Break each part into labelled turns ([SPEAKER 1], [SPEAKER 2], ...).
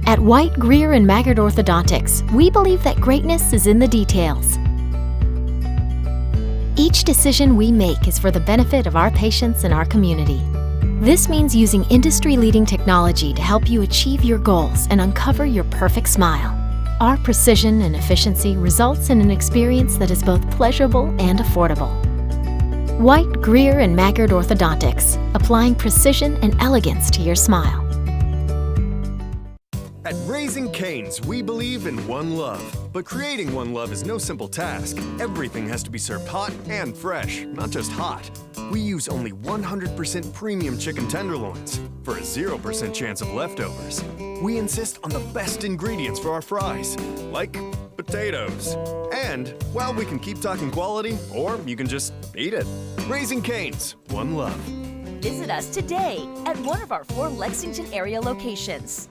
[SPEAKER 1] At White, Greer, and Maggard Orthodontics, we believe that greatness is in the details. Each decision we make is for the benefit of our patients and our community. This means using industry-leading technology to help you achieve your goals and uncover your perfect smile. Our precision and efficiency results in an experience that is both pleasurable and affordable. White, Greer, and Maggard Orthodontics, applying precision and elegance to your smile.
[SPEAKER 2] At Raising Cane's, we believe in one love. But creating one love is no simple task. Everything has to be served hot and fresh, not just hot. We use only 100% premium chicken tenderloins for a 0% chance of leftovers. We insist on the best ingredients for our fries, like potatoes. And, well, we can keep talking quality, or you can just eat it. Raising Cane's, one love.
[SPEAKER 3] Visit us today at one of our 4 Lexington area locations.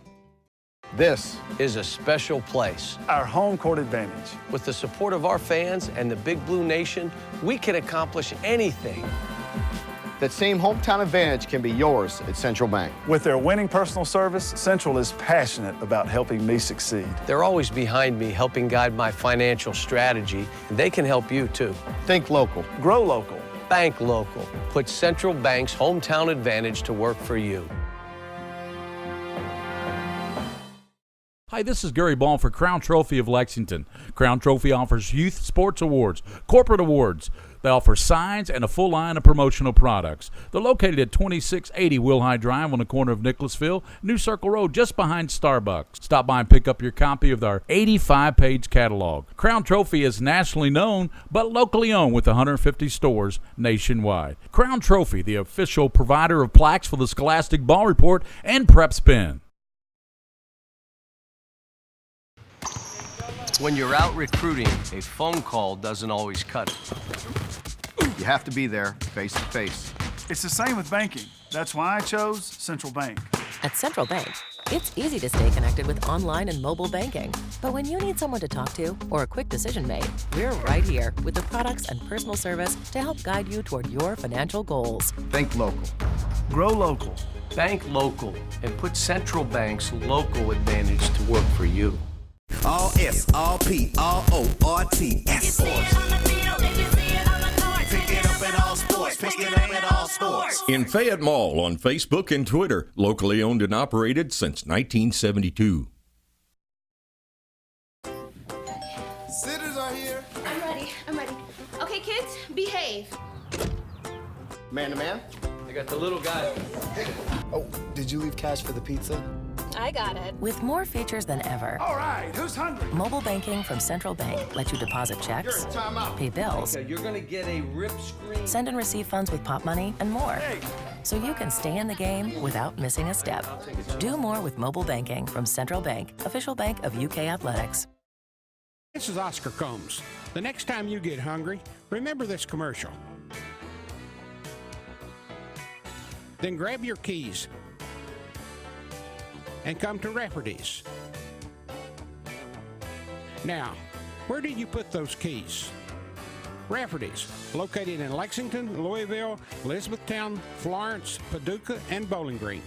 [SPEAKER 4] This is a special place.
[SPEAKER 5] Our home court advantage.
[SPEAKER 4] With the support of our fans and the Big Blue Nation, we can accomplish anything.
[SPEAKER 6] That same hometown advantage can be yours at Central Bank.
[SPEAKER 5] With their winning personal service, Central is passionate about helping me succeed.
[SPEAKER 4] They're always behind me, helping guide my financial strategy, and they can help you too.
[SPEAKER 6] Think local.
[SPEAKER 5] Grow local.
[SPEAKER 4] Bank local. Put Central Bank's hometown advantage to work for you.
[SPEAKER 7] Hi, this is Gary Ball for Crown Trophy of Lexington. Crown Trophy offers youth sports awards, corporate awards. They offer signs and a full line of promotional products. They're located at 2680 Wilhite Drive on the corner of Nicholasville, New Circle Road, just behind Starbucks. Stop by and pick up your copy of our 85-page catalog. Crown Trophy is nationally known, but locally owned with 150 stores nationwide. Crown Trophy, the official provider of plaques for the Scholastic Ball Report and PrepSpin.
[SPEAKER 4] When you're out recruiting, a phone call doesn't always cut it.
[SPEAKER 6] You have to be there, face to face.
[SPEAKER 5] It's the same with banking. That's why I chose Central Bank.
[SPEAKER 8] At Central Bank, it's easy to stay connected with online and mobile banking. But when you need someone to talk to or a quick decision made, we're right here with the products and personal service to help guide you toward your financial goals.
[SPEAKER 6] Think local.
[SPEAKER 5] Grow local.
[SPEAKER 4] Bank local and put Central Bank's local advantage to work for you.
[SPEAKER 9] All S, all P, all O, R, T, S. Pick it up at all sports. Pick it up at all sports.
[SPEAKER 10] In Fayette Mall on Facebook and Twitter, locally owned and operated since 1972.
[SPEAKER 9] Sitters are here.
[SPEAKER 11] I'm ready. Okay, kids, behave.
[SPEAKER 6] Man to man?
[SPEAKER 4] I got the little guy.
[SPEAKER 9] Oh, did you leave cash for the pizza?
[SPEAKER 11] I got it.
[SPEAKER 8] With more features than ever,
[SPEAKER 5] All right, who's hungry?
[SPEAKER 8] mobile banking from Central Bank lets you deposit checks, pay bills,
[SPEAKER 4] You're gonna get a rip screen.
[SPEAKER 8] send and receive funds with pop money, and more.
[SPEAKER 5] Hey.
[SPEAKER 8] So you can stay in the game without missing a step. Do more with mobile banking from Central Bank, official bank of UK Athletics.
[SPEAKER 12] This is Oscar Combs. The next time you get hungry, remember this commercial. Then grab your keys and come to Rafferty's. Now, where did you put those keys? Rafferty's, located in Lexington, Louisville, Elizabethtown, Florence, Paducah, and Bowling Green.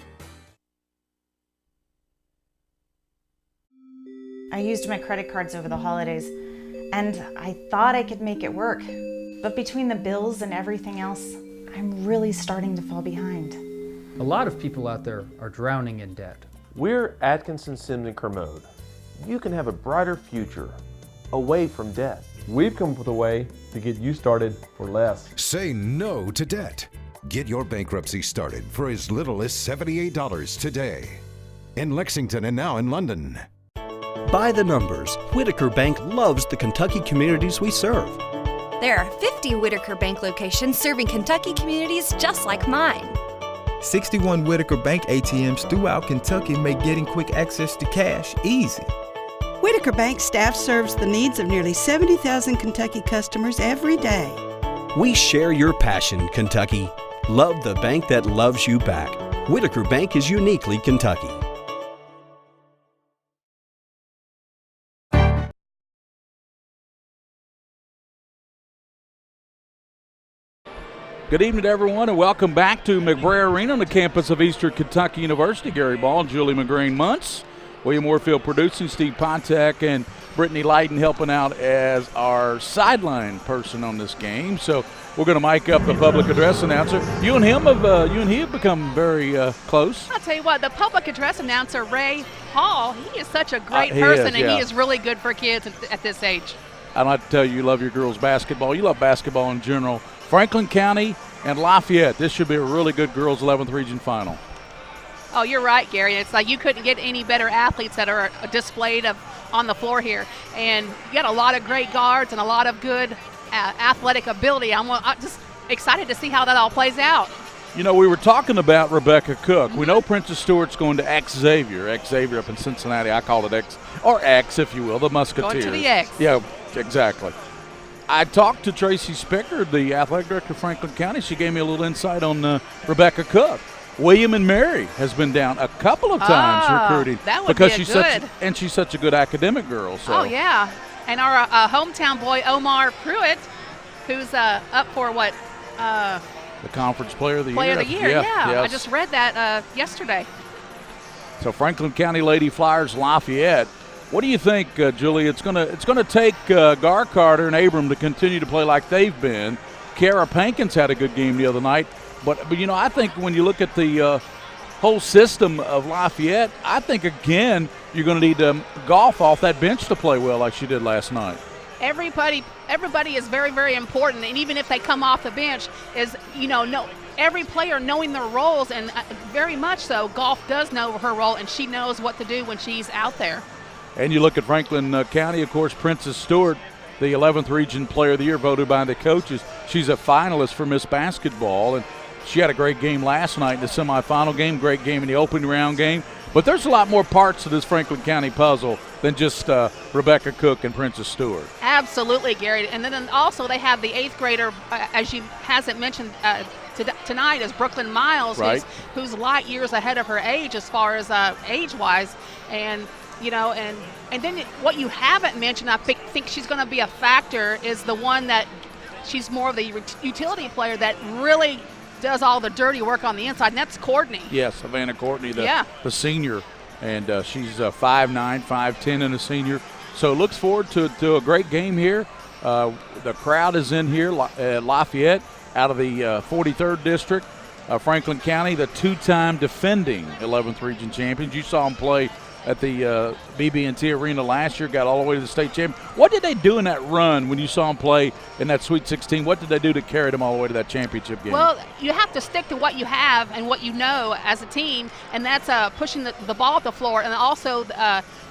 [SPEAKER 13] I used my credit cards over the holidays, and I thought I could make it work. But between the bills and everything else, I'm really starting to fall behind.
[SPEAKER 14] A lot of people out there are drowning in debt.
[SPEAKER 15] We're Atkinson, Sims & Kermode. You can have a brighter future away from debt. We've come up with a way to get you started for less.
[SPEAKER 16] Say no to debt. Get your bankruptcy started for as little as $78 today. In Lexington and now in London.
[SPEAKER 17] By the numbers, Whitaker Bank loves the Kentucky communities we serve.
[SPEAKER 18] There are 50 Whitaker Bank locations serving Kentucky communities just like mine.
[SPEAKER 19] 61 Whitaker Bank ATMs throughout Kentucky make getting quick access to cash easy.
[SPEAKER 20] Whitaker Bank staff serves the needs of nearly 70,000 Kentucky customers every day.
[SPEAKER 17] We share your passion, Kentucky. Love the bank that loves you back. Whitaker Bank is uniquely Kentucky.
[SPEAKER 7] Good evening to everyone, and welcome back to McBrayer Arena on the campus of Eastern Kentucky University. Gary Ball, Julie McGrain-Muntz, William Warfield producing, Steve Pontek, and Brittany Lighton helping out as our sideline person on this game. So we're going to mic up the public address announcer. You and he have become very close.
[SPEAKER 21] I'll tell you what, the public address announcer, Ray Hall, he is such a great
[SPEAKER 7] He
[SPEAKER 21] person,
[SPEAKER 7] is,
[SPEAKER 21] and
[SPEAKER 7] yeah.
[SPEAKER 21] he is really good for kids at this age.
[SPEAKER 7] I'd like to tell you love your girls' basketball. You love basketball in general. Franklin County and Lafayette. This should be a really good girls' 11th region final.
[SPEAKER 21] Oh, you're right, Gary. It's like you couldn't get any better athletes that are displayed on the floor here. And you got a lot of great guards and a lot of good athletic ability. I'm just excited to see how that all plays out.
[SPEAKER 7] You know, we were talking about Rebecca Cook. We know Princess Stewart's going to Xavier up in Cincinnati. I call it X, or X, if you will, the Musketeers.
[SPEAKER 21] Going to the X.
[SPEAKER 7] Yeah, exactly. I talked to Tracy Spicker, the athletic director of Franklin County. She gave me a little insight on Rebecca Cook. William and Mary has been down a couple of times recruiting
[SPEAKER 21] that would
[SPEAKER 7] because
[SPEAKER 21] be
[SPEAKER 7] she's such a good academic girl. So.
[SPEAKER 21] Oh yeah, and our hometown boy Omar Pruitt, who's up for what?
[SPEAKER 7] The conference player of the year.
[SPEAKER 21] Player of the year, yeah.
[SPEAKER 7] Yes.
[SPEAKER 21] I just read that yesterday.
[SPEAKER 7] So Franklin County Lady Flyers Lafayette. What do you think, Julie? It's gonna take Gar Carter and Abram to continue to play like they've been. Kara Pankins had a good game the other night, but you know, I think when you look at the whole system of Lafayette, I think again you're going to need to golf off that bench to play well like she did last night.
[SPEAKER 21] Everybody is very, very important, and even if they come off the bench, is every player knowing their roles, and very much so. Golf does know her role, and she knows what to do when she's out there.
[SPEAKER 7] And you look at Franklin County, of course, Princess Stewart, the 11th Region Player of the Year voted by the coaches. She's a finalist for Miss Basketball, and she had a great game last night in the semifinal game, great game in the opening round game. But there's a lot more parts to this Franklin County puzzle than just Rebecca Cook and Princess Stewart.
[SPEAKER 21] Absolutely, Gary. And then also they have the 8th grader, as you hasn't mentioned tonight, is Brooklyn Miles,
[SPEAKER 7] right,
[SPEAKER 21] who's light years ahead of her age as far as age-wise. And and then what you haven't mentioned, I think she's going to be a factor, is the one that she's more of the utility player that really does all the dirty work on the inside, and that's Courtney.
[SPEAKER 7] Yes, Savannah Courtney, the senior, and she's 5'9", 5'10", and a senior. So looks forward to a great game here. The crowd is in here. Lafayette out of the 43rd district. Franklin County, the two-time defending 11th Region champions. You saw them play at the BB&T Arena last year, got all the way to the state champion. What did they do in that run when you saw them play in that Sweet 16? What did they do to carry them all the way to that championship game?
[SPEAKER 21] Well, you have to stick to what you have and what you know as a team, and that's pushing the ball up the floor, and also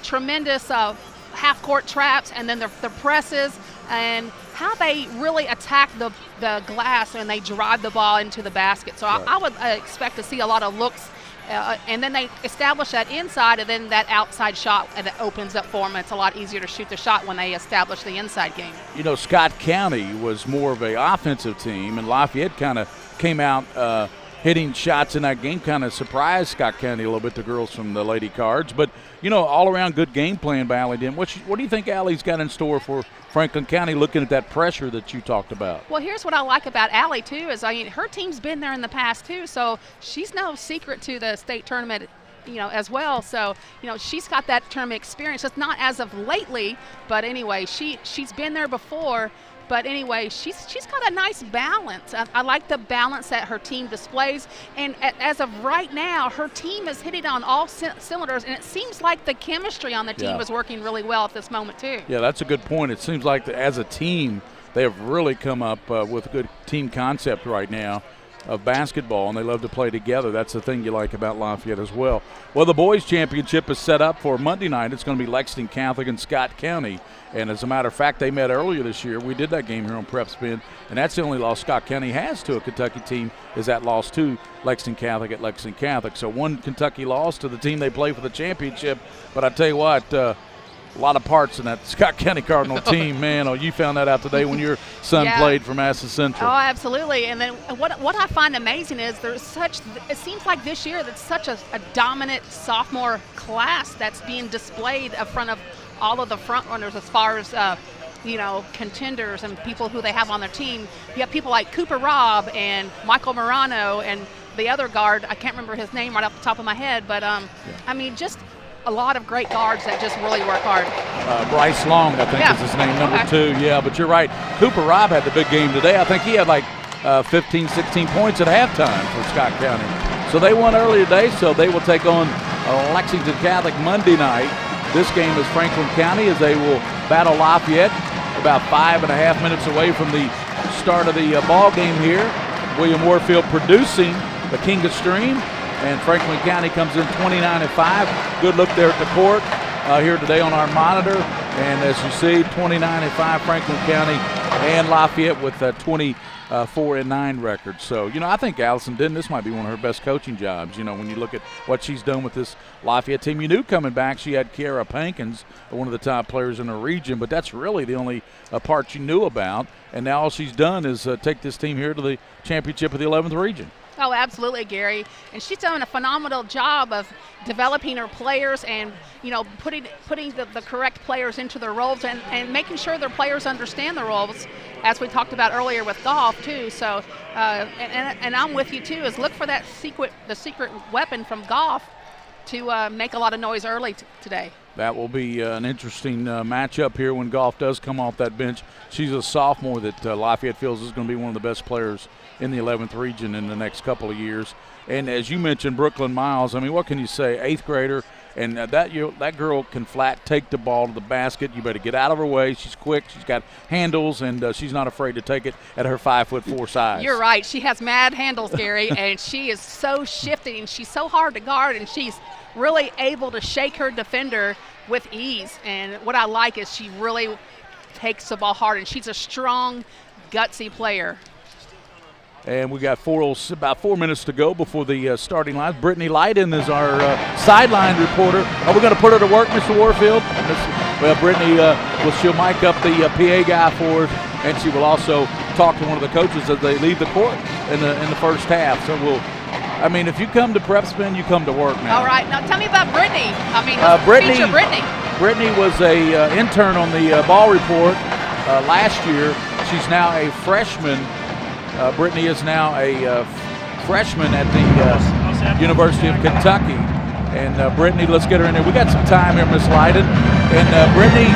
[SPEAKER 21] tremendous half-court traps, and then the presses, and how they really attack the glass and they drive the ball into the basket. So I would expect to see a lot of looks. And then they establish that inside, and then that outside shot that opens up for them. It's a lot easier to shoot the shot when they establish the inside game.
[SPEAKER 7] You know, Scott County was more of an offensive team, and Lafayette kind of came out hitting shots in that game, kind of surprised Scott County a little bit, the girls from the Lady Cards. But, you know, all-around good game plan by Allie Dim. What do you think Allie's got in store for Franklin County, looking at that pressure that you talked about?
[SPEAKER 21] Well, here's what I like about Allie, too, is her team's been there in the past, too, so she's no secret to the state tournament, as well. So, she's got that tournament experience. It's not as of lately, but anyway, she's been there before. But anyway, she's got a nice balance. I like the balance that her team displays. And as of right now, her team is hitting on all cylinders, and it seems like the chemistry on the team is working really well at this moment, too.
[SPEAKER 7] Yeah, that's a good point. It seems like as a team, they have really come up with a good team concept right now of basketball, and they love to play together. That's the thing you like about Lafayette as well. Well, the boys' championship is set up for Monday night. It's going to be Lexington Catholic and Scott County. And as a matter of fact, they met earlier this year. We did that game here on PrepSpin, and that's the only loss Scott County has to a Kentucky team, is that loss to Lexington Catholic at Lexington Catholic. So one Kentucky loss to the team they play for the championship. But I tell you what, a lot of parts in that Scott County Cardinal team, man. Oh, you found that out today when your son played for Madison Central.
[SPEAKER 21] Oh, absolutely. And then what I find amazing is it seems like this year that's such a dominant sophomore class that's being displayed in front of all of the front runners as far as contenders and people who they have on their team. You have people like Cooper Robb and Michael Morano and the other guard, I can't remember his name right off the top of my head, but I mean, just a lot of great guards that just really work hard.
[SPEAKER 7] Bryce Long, I think is his name, number 2. Yeah, but you're right. Cooper Robb had the big game today. I think he had like 15, 16 points at halftime for Scott County. So they won early today, so they will take on Lexington Catholic Monday night. This game is Franklin County as they will battle Lafayette about 5.5 minutes away from the start of the ball game here. William Warfield producing the King of Stream. And Franklin County comes in 29-5. Good look there at the court here today on our monitor. And as you see, 29-5 Franklin County and Lafayette with 24-9 records. So, I think Allison Denton, this might be one of her best coaching jobs. When you look at what she's done with this Lafayette team. You knew coming back she had Kiara Pankins, one of the top players in the region, but that's really the only part you knew about. And now all she's done is take this team here to the championship of the 11th region.
[SPEAKER 21] Oh, absolutely, Gary. And she's done a phenomenal job of developing her players and, putting the correct players into their roles and making sure their players understand the roles, as we talked about earlier with golf, too. So, and I'm with you, too, is look for the secret weapon from golf to make a lot of noise early today.
[SPEAKER 7] That will be an interesting matchup here when golf does come off that bench. She's a sophomore that Lafayette feels is going to be one of the best players in the 11th region in the next couple of years. And as you mentioned, Brooklyn Miles, I mean, what can you say? 8th grader, and that girl can flat take the ball to the basket. You better get out of her way. She's quick. She's got handles, and she's not afraid to take it at her 5'4" size.
[SPEAKER 21] You're right. She has mad handles, Gary, and she is so shifty, and she's so hard to guard, and she's really able to shake her defender with ease. And what I like is she really takes the ball hard, and she's a strong, gutsy player.
[SPEAKER 7] And we got about 4 minutes to go before the starting line. Brittany Lighten is our sideline reporter. Are we going to put her to work, Mr. Warfield? Well, Brittany, she'll mic up the PA guy for us, and she will also talk to one of the coaches as they leave the court in the first half. So if you come to PrepSpin, you come to work now.
[SPEAKER 21] All right. Now tell me about Brittany. Feature Brittany.
[SPEAKER 7] Brittany was a intern on the ball report last year. She's now a freshman. Brittany is now a freshman at the University of Kentucky. And Brittany, let's get her in there. We got some time here, Miss Lighten. And Brittany,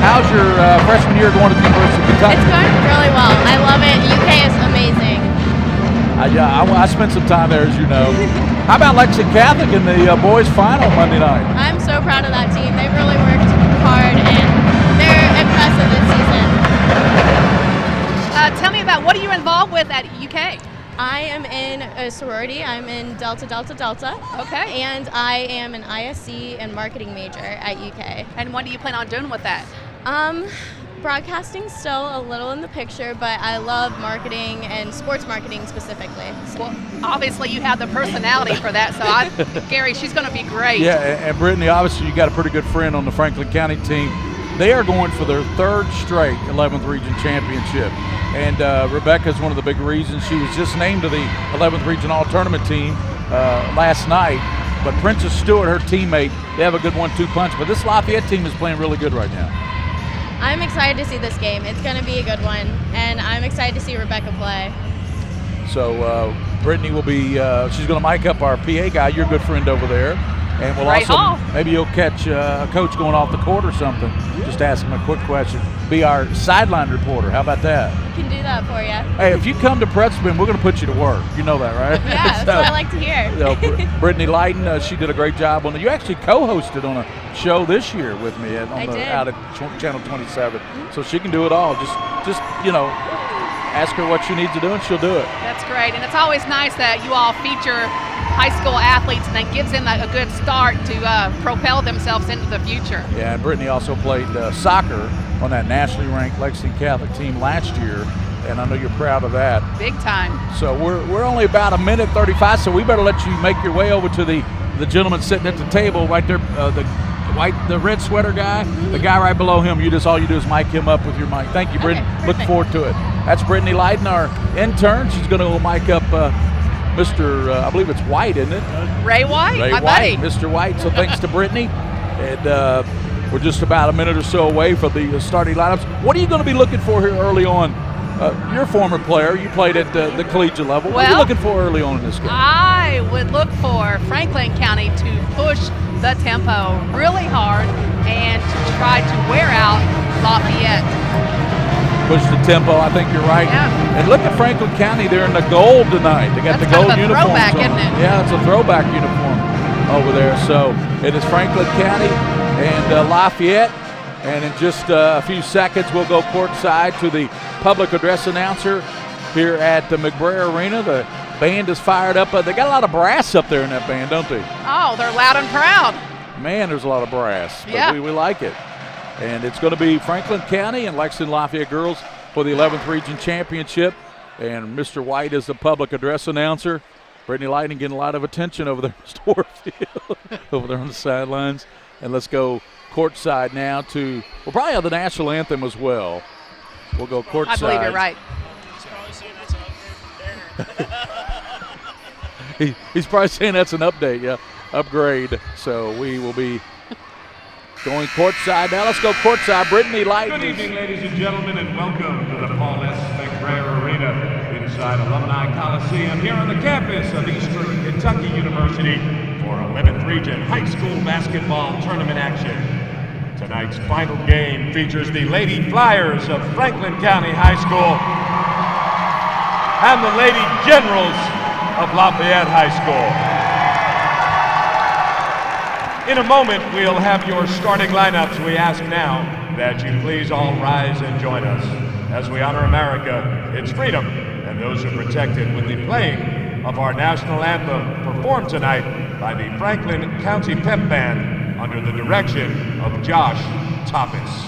[SPEAKER 7] how's your freshman year going at the University of Kentucky?
[SPEAKER 1] It's going really well. I love it. UK is amazing.
[SPEAKER 7] I spent some time there, as you know. How about Lexington Catholic in the boys' final Monday night?
[SPEAKER 1] I'm so proud of that team. They've really worked hard, and they're impressive this season.
[SPEAKER 21] Tell me about, what are you involved with at UK?
[SPEAKER 1] I am in a sorority. I'm in Delta Delta Delta.
[SPEAKER 21] Okay.
[SPEAKER 1] And I am an ISC and marketing major at UK.
[SPEAKER 21] And what do you plan on doing with that?
[SPEAKER 1] Broadcasting's still a little in the picture, but I love marketing and sports marketing specifically. So.
[SPEAKER 21] Well, obviously you have the personality for that, so Gary, she's going to be great.
[SPEAKER 7] Yeah, and Brittany, obviously you got a pretty good friend on the Franklin County team. They are going for their 3rd straight 11th Region Championship. And Rebecca is one of the big reasons. She was just named to the 11th Region All-Tournament team last night. But Princess Stewart, her teammate, they have a good 1-2 punch. But this Lafayette team is playing really good right now.
[SPEAKER 1] I'm excited to see this game. It's going to be a good one. And I'm excited to see Rebecca play.
[SPEAKER 7] So Brittany will be, she's going to mic up our PA guy, your good friend over there. And we'll maybe you'll catch a coach going off the court or something. Just ask him a quick question. Be our sideline reporter. How about that?
[SPEAKER 1] We can do that for you.
[SPEAKER 7] Hey, if you come to PrepSpin, we're going to put you to work. You know that, right?
[SPEAKER 1] Yeah, that's what I like to hear.
[SPEAKER 7] Brittany Lighten, she did a great job on it. You actually co-hosted on a show this year with me out at Channel 27. So she can do it all. Just ask her what she needs to do, and she'll do it.
[SPEAKER 21] That's great. And it's always nice that you all feature high school athletes, and that gives them a good start to propel themselves into the future.
[SPEAKER 7] Yeah, and Brittany also played soccer on that nationally ranked Lexington Catholic team last year, and I know you're proud of that.
[SPEAKER 21] Big time. So
[SPEAKER 7] we're only about a minute 35, so we better let you make your way over to the gentleman sitting at the table right there, the white, the red sweater guy, the guy right below him. All you do is mic him up with your mic. Thank you, Brittany.
[SPEAKER 1] Okay,
[SPEAKER 7] Looking forward to it. That's Brittany Leiden, our intern. She's going to mic up Mr. I believe it's White, isn't it?
[SPEAKER 21] Ray White,
[SPEAKER 7] Ray
[SPEAKER 21] my
[SPEAKER 7] White,
[SPEAKER 21] buddy.
[SPEAKER 7] Mr. White. So thanks to Brittany. And we're just about a minute or so away from the starting lineups. What are you going to be looking for here early on? You're a former player. You played at the collegiate level. What are you looking for early on in this game?
[SPEAKER 21] I would look for Franklin County to push the tempo really hard and to try to wear out Lafayette.
[SPEAKER 7] Push the tempo. I think you're right.
[SPEAKER 21] Yeah.
[SPEAKER 7] And look at Franklin County. They're in the gold tonight. They got
[SPEAKER 21] That's
[SPEAKER 7] the gold
[SPEAKER 21] kind of a
[SPEAKER 7] uniforms
[SPEAKER 21] throwback,
[SPEAKER 7] on.
[SPEAKER 21] isn't it?
[SPEAKER 7] Yeah, it's a throwback uniform over there. So it is Franklin County and Lafayette. And in just a few seconds, we'll go courtside to the public address announcer here at the McBrayer Arena. The band is fired up. They got a lot of brass up there in that band, don't they?
[SPEAKER 21] Oh, they're loud and proud.
[SPEAKER 7] Man, there's a lot of brass. But
[SPEAKER 21] Yeah.
[SPEAKER 7] we like it. And it's going to be Franklin County and Lexington Lafayette girls for the 11th Region Championship. And Mr. White is the public address announcer. Brittany Lightning getting a lot of attention over there in Storefield, over there on the sidelines. And let's go courtside now to, we'll probably have the national anthem as well. We'll go courtside.
[SPEAKER 21] I believe you're right.
[SPEAKER 7] He's probably saying that's an update, yeah, upgrade. So we will be going courtside now. Let's go courtside. Brittany Lighton.
[SPEAKER 2] Good evening, ladies and gentlemen, and welcome to the Paul S. McBrayer Arena inside Alumni Coliseum here on the campus of Eastern Kentucky University for 11th Region High School Basketball Tournament action. Tonight's final game features the Lady Flyers of Franklin County High School and the Lady Generals of Lafayette High School. In a moment, we'll have your starting lineups. We ask now that you please all rise and join us as we honor America, its freedom, and those who protect it with the playing of our national anthem performed tonight by the Franklin County Pep Band under the direction of Josh Toppis.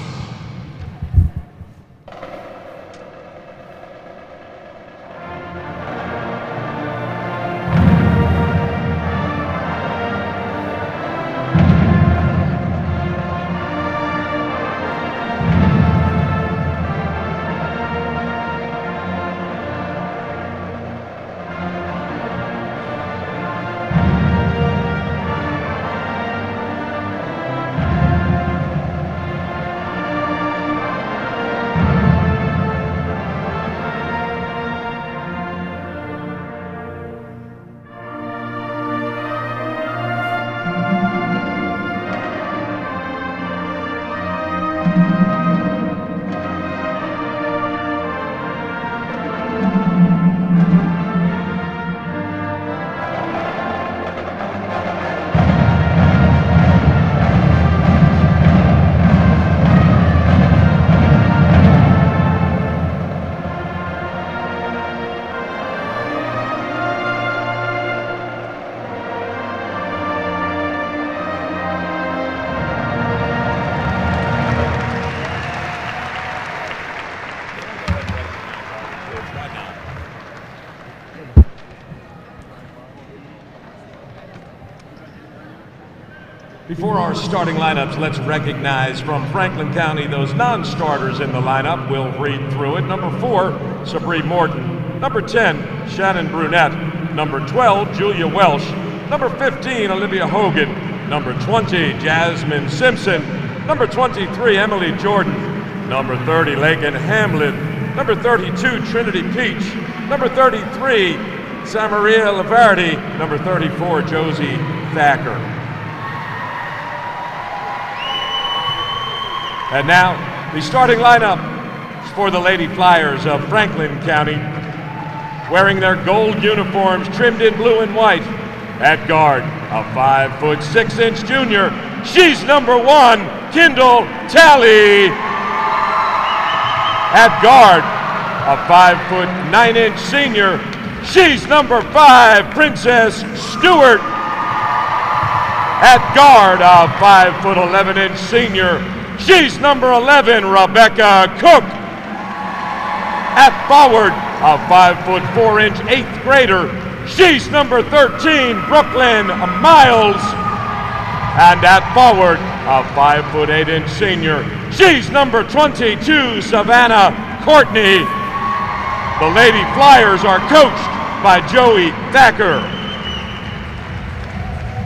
[SPEAKER 2] Before our starting lineups, let's recognize from Franklin County those non-starters in the lineup. We'll read through it. Number 4, Sabree Morton. Number 10, Shannon Brunette. Number 12, Julia Welsh. Number 15, Olivia Hogan. Number 20, Jasmine Simpson. Number 23, Emily Jordan. Number 30, Lakin Hamlin. Number 32, Trinity Peach. Number 33, Samaria Lavardi. Number 34, Josie Thacker. And now, the starting lineup for the Lady Flyers of Franklin County. Wearing their gold uniforms trimmed in blue and white. At guard, a 5'6" junior. She's number 1, Kendall Talley. At guard, a 5'9" senior. She's number 5, Princess Stewart. At guard, a 5'11" senior. She's number 11, Rebecca Cook. At forward, a 5'4" 8th grader. She's number 13, Brooklyn Miles. And at forward, a 5'8" senior. She's number 22, Savannah Courtney. The Lady Flyers are coached by Joey Thacker.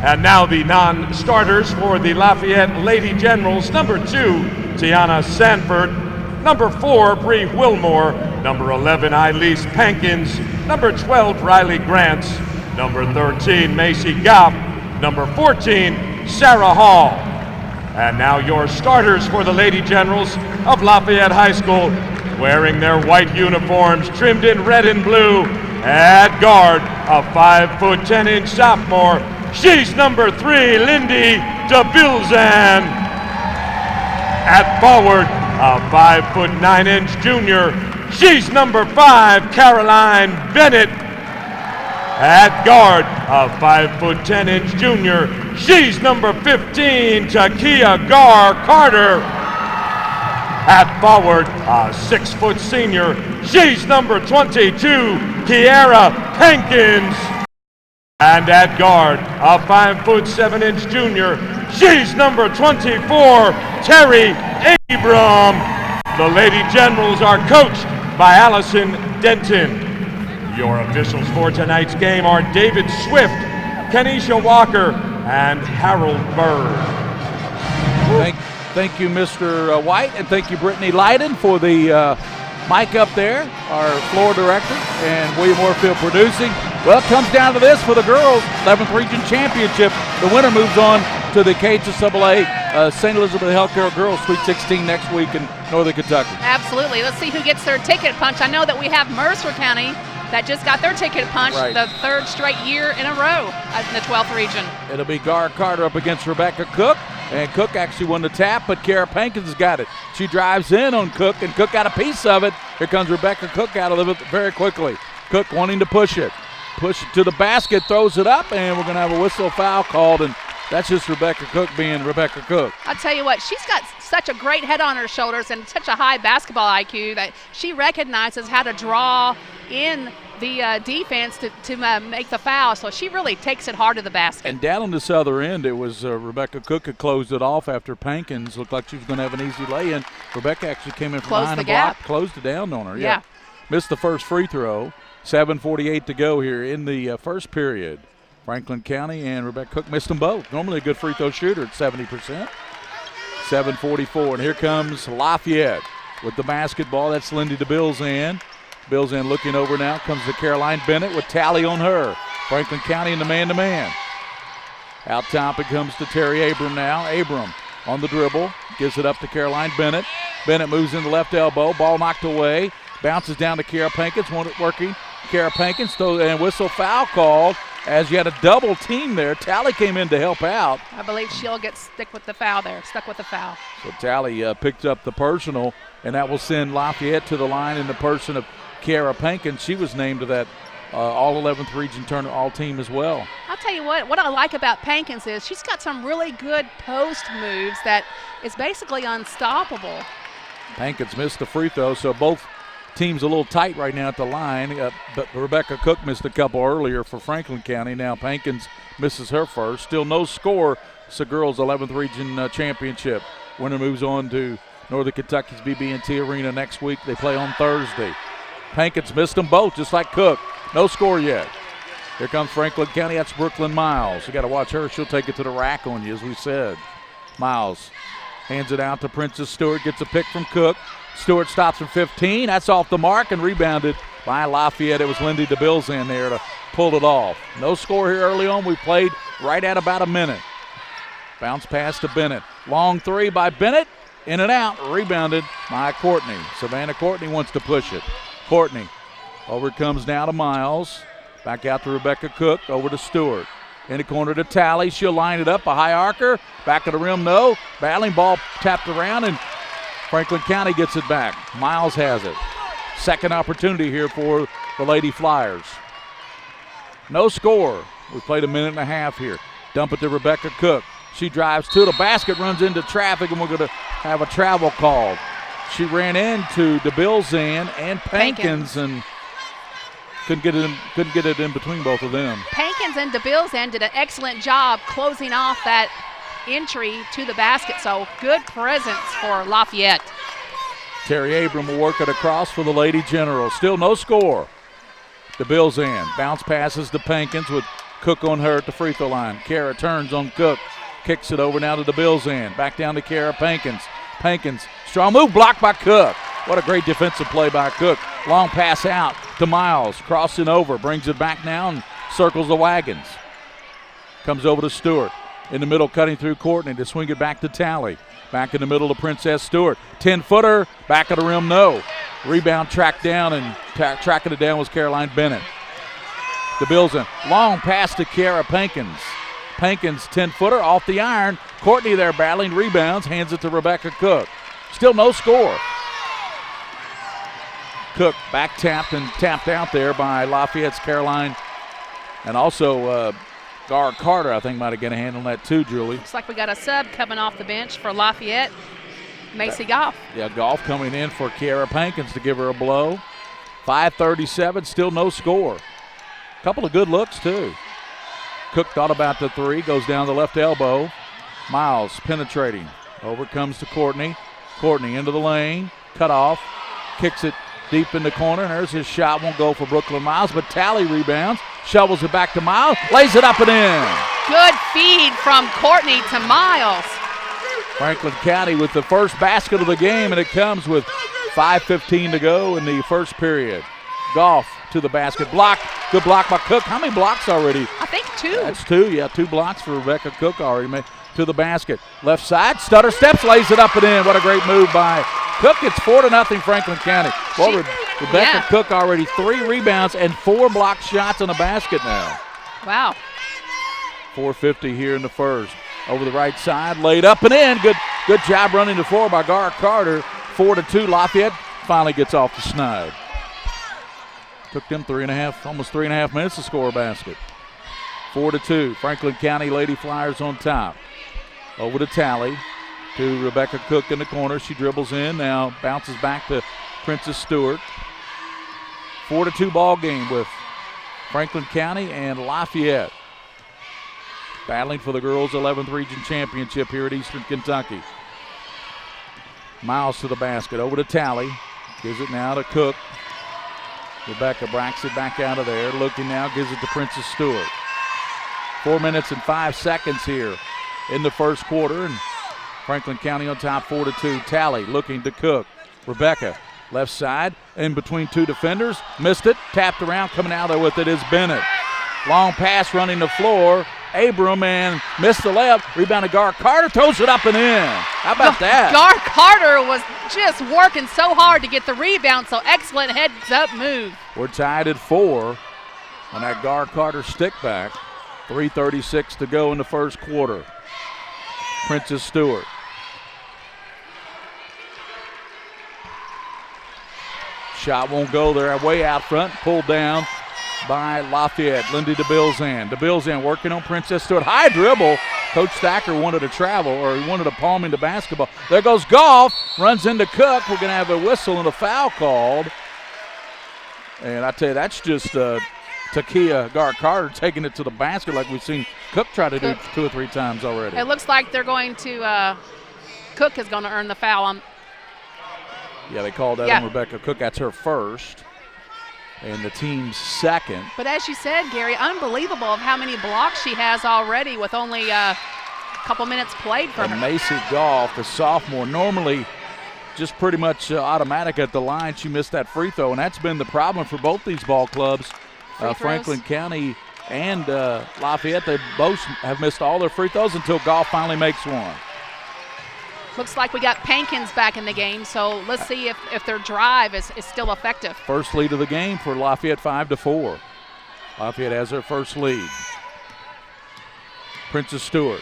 [SPEAKER 2] And now the non-starters for the Lafayette Lady Generals. Number 2, Tiana Sanford. Number 4, Bree Wilmore. Number 11, Elise Pankins. Number 12, Riley Grants. Number 13, Macy Gopp. Number 14, Sarah Hall. And now your starters for the Lady Generals of Lafayette High School, wearing their white uniforms trimmed in red and blue. At guard, a 5'10" sophomore. She's number 3, Lindy DeBilzan. At forward, a 5'9" junior. She's number 5, Caroline Bennett. At guard, a 5'10" junior. She's number 15, Takia Gar Carter. At forward, a 6' senior. She's number 22, Kiara Hankins. And at guard, a 5'7" junior. She's number 24, Terry Abram. The Lady Generals are coached by Allison Denton. Your officials for tonight's game are David Swift, Kenesha Walker, and Harold Bird.
[SPEAKER 7] Thank you, Mr. White, and thank you, Brittany Leiden, for the mic up there, our floor director, and William Warfield producing. Well, it comes down to this for the girls, 11th Region Championship. The winner moves on to the KHSAA St. Elizabeth Healthcare Girls Sweet 16 next week in Northern Kentucky.
[SPEAKER 21] Absolutely. Let's see who gets their ticket punch. I know that we have Mercer County that just got their ticket punch the 3rd straight year in a row in the 12th region.
[SPEAKER 7] It'll be Gar Carter up against Rebecca Cook, and Cook actually won the tap, but Kara Pankins has got it. She drives in on Cook, and Cook got a piece of it. Here comes Rebecca Cook out of it very quickly. Cook wanting to push it to the basket, throws it up, and we're going to have a whistle foul called, and that's just Rebecca Cook being Rebecca Cook.
[SPEAKER 21] I'll tell you what, she's got such a great head on her shoulders and such a high basketball IQ that she recognizes how to draw in the defense to make the foul, so she really takes it hard to the basket.
[SPEAKER 7] And down on this other end, it was Rebecca Cook had closed it off after Pankins looked like she was going to have an easy lay-in. Rebecca actually came in from behind the block, closed it down on her. Yeah. Missed the first free throw. 7:48 to go here in the first period. Franklin County and Rebecca Cook missed them both. Normally a good free throw shooter at 70%. 7:44, and here comes Lafayette with the basketball. That's Lindy DeBilzan. Bilzan looking over now. Comes to Caroline Bennett with Tally on her. Franklin County in the man-to-man. Out top it comes to Terry Abram now. Abram on the dribble. Gives it up to Caroline Bennett. Bennett moves in the left elbow. Ball knocked away. Bounces down to Kiara Pankins. Working. Kiara Pankins, and whistle foul called as you had a double team there. Tally came in to help out.
[SPEAKER 21] I believe she'll get stuck with the foul.
[SPEAKER 7] So Tally picked up the personal, and that will send Lafayette to the line in the person of Kiara Pankins. She was named to that all 11th region tournament all team as well.
[SPEAKER 21] I'll tell you what I like about Pankins is she's got some really good post moves that is basically unstoppable.
[SPEAKER 7] Pankins missed the free throw, so both team's a little tight right now at the line, but Rebecca Cook missed a couple earlier for Franklin County. Now Pankins misses her first. Still no score. It's the girls' 11th region championship. Winner moves on to Northern Kentucky's BB&T Arena next week. They play on Thursday. Pankins missed them both, just like Cook. No score yet. Here comes Franklin County. That's Brooklyn Miles. You got to watch her. She'll take it to the rack on you, as we said. Miles hands it out to Princess Stewart. Gets a pick from Cook. Stewart stops from 15. That's off the mark and rebounded by Lafayette. It was Lindy DeBilzan there to pull it off. No score here early on. We played right at about a minute. Bounce pass to Bennett. Long three by Bennett. In and out. Rebounded by Courtney. Savannah Courtney wants to push it. Courtney. Over it comes now to Miles. Back out to Rebecca Cook. Over to Stewart. In the corner to Tally. She'll line it up. A high arcer. Back of the rim, no. Battling ball tapped around, and Franklin County gets it back. Miles has it. Second opportunity here for the Lady Flyers. No score. We played a minute and a half here. Dump it to Rebecca Cook. She drives to the basket, runs into traffic, and we're going to have a travel call. She ran into DeBilzan and Pankins and couldn't get it in between both of them.
[SPEAKER 21] Pankins and DeBilzan did an excellent job closing off that entry to the basket. So good presence for Lafayette.
[SPEAKER 7] Terry Abram will work it across for the Lady General. Still no score. The Bills in. Bounce passes to Pankins with Cook on her at the free throw line. Kara turns on Cook. Kicks it over now to the Bills in. Back down to Kara Pankins. Pankins, strong move, blocked by Cook. What a great defensive play by Cook. Long pass out to Miles. Crossing over, brings it back now and circles the wagons. Comes over to Stewart. In the middle, cutting through Courtney to swing it back to Talley. Back in the middle to Princess Stewart. 10-footer, back of the rim, no. Rebound tracked down, and tracking it down was Caroline Bennett. The Bills in. Long pass to Kara Pankins. Pankins, 10-footer, off the iron. Courtney there battling, rebounds, hands it to Rebecca Cook. Still no score. Cook back tapped and tapped out there by Lafayette's Caroline. And also Gar Carter, I think, might have got a hand on that too, Julie.
[SPEAKER 21] Looks like we got a sub coming off the bench for Lafayette. Macy Goff.
[SPEAKER 7] Yeah, Goff coming in for Kiara Pankins to give her a blow. 5:37, still no score. Couple of good looks, too. Cook thought about the three, goes down the left elbow. Miles penetrating. Over comes to Courtney. Courtney into the lane, cut off, kicks it deep in the corner. There's his shot, won't go for Brooklyn Miles, but Talley rebounds, shovels it back to Miles, lays it up and in.
[SPEAKER 21] Good feed from Courtney to Miles.
[SPEAKER 7] Franklin County with the first basket of the game, and it comes with 5:15 to go in the first period. Goff to the basket, block, good block by Cook. How many blocks already?
[SPEAKER 21] I think 2.
[SPEAKER 7] That's 2, yeah, 2 blocks for Rebecca Cook already made to the basket. Left side, stutter steps, lays it up and in. What a great move by Cook. It's 4-0 Franklin County. Well, Rebecca Cook already 3 rebounds and 4 blocked shots on the basket now.
[SPEAKER 21] Wow.
[SPEAKER 7] 4:50 here in the first. Over the right side, laid up and in. Good job running the floor by Gar Carter. 4-2 Lafayette finally gets off the snide. Took them almost 3.5 minutes to score a basket. 4-2. Franklin County Lady Flyers on top. Over to Talley, to Rebecca Cook in the corner. She dribbles in, now bounces back to Princess Stewart. 4-2 ball game with Franklin County and Lafayette battling for the girls' 11th region championship here at Eastern Kentucky. Miles to the basket, over to Talley. Gives it now to Cook. Rebecca bracks it back out of there. Looking now, gives it to Princess Stewart. 4 minutes and 5 seconds here in the first quarter, and Franklin County on top 4-2. Talley looking to Cook. Rebecca, left side, in between 2 defenders. Missed it, tapped around, coming out there with it is Bennett. Long pass running the floor. Abram and missed the layup. Rebounded Gar Carter, throws it up and in. How about that?
[SPEAKER 21] Gar Carter was just working so hard to get the rebound, so excellent heads-up move.
[SPEAKER 7] We're tied at 4 on that Gar Carter stick back. 3:36 to go in the first quarter. Princess Stewart. Shot won't go there. Way out front, pulled down by Lafayette. Lindy DeBilzan. DeBilzan working on Princess Stewart. High dribble. Coach Thacker wanted to travel, or he wanted to palm into basketball. There goes Goff. Runs into Cook. We're going to have a whistle and a foul called. And I tell you, that's just Takia Gar Carter taking it to the basket like we've seen Cook try to do 2 or 3 times already.
[SPEAKER 21] It looks like they're going to Cook is going to earn the foul.
[SPEAKER 7] Yeah, they called that on Rebecca Cook. That's her first. And the team's second.
[SPEAKER 21] But as you said, Gary, unbelievable of how many blocks she has already with only a couple minutes played for her.
[SPEAKER 7] Macy Goff, the sophomore, normally just pretty much automatic at the line. She missed that free throw, and that's been the problem for both these ball clubs. Franklin County and Lafayette, they both have missed all their free throws until Goff finally makes one.
[SPEAKER 21] Looks like we got Pankins back in the game, so let's see if their drive is still effective.
[SPEAKER 7] First lead of the game for Lafayette, 5-4. Lafayette has their first lead. Princess Stewart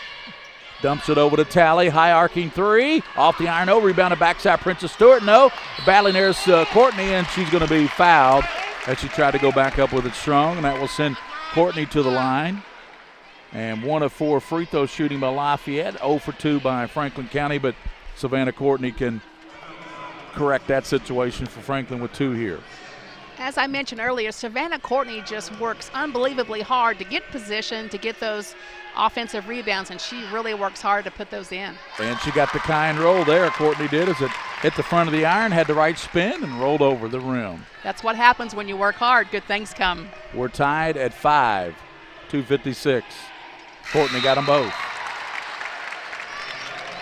[SPEAKER 7] dumps it over to Talley, high arcing 3, off the iron, no, rebounded backside Princess Stewart, no. Battling there's Courtney, and she's going to be fouled as she tried to go back up with it strong, and that will send Courtney to the line. And 1 of 4 free throw shooting by Lafayette, 0 for 2 by Franklin County, but Savannah Courtney can correct that situation for Franklin with 2 here.
[SPEAKER 21] As I mentioned earlier, Savannah Courtney just works unbelievably hard to get position, to get those offensive rebounds, and she really works hard to put those in.
[SPEAKER 7] And she got the kind roll there, Courtney did, as it hit the front of the iron, had the right spin, and rolled over the rim.
[SPEAKER 21] That's what happens when you work hard. Good things come.
[SPEAKER 7] We're tied at 5, 2:56. Courtney got them both.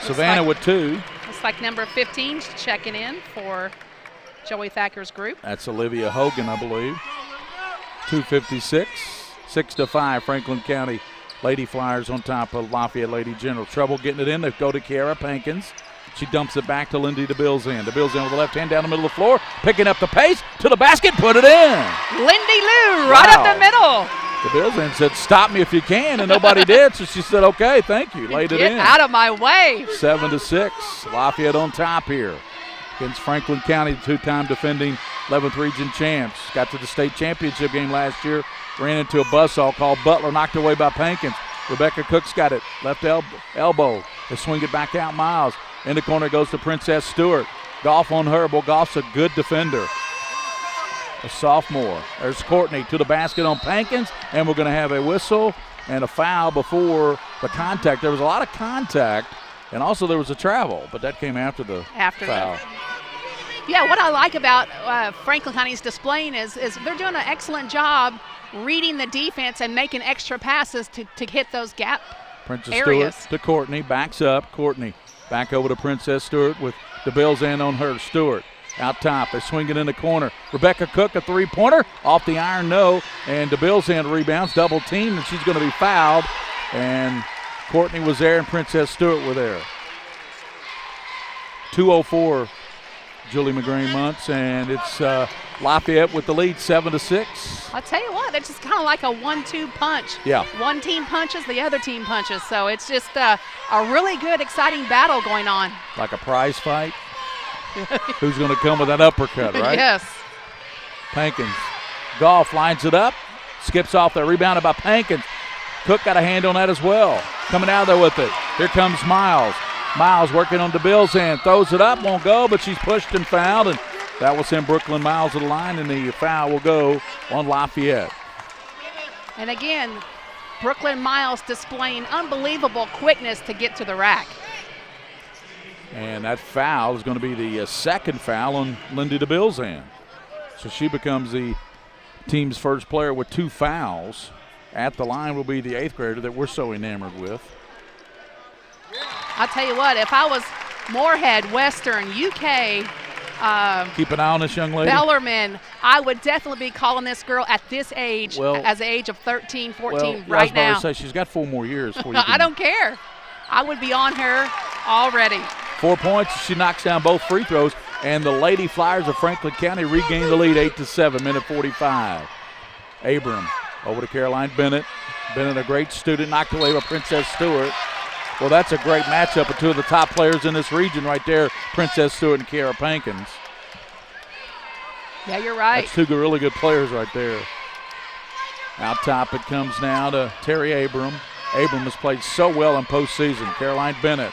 [SPEAKER 7] Savannah with 2.
[SPEAKER 21] Looks like number 15 checking in for Joey Thacker's group.
[SPEAKER 7] That's Olivia Hogan, I believe. 2:56, 6-5, Franklin County Lady Flyers on top of Lafayette Lady General. Trouble getting it in. They go to Kiara Pankins. She dumps it back to Lindy DeBillsand. DeBillsand with the left hand down the middle of the floor, picking up the pace to the basket, put it in.
[SPEAKER 21] Lindy Lou right up the middle.
[SPEAKER 7] DeBillsand said, "Stop me if you can," and nobody did, so she said, "Okay, thank you." Laid it in.
[SPEAKER 21] Get out of my way.
[SPEAKER 7] 7-6, Lafayette on top here against Franklin County, the two-time defending 11th region champs. Got to the state championship game last year, ran into a buzzsaw called Butler, knocked away by Pankins. Rebecca Cook's got it, left elbow. They swing it back out, Miles. In the corner goes to Princess Stewart. Goff on her. Well, Goff's a good defender. A sophomore. There's Courtney to the basket on Pankins, and we're going to have a whistle and a foul before the contact. There was a lot of contact, and also there was a travel, but that came after the foul.
[SPEAKER 21] Yeah, what I like about Franklin County's displaying is they're doing an excellent job reading the defense and making extra passes to hit those gap
[SPEAKER 7] Princess
[SPEAKER 21] areas.
[SPEAKER 7] Stewart to Courtney, backs up. Courtney back over to Princess Stewart with DeBillsand on her. Stewart out top. They swing it in the corner. Rebecca Cook, a three-pointer. Off the iron, no. And DeBillsand rebounds, double team, and she's going to be fouled. And Courtney was there and Princess Stewart were there. 2:04, Julie McGrane-Muntz, and it's Lafayette with the lead, 7-6.
[SPEAKER 21] I'll tell you what, it's just kind of like a 1-2 punch.
[SPEAKER 7] Yeah.
[SPEAKER 21] One team punches, the other team punches. So it's just a really good, exciting battle going on.
[SPEAKER 7] Like a prize fight. Who's going to come with that uppercut, right?
[SPEAKER 21] Yes.
[SPEAKER 7] Pankins. Goff lines it up, skips off there, rebounded by Pankins. Cook got a hand on that as well. Coming out of there with it. Here comes Miles. Miles working on DeBillsand, throws it up, won't go, but she's pushed and fouled, and that will send Brooklyn Miles to the line, and the foul will go on Lafayette.
[SPEAKER 21] And again, Brooklyn Miles displaying unbelievable quickness to get to the rack.
[SPEAKER 7] And that foul is going to be the second foul on Lindy DeBillsand. So she becomes the team's first player with 2 fouls. At the line will be the 8th grader that we're so enamored with.
[SPEAKER 21] I'll tell you what, if I was Moorhead, Western, UK,
[SPEAKER 7] keep an eye on this young lady.
[SPEAKER 21] Bellarmine, I would definitely be calling this girl at this age, as the age of 13, 14 right now.
[SPEAKER 7] I was about to say, she's got 4 more years.
[SPEAKER 21] I don't care. I would be on her already.
[SPEAKER 7] 4 points. She knocks down both free throws, and the Lady Flyers of Franklin County regain the lead 8-7, minute 45. Abram over to Caroline Bennett. Bennett, a great student, knocked away by Princess Stewart. Well, that's a great matchup of 2 of the top players in this region right there, Princess Stewart and Kiara Pankins.
[SPEAKER 21] Yeah, you're right.
[SPEAKER 7] That's 2 really good players right there. Out top it comes now to Terry Abram. Abram has played so well in postseason. Caroline Bennett.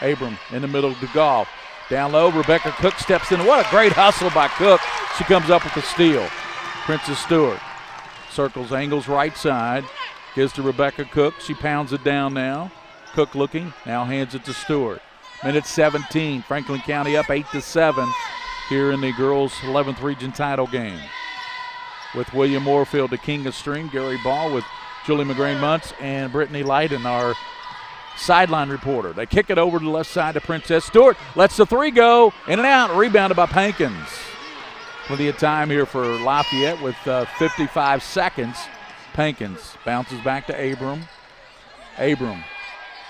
[SPEAKER 7] Abram in the middle to Goff. Down low, Rebecca Cook steps in. What a great hustle by Cook. She comes up with the steal. Princess Stewart circles, angles right side. Gives to Rebecca Cook. She pounds it down now. Cook looking, now hands it to Stewart. Minute 17, Franklin County up 8-7 here in the girls' 11th region title game. With William Moorfield, the king of stream, Gary Ball with Julie McGrane-Muntz and Brittany Leiden, our sideline reporter. They kick it over to the left side to Princess Stewart. Lets the 3 go, in and out, rebounded by Pankins. Plenty of time here for Lafayette with 55 seconds. Pankins bounces back to Abram. Abram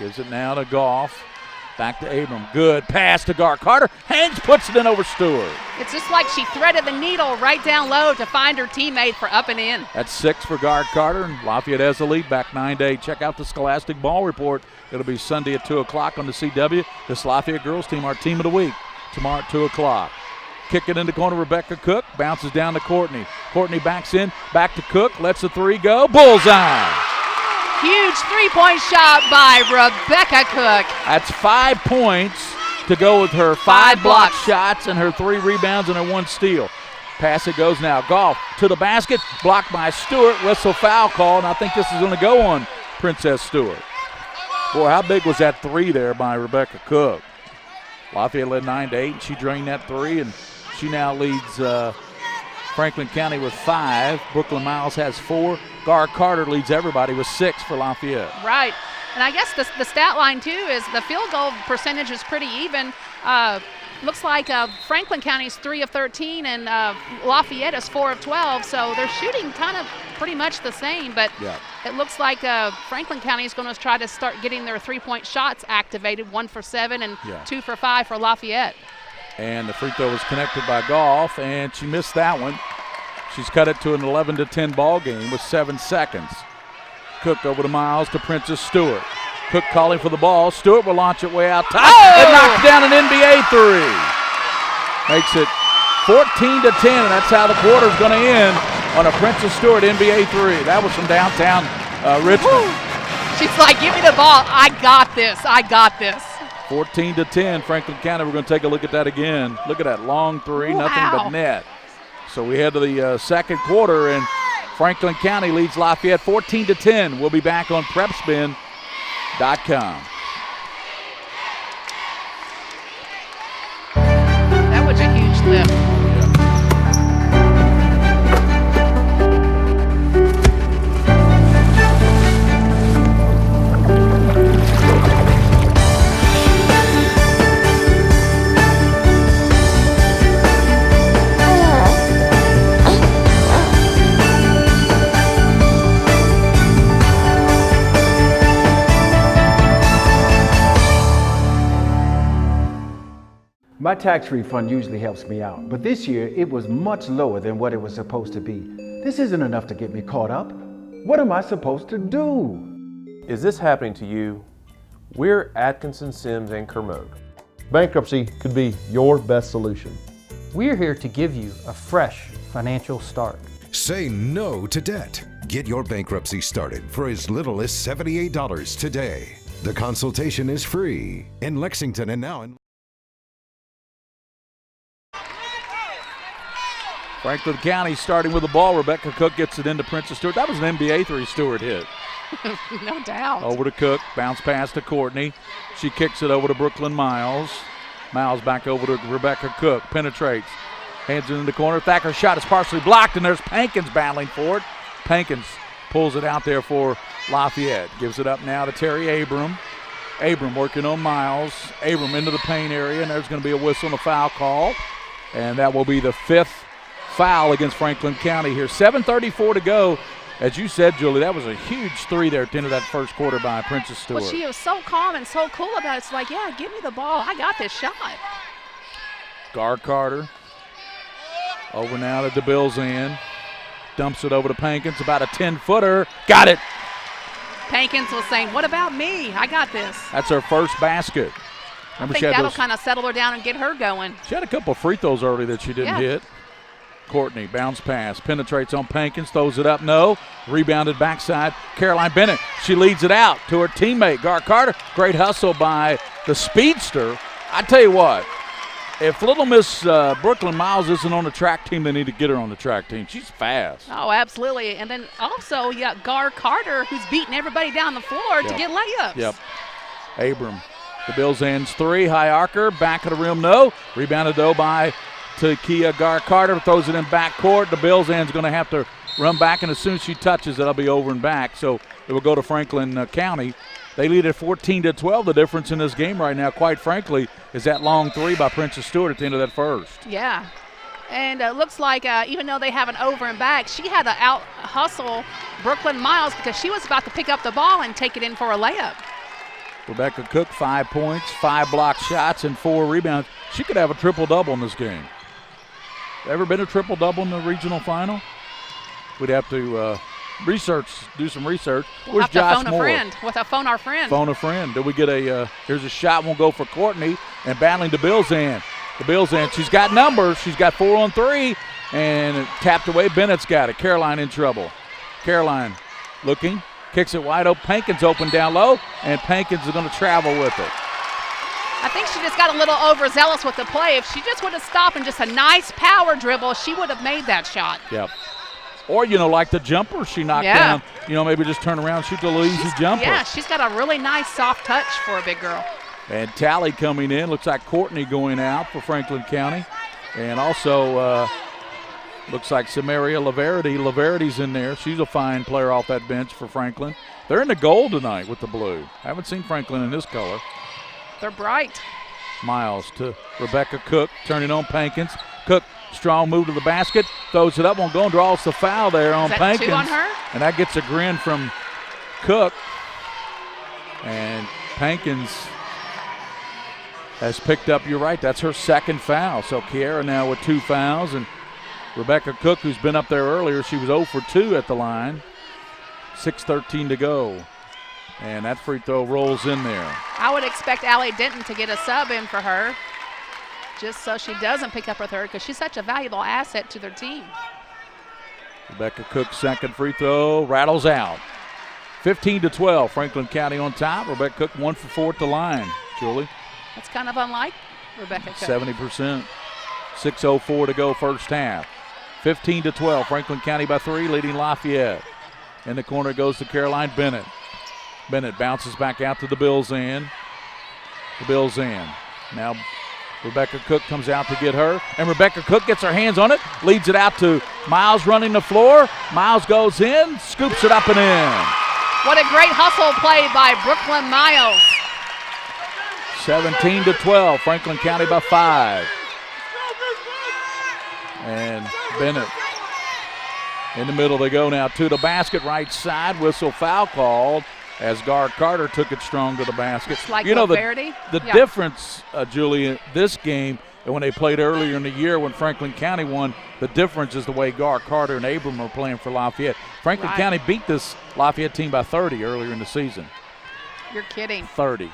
[SPEAKER 7] gives it now to Goff. Back to Abram. Good pass to Gar Carter. Hangs, puts it in over Stewart.
[SPEAKER 21] It's just like she threaded the needle right down low to find her teammate for up and in.
[SPEAKER 7] That's 6 for Gar Carter, and Lafayette has the lead back 9-8. Check out the Scholastic Ball Report. It'll be Sunday at 2 o'clock on the CW. This Lafayette girls team, our team of the week, tomorrow at 2 o'clock. Kick it in the corner, Rebecca Cook. Bounces down to Courtney. Courtney backs in, back to Cook. Lets the 3 go. Bullseye.
[SPEAKER 21] Huge three-point shot by Rebecca Cook.
[SPEAKER 7] That's 5 points to go with her 5 block shots and her 3 rebounds and her 1 steal. Pass it goes now. Goff to the basket. Blocked by Stewart. Whistle foul call, and I think this is going to go on Princess Stewart. Boy, how big was that three there by Rebecca Cook? Lafayette led 9-8, and she drained that three, and she now leads Franklin County with 5. Brooklyn Miles has 4. Gar Carter leads everybody with 6 for Lafayette.
[SPEAKER 21] Right. And I guess the stat line, too, is the field goal percentage is pretty even. Looks like Franklin County's 3 of 13 and Lafayette is 4 of 12, so they're shooting kind of pretty much the same, but it looks like Franklin County is going to try to start getting their three-point shots activated, 1 for 7 and 2 for 5 for Lafayette.
[SPEAKER 7] And the free throw was connected by Goff, and she missed that one. She's cut it to an 11-10 ball game with 7 seconds. Cook over to Miles to Princess Stewart. Cook calling for the ball. Stewart will launch it way out top and knocks down an NBA 3. Makes it 14-10, and that's how the quarter's going to end on a Princess Stewart NBA 3. That was from downtown Richmond.
[SPEAKER 21] She's like, give me the ball. I got this. I got this.
[SPEAKER 7] 14-10, Franklin County. We're going to take a look at that again. Look at that long 3, nothing but net. So we head to the second quarter, and Franklin County leads Lafayette 14-10. We'll be back on PrepSpin.com.
[SPEAKER 21] That was a huge lift.
[SPEAKER 3] My tax refund usually helps me out, but this year it was much lower than what it was supposed to be. This isn't enough to get me caught up. What am I supposed to do?
[SPEAKER 15] Is this happening to you? We're Atkinson, Sims, and Kermode. Bankruptcy could be your best solution.
[SPEAKER 14] We're here to give you a fresh financial start.
[SPEAKER 16] Say no to debt. Get your bankruptcy started for as little as $78 today. The consultation is free in Lexington and now in
[SPEAKER 7] Franklin County starting with the ball. Rebecca Cook gets it into Princess Stewart. That was an NBA 3 Stewart hit.
[SPEAKER 21] No doubt.
[SPEAKER 7] Over to Cook. Bounce pass to Courtney. She kicks it over to Brooklyn Miles. Miles back over to Rebecca Cook. Penetrates. Hands it in the corner. Thacker's shot is partially blocked, and there's Pankins battling for it. Pankins pulls it out there for Lafayette. Gives it up now to Terry Abram. Abram working on Miles. Abram into the paint area, and there's going to be a whistle and a foul call. And that will be the 5th foul against Franklin County here. 7:34 to go. As you said, Julie, that was a huge 3 there at the end of that first quarter by Princess Stewart.
[SPEAKER 21] Well, she was so calm and so cool about it. It's like, yeah, give me the ball. I got this shot.
[SPEAKER 7] Gar Carter over now to DeBilzan. Dumps it over to Pankins. About a 10-footer. Got it.
[SPEAKER 21] Pankins was saying, what about me? I got this.
[SPEAKER 7] That's her first basket. Remember,
[SPEAKER 21] I think that'll kind of settle her down and get her going.
[SPEAKER 7] She had a couple of free throws early that she didn't hit. Courtney, bounce pass, penetrates on Pankins, throws it up, no. Rebounded backside, Caroline Bennett. She leads it out to her teammate, Gar Carter. Great hustle by the speedster. I tell you what, if Little Miss Brooklyn Miles isn't on the track team, they need to get her on the track team. She's fast.
[SPEAKER 21] Oh, absolutely. And then also you got Gar Carter, who's beating everybody down the floor to get layups.
[SPEAKER 7] Yep. Abram, the Bills' 3, high archer, back of the rim, no. Rebounded though by Takia Gar Carter, throws it in backcourt. The Bills' going to have to run back, and as soon as she touches it, it'll be over and back. So it will go to Franklin County. They lead at 14-12. The difference in this game right now, quite frankly, is that long 3 by Princess Stewart at the end of that first.
[SPEAKER 21] Yeah. And it looks like even though they have an over and back, she had to out-hustle Brooklyn Miles because she was about to pick up the ball and take it in for a layup.
[SPEAKER 7] Rebecca Cook, 5 points, 5 block shots, and 4 rebounds. She could have a triple-double in this game. Ever been a triple-double in the regional final? We'd have to do some research.
[SPEAKER 21] We'll
[SPEAKER 7] Where's
[SPEAKER 21] have to
[SPEAKER 7] Josh
[SPEAKER 21] phone
[SPEAKER 7] Moore?
[SPEAKER 21] a friend. We'll have to phone our friend.
[SPEAKER 7] Phone a friend. Do we get here's a shot, won't go for Courtney, and battling to Bilzan. The Bilzan, she's got numbers. She's got 4 on 3, and tapped away. Bennett's got it. Caroline in trouble. Caroline looking, kicks it wide open. Pankins open down low, and Pankins is going to travel with it.
[SPEAKER 21] I think she just got a little overzealous with the play. If she just would have stopped and just a nice power dribble, she would have made that shot.
[SPEAKER 7] Yep. Or, like the jumper she knocked down, maybe just turn around, shoot the little easy jumper.
[SPEAKER 21] Yeah, she's got a really nice soft touch for a big girl.
[SPEAKER 7] And Talley coming in. Looks like Courtney going out for Franklin County. And also looks like Samaria Laverty. Laverty's in there. She's a fine player off that bench for Franklin. They're in the gold tonight with the blue. Haven't seen Franklin in this color.
[SPEAKER 21] They're bright.
[SPEAKER 7] Miles to Rebecca Cook, turning on Pankins. Cook, strong move to the basket, throws it up, won't go, and draws the foul there on Pankins.
[SPEAKER 21] 2 on her?
[SPEAKER 7] And that gets a grin from Cook. And Pankins has picked up, you're right, that's her second foul. So Kiera now with 2 fouls, and Rebecca Cook, who's been up there earlier, she was 0 for 2 at the line. 6:13 to go. And that free throw rolls in there.
[SPEAKER 21] I would expect Allie Denton to get a sub in for her, just so she doesn't pick up her third, because she's such a valuable asset to their team.
[SPEAKER 7] Rebecca Cook's second free throw rattles out. 15-12, Franklin County on top. Rebecca Cook 1 for 4 at the line. Julie?
[SPEAKER 21] That's kind of unlike Rebecca Cook.
[SPEAKER 7] 70%. 6:04 to go first half. 15-12, Franklin County by 3, leading Lafayette. In the corner goes to Caroline Bennett. Bennett bounces back out to the Bills end. The Bills end. Now Rebecca Cook comes out to get her, and Rebecca Cook gets her hands on it, leads it out to Miles running the floor. Miles goes in, scoops it up and in.
[SPEAKER 21] What a great hustle play by Brooklyn Miles.
[SPEAKER 7] 17-12, Franklin County by 5. And Bennett in the middle they go now to the basket, right side, whistle foul called as Gar Carter took it strong to the basket.
[SPEAKER 21] It's like the
[SPEAKER 7] difference, Julie, this game and when they played earlier in the year when Franklin County won, the difference is the way Gar Carter and Abram are playing for Lafayette. Franklin County beat this Lafayette team by 30 earlier in the season.
[SPEAKER 21] You're kidding.
[SPEAKER 7] 30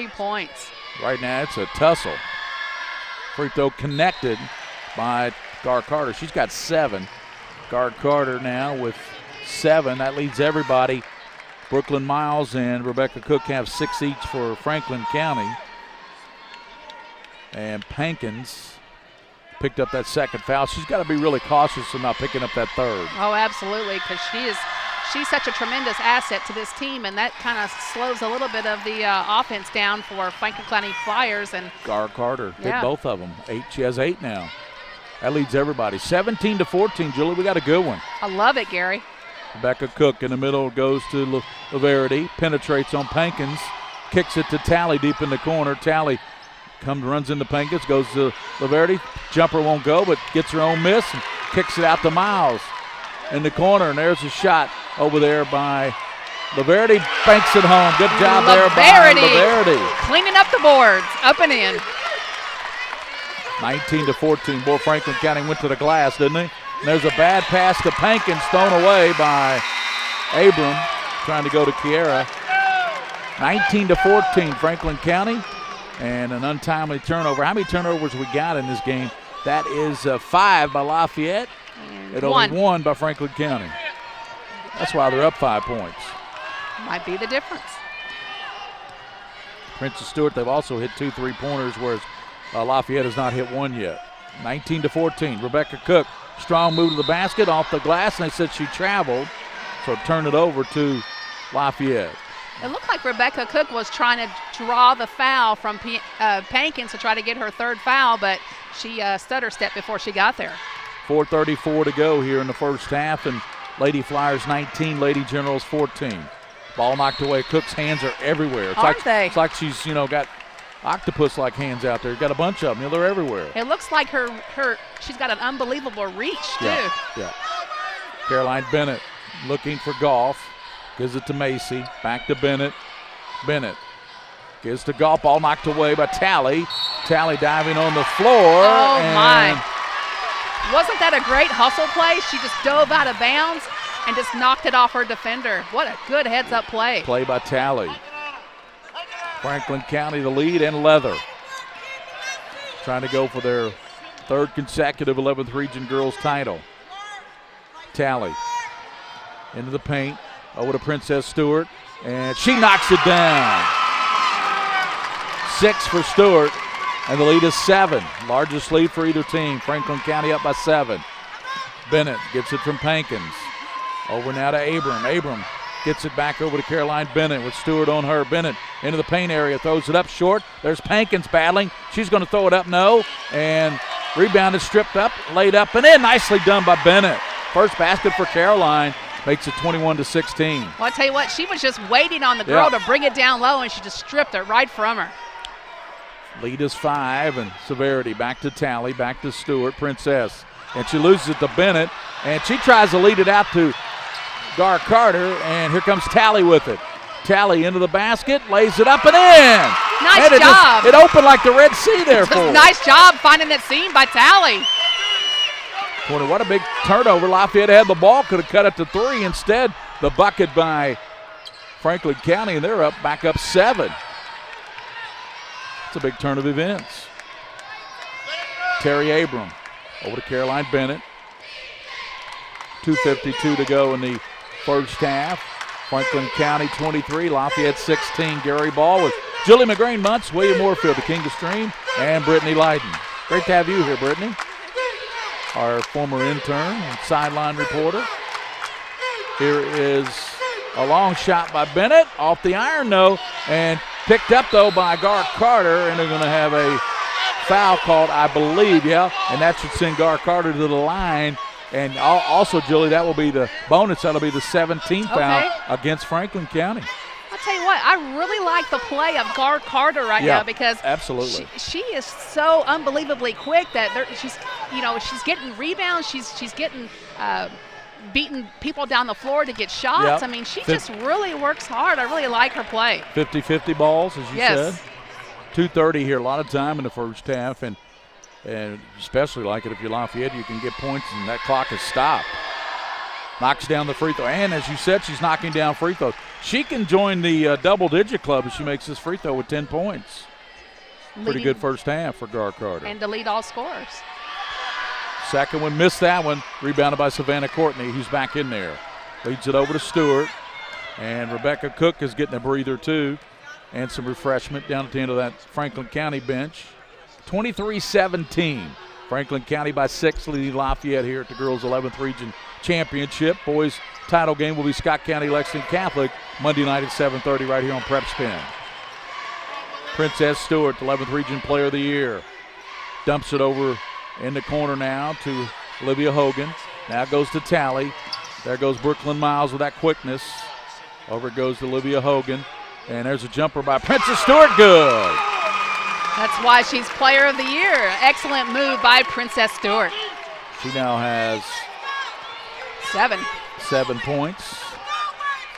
[SPEAKER 21] points.
[SPEAKER 7] Right now it's a tussle. Free throw connected by Gar Carter. She's got 7. Gar Carter now with 7. That leads everybody. Brooklyn Miles and Rebecca Cook have 6 each for Franklin County. And Pankins picked up that second foul. She's got to be really cautious of not picking up that third.
[SPEAKER 21] Oh, absolutely, because she's such a tremendous asset to this team, and that kind of slows a little bit of the offense down for Franklin County Flyers. And
[SPEAKER 7] Gar Carter hit both of them. 8. She has 8 now. That leads everybody. 17-14, Julie. We got a good one.
[SPEAKER 21] I love it, Gary.
[SPEAKER 7] Rebecca Cook in the middle goes to Laverty, penetrates on Pankins, kicks it to Talley deep in the corner. Talley runs into Pankins, goes to Laverty. Jumper won't go, but gets her own miss and kicks it out to Miles in the corner. And there's a shot over there by Laverty. Banks it home. Good job there by Laverty.
[SPEAKER 21] Cleaning up the boards, up and in.
[SPEAKER 7] 19-14. Boy, Franklin County went to the glass, didn't they? And there's a bad pass to Pankins, thrown away by Abram, trying to go to Kiera. 19-14, Franklin County, and an untimely turnover. How many turnovers we got in this game? That is 5 by Lafayette, and only 1 by Franklin County. That's why they're up 5 points.
[SPEAKER 21] Might be the difference.
[SPEAKER 7] Princess Stewart, they've also hit 2 3-pointers, whereas Lafayette has not hit 1 yet. 19-14, Rebecca Cook. Strong move to the basket, off the glass, and they said she traveled, so turn it over to Lafayette.
[SPEAKER 21] It looked like Rebecca Cook was trying to draw the foul from Pankins to try to get her 3rd foul, but she stutter stepped before she got there.
[SPEAKER 7] 4:34 to go here in the first half, and Lady Flyers 19, Lady Generals 14. Ball knocked away. Cook's hands are everywhere. It's like she's got octopus-like hands out there. Got a bunch of them. They're everywhere.
[SPEAKER 21] It looks like she's got an unbelievable reach, too.
[SPEAKER 7] Yeah. Caroline Bennett looking for Goff. Gives it to Macy. Back to Bennett. Bennett gives to Goff. Ball knocked away by Talley. Talley diving on the floor.
[SPEAKER 21] Oh, my. Wasn't that a great hustle play? She just dove out of bounds and just knocked it off her defender. What a good heads-up play.
[SPEAKER 7] Play by Talley. Franklin County the lead, and Leather trying to go for their 3rd consecutive 11th Region Girls title. Talley into the paint, over to Princess Stewart, and she knocks it down. 6 for Stewart, and the lead is 7. Largest lead for either team. Franklin County up by 7. Bennett gets it from Pankins. Over now to Abram. Abram gets it back over to Caroline Bennett with Stewart on her. Bennett into the paint area, throws it up short. There's Pankins battling. She's going to throw it up, no. And rebounded, stripped up, laid up, and in. Nicely done by Bennett. First basket for Caroline. Makes it 21-16.
[SPEAKER 21] Well, I tell you what, she was just waiting on the girl to bring it down low, and she just stripped it right from her.
[SPEAKER 7] Lead is 5, and Severity back to Tally, back to Stewart, Princess. And she loses it to Bennett, and she tries to lead it out to Gar Carter, and here comes Tally with it. Tally into the basket, lays it up and in.
[SPEAKER 21] Nice job.
[SPEAKER 7] It opened like the Red Sea there for her.
[SPEAKER 21] Nice job finding that seam by Tally.
[SPEAKER 7] What a big turnover. Lafayette had the ball, could have cut it to 3. Instead, the bucket by Franklin County, and they're back up 7. It's a big turn of events. Terry Abram over to Caroline Bennett. 2:52 to go in the first half. Franklin County 23, Lafayette 16. Gary Ball with Julie McGrain Muntz, William Moorfield, the King of Stream, and Brittany Leyden. Great to have you here, Brittany. Our former intern and sideline reporter. Here is a long shot by Bennett. Off the iron, no. And picked up, though, by Gar Carter. And they're going to have a foul called, I believe, and that should send Gar Carter to the line. And also, Julie, that will be the bonus. That'll be the 17th foul against Franklin County.
[SPEAKER 21] I'll tell you what, I really like the play of Gar Carter right now because
[SPEAKER 7] absolutely.
[SPEAKER 21] She is so unbelievably quick that she's getting rebounds. She's getting beating people down the floor to get shots. I mean, she just really works hard. I really like her play.
[SPEAKER 7] 50-50 balls, as you said. 2:30 here, a lot of time in the first half, and especially like it if you're Lafayette, you can get points and that clock is stopped. Knocks down the free throw, and as you said, she's knocking down free throws. She can join the double-digit club if she makes this free throw with 10 points. Pretty good first half for Gar Carter.
[SPEAKER 21] And to lead all scorers.
[SPEAKER 7] Second one, missed that one. Rebounded by Savannah Courtney, who's back in there. Leads it over to Stewart. And Rebecca Cook is getting a breather, too. And some refreshment down at the end of that Franklin County bench. 23-17. Franklin County by 6, leading Lafayette here at the Girls 11th Region Championship. Boys title game will be Scott County Lexington Catholic Monday night at 7:30 right here on PrepSpin. Princess Stewart, 11th Region Player of the Year. Dumps it over in the corner now to Olivia Hogan. Now goes to Tally. There goes Brooklyn Miles with that quickness. Over it goes to Olivia Hogan. And there's a jumper by Princess Stewart. Good.
[SPEAKER 21] That's why she's Player of the Year. Excellent move by Princess Stewart.
[SPEAKER 7] She now has 7 points.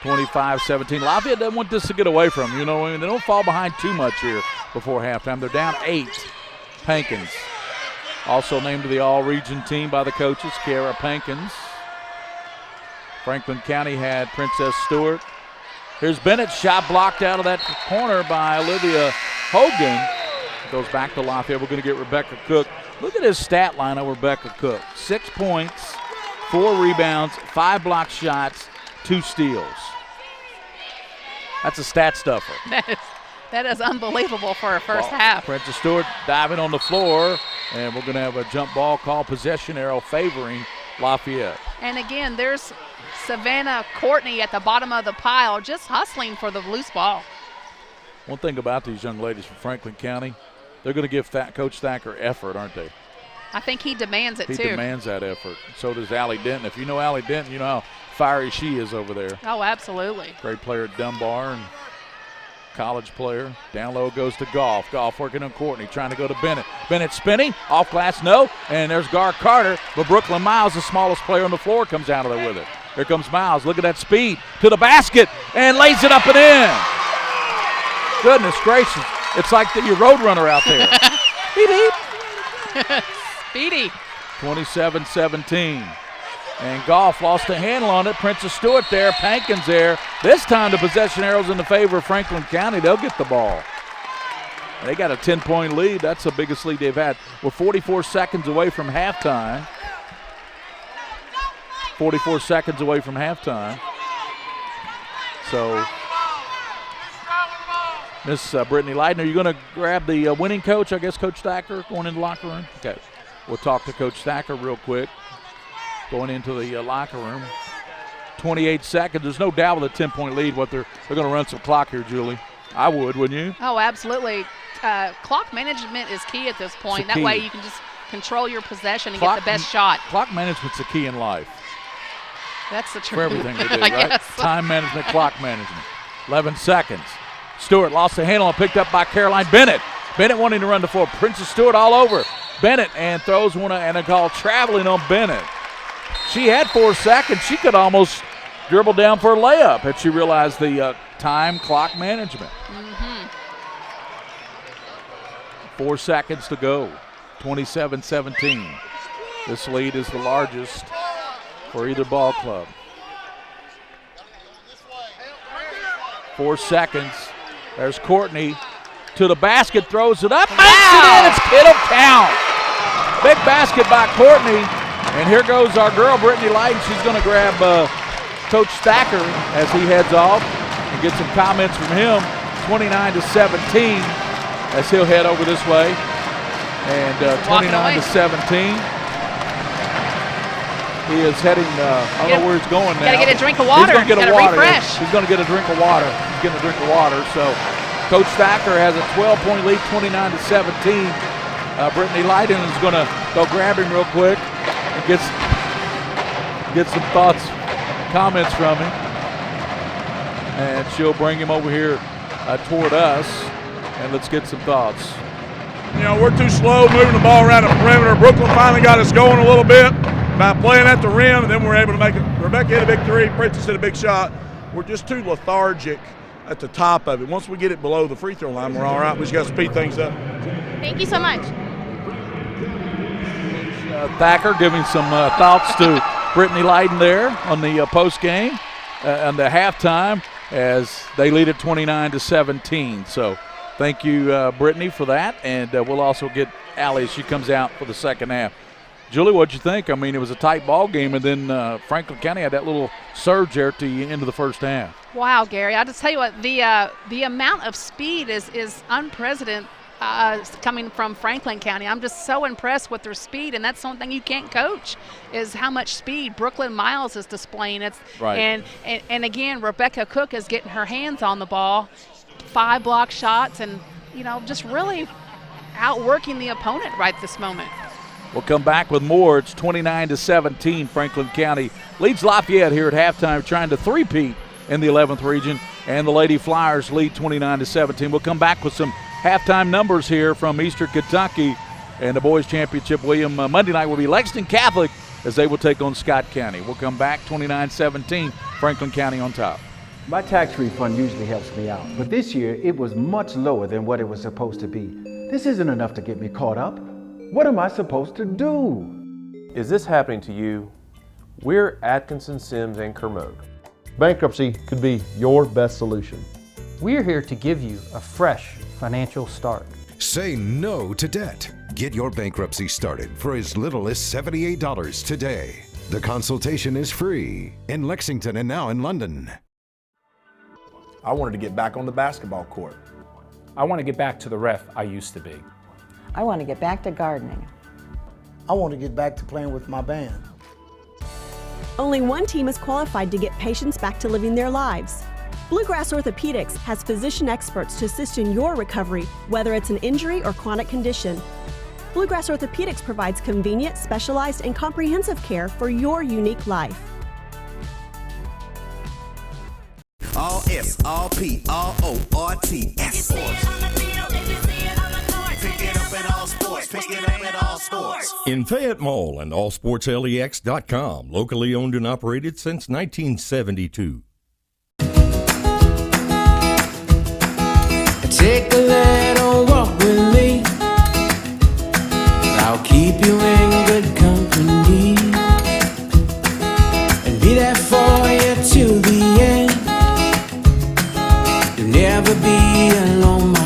[SPEAKER 7] 25-17. Lafayette doesn't want this to get away from them. You know, they don't fall behind too much here before halftime. They're down 8. Pankins, also named to the all-region team by the coaches, Kiara Pankins. Franklin County had Princess Stewart. Here's Bennett's shot blocked out of that corner by Olivia Hogan. Goes back to Lafayette. We're going to get Rebecca Cook. Look at his stat line of Rebecca Cook. 6 points, 4 rebounds, 5 block shots, 2 steals. That's a stat stuffer.
[SPEAKER 21] That is unbelievable for a first half.
[SPEAKER 7] Princess Stewart diving on the floor, and we're going to have a jump ball call, possession arrow favoring Lafayette.
[SPEAKER 21] And again, there's Savannah Courtney at the bottom of the pile just hustling for the loose ball.
[SPEAKER 7] One thing about these young ladies from Franklin County, they're going to give Coach Thacker effort, aren't they?
[SPEAKER 21] I think he demands it,
[SPEAKER 7] too.
[SPEAKER 21] He
[SPEAKER 7] demands that effort. So does Allie Denton. If you know Allie Denton, you know how fiery she is over there.
[SPEAKER 21] Oh, absolutely.
[SPEAKER 7] Great player at Dunbar and college player. Down low goes to Goff. Goff working on Courtney, trying to go to Bennett. Bennett spinning, off glass, no. And there's Gar Carter, but Brooklyn Miles, the smallest player on the floor, comes out of there with it. Here comes Miles. Look at that speed to the basket and lays it up and in. Goodness gracious. It's like your road runner out there. Beep, beep.
[SPEAKER 21] Speedy.
[SPEAKER 7] 27-17. And Goff lost the handle on it. Princess Stewart there. Pankins there. This time the possession arrow's in the favor of Franklin County. They'll get the ball. They got a 10-point lead. That's the biggest lead they've had. We're 44 seconds away from halftime. 44 seconds away from halftime. So Miss Brittany Leiden. Are you going to grab the winning coach, I guess, Coach Thacker, going into the locker room? Okay. We'll talk to Coach Thacker real quick. Going into the locker room. 28 seconds. There's no doubt with a 10-point lead what they're going to run some clock here, Julie. I would, wouldn't you?
[SPEAKER 21] Oh, absolutely. Clock management is key at this point. That way you can just control your possession and get the best shot.
[SPEAKER 7] Clock management's the key in life.
[SPEAKER 21] That's the truth.
[SPEAKER 7] For everything we do,
[SPEAKER 21] I
[SPEAKER 7] right?
[SPEAKER 21] guess.
[SPEAKER 7] Time management, clock management. 11 seconds. Stewart lost the handle and picked up by Caroline Bennett. Bennett wanting to run the floor. Princess Stewart all over Bennett and throws one and a call traveling on Bennett. She had 4 seconds. She could almost dribble down for a layup had she realized the time clock management. 4 seconds to go. 27-17. This lead is the largest for either ball club. 4 seconds. There's Courtney to the basket, throws it up, makes it in. It'll count. Big basket by Courtney. And here goes our girl, Brittany Leiden. She's going to grab Coach Thacker as he heads off and get some comments from him. 29-17 as he'll head over this way. And 29-17. He is heading, I don't know where he's going now.
[SPEAKER 21] Got to get a drink of water.
[SPEAKER 7] He's going to get a
[SPEAKER 21] water.
[SPEAKER 7] Refresh. He's going to get a drink of water. He's getting a drink of water. So Coach Thacker has a 12-point lead, 29-17. Brittany Leiden is going to go grab him real quick and get some thoughts, comments from him. And she'll bring him over here toward us. And let's get some thoughts.
[SPEAKER 2] You know, we're too slow moving the ball around the perimeter. Brooklyn finally got us going a little bit by playing at the rim, and then we're able to make it. Rebecca hit a big three. Princess hit a big shot. We're just too lethargic at the top of it. Once we get it below the free throw line, we're all right. We just got to speed things up.
[SPEAKER 1] Thank you so much.
[SPEAKER 7] Thacker giving some thoughts to Brittany Leiden there on the post game and the halftime as they lead at 29-17. So thank you, Brittany, for that. And we'll also get Allie as she comes out for the second half. Julie, what'd you think? I mean, it was a tight ball game, and then Franklin County had that little surge there at the end of the first half.
[SPEAKER 21] Wow, Gary, I'll just tell you what, the amount of speed is unprecedented coming from Franklin County. I'm just so impressed with their speed, and that's something you can't coach, is how much speed Brooklyn Miles is displaying. It's
[SPEAKER 7] right.
[SPEAKER 21] And again, Rebecca Cook is getting her hands on the ball, 5 block shots, and, you know, just really outworking the opponent right this moment.
[SPEAKER 7] We'll come back with more. It's 29-17. Franklin County leads Lafayette here at halftime, trying to three-peat in the 11th region, and the Lady Flyers lead 29-17. We'll come back with some halftime numbers here from Eastern Kentucky, and the boys championship. William, Monday night will be Lexington Catholic as they will take on Scott County. We'll come back 29-17. Franklin County on top.
[SPEAKER 3] My tax refund usually helps me out, but this year it was much lower than what it was supposed to be. This isn't enough to get me caught up. What am I supposed to do?
[SPEAKER 15] Is this happening to you? We're Atkinson, Sims, and Kermode. Bankruptcy could be your best solution.
[SPEAKER 14] We're here to give you a fresh financial start.
[SPEAKER 16] Say no to debt. Get your bankruptcy started for as little as $78 today. The consultation is free in Lexington and now in London.
[SPEAKER 5] I wanted to get back on the basketball court.
[SPEAKER 10] I want to get back to the ref I used to be.
[SPEAKER 22] I want to get back to gardening.
[SPEAKER 23] I want to get back to playing with my band.
[SPEAKER 24] Only one team is qualified to get patients back to living their lives. Bluegrass Orthopedics has physician experts to assist in your recovery, whether it's an injury or chronic condition. Bluegrass Orthopedics provides convenient, specialized, and comprehensive care for your unique life.
[SPEAKER 9] All S, all P, all O, R, T, S. Pick it up at all sports. Pick it up at all sports.
[SPEAKER 25] In Fayette Mall and allsportslex.com, locally owned and operated since 1972.
[SPEAKER 26] Take a little walk with me. I'll keep you in good company and be there for you till the end. You'll never be alone, my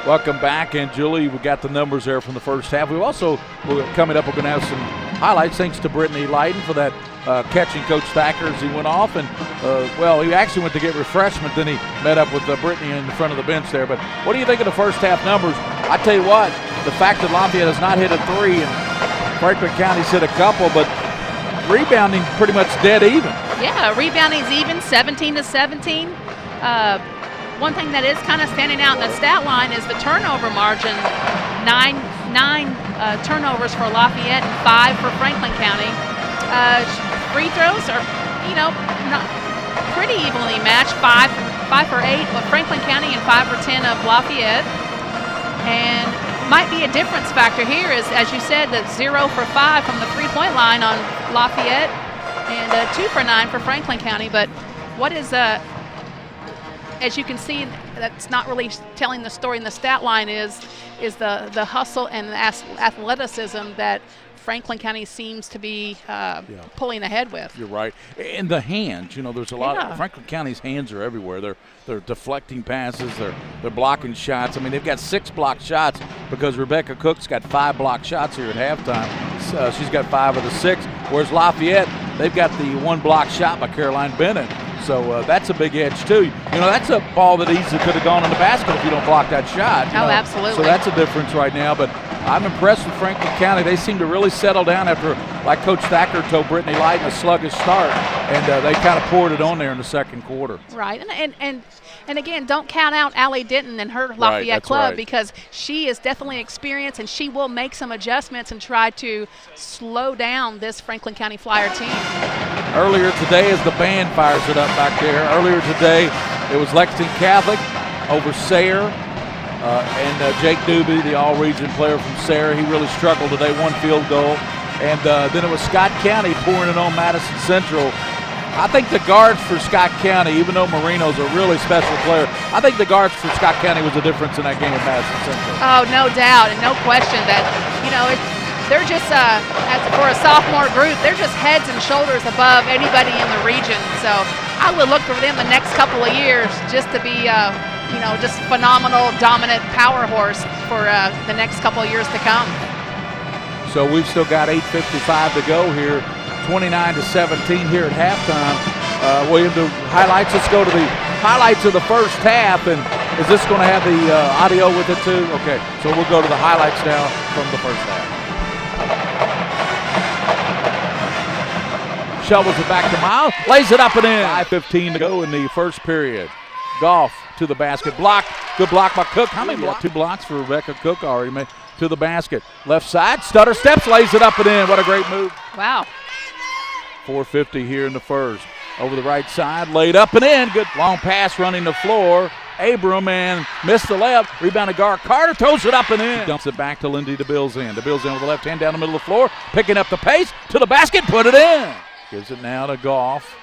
[SPEAKER 7] Welcome back, and Julie, we got the numbers there from the first half. We're coming up, we're going to have some highlights thanks to Brittany Lighton for that catching Coach Thacker as he went off. And, he actually went to get refreshment, then he met up with Brittany in the front of the bench there. But what do you think of the first half numbers? I tell you what, the fact that Lafayette has not hit a three and Franklin County's hit a couple, but rebounding pretty much dead even. Yeah,
[SPEAKER 21] rebounding's even, 17 to 17. One thing that is kind of standing out in the stat line is the turnover margin. Nine turnovers for Lafayette and 5 for Franklin County. Free throws are, not pretty evenly matched. 5 for 8 of Franklin County and 5 for 10 of Lafayette. And might be a difference factor here is, as you said, that 0 for 5 from the three-point line on Lafayette and 2 for 9 for Franklin County. But what is as you can see, that's not really telling the story in the stat line is the hustle and the athleticism that Franklin County seems to be pulling ahead with.
[SPEAKER 7] You're right. And the hands, there's a lot of Franklin County's hands are everywhere. They're deflecting passes, they're blocking shots. I mean, they've got 6 blocked shots because Rebecca Cook's got 5 blocked shots here at halftime. She's got 5 of the 6, whereas Lafayette, they've got the 1 blocked shot by Caroline Bennett. So that's a big edge, too. That's a ball that easily could have gone in the basket if you don't block that shot.
[SPEAKER 21] Absolutely.
[SPEAKER 7] So that's a difference right now. But I'm impressed with Franklin County. They seem to really settle down after, like Coach Thacker told Brittany Lighton, a sluggish start. And they kind of poured it on there in the second quarter.
[SPEAKER 21] Right. And again, don't count out Allie Denton and her Lafayette club because she is definitely experienced and she will make some adjustments and try to slow down this Franklin County Flyer team.
[SPEAKER 7] Earlier today, as the band fires it up back there, earlier today it was Lexington Catholic over Sayre. And Jake Doobie, the all-region player from Sayre, he really struggled today, 1 field goal. And then it was Scott County pouring it on Madison Central. I think the guards for Scott County, even though Marino's a really special player, I think the guards for Scott County was the difference in that game at Madison Central.
[SPEAKER 21] Oh, no doubt, and no question that, they're just, for a sophomore group, they're just heads and shoulders above anybody in the region. So I would look for them the next couple of years just to be, just phenomenal, dominant power horse for the next couple of years to come.
[SPEAKER 7] So we've still got 8:55 to go here, 29-17 here at halftime. William, the highlights. Let's go to the highlights of the first half. And is this going to have the audio with it too? Okay, so we'll go to the highlights now from the first half. Shovels it back to Miles, lays it up and in. 5:15 to go in the first period. Goff to the basket, blocked. Good block by Cook. How many blocks? 2 blocks for Rebecca Cook already made. To the basket, left side, stutter steps, lays it up and in. What a great move.
[SPEAKER 21] Wow.
[SPEAKER 7] 4:50 here in the first. Over the right side, laid up and in. Good long pass running the floor. Abram and missed the left. Rebounded guard Carter, throws it up and in. Dumps it back to Lindy DeBillsend. DeBillsend with the left hand down the middle of the floor, picking up the pace to the basket, put it in. Gives it now to Goff.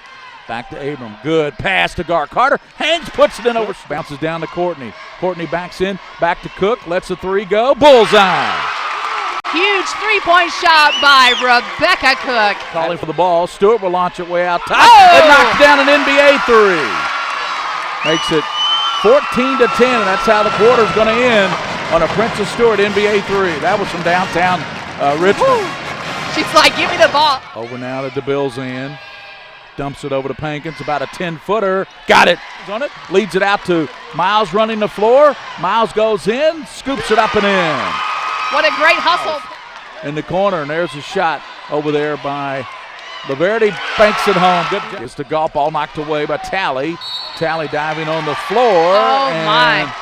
[SPEAKER 7] Back to Abram. Good pass to guard Carter. Hangs, puts it in over. Bounces down to Courtney. Courtney backs in. Back to Cook. Lets the 3 go. Bullseye.
[SPEAKER 21] Huge three-point shot by Rebecca Cook.
[SPEAKER 7] Calling for the ball. Stewart will launch it way out top. And knocks down an NBA 3. Makes it 14-10, and that's how the quarter's going to end on a Princess Stewart NBA 3. That was from downtown Richmond.
[SPEAKER 21] Woo. She's like, give me the ball.
[SPEAKER 7] Over now to DeBillsend. Dumps it over to Pankins, about a 10-footer. Got it. On it. Leads it out to Miles running the floor. Miles goes in, scoops it up and in.
[SPEAKER 21] What a great hustle.
[SPEAKER 7] In the corner, and there's a shot over there by Laverty. Banks it home. Good job. It's the golf ball knocked away by Tally. Tally diving on the floor.
[SPEAKER 21] Oh, my.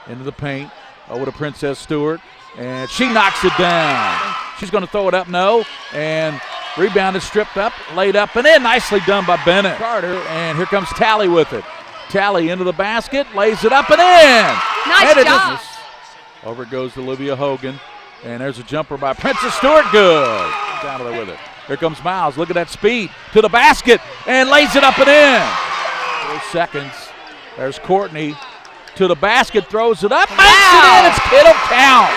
[SPEAKER 7] Into the paint. Over to Princess Stewart. And she knocks it down. She's going to throw it up, no. And rebound is stripped up, laid up and in. Nicely done by Bennett. Carter, and here comes Tally with it. Tally into the basket, lays it up and in.
[SPEAKER 21] Nice job.
[SPEAKER 7] Over it goes to Olivia Hogan. And there's a jumper by Princess Stewart. Good. Down there with it. Here comes Miles. Look at that speed. To the basket and lays it up and in. 4 seconds. There's Courtney. To the basket, throws it up. Makes it in. It's Kittle count.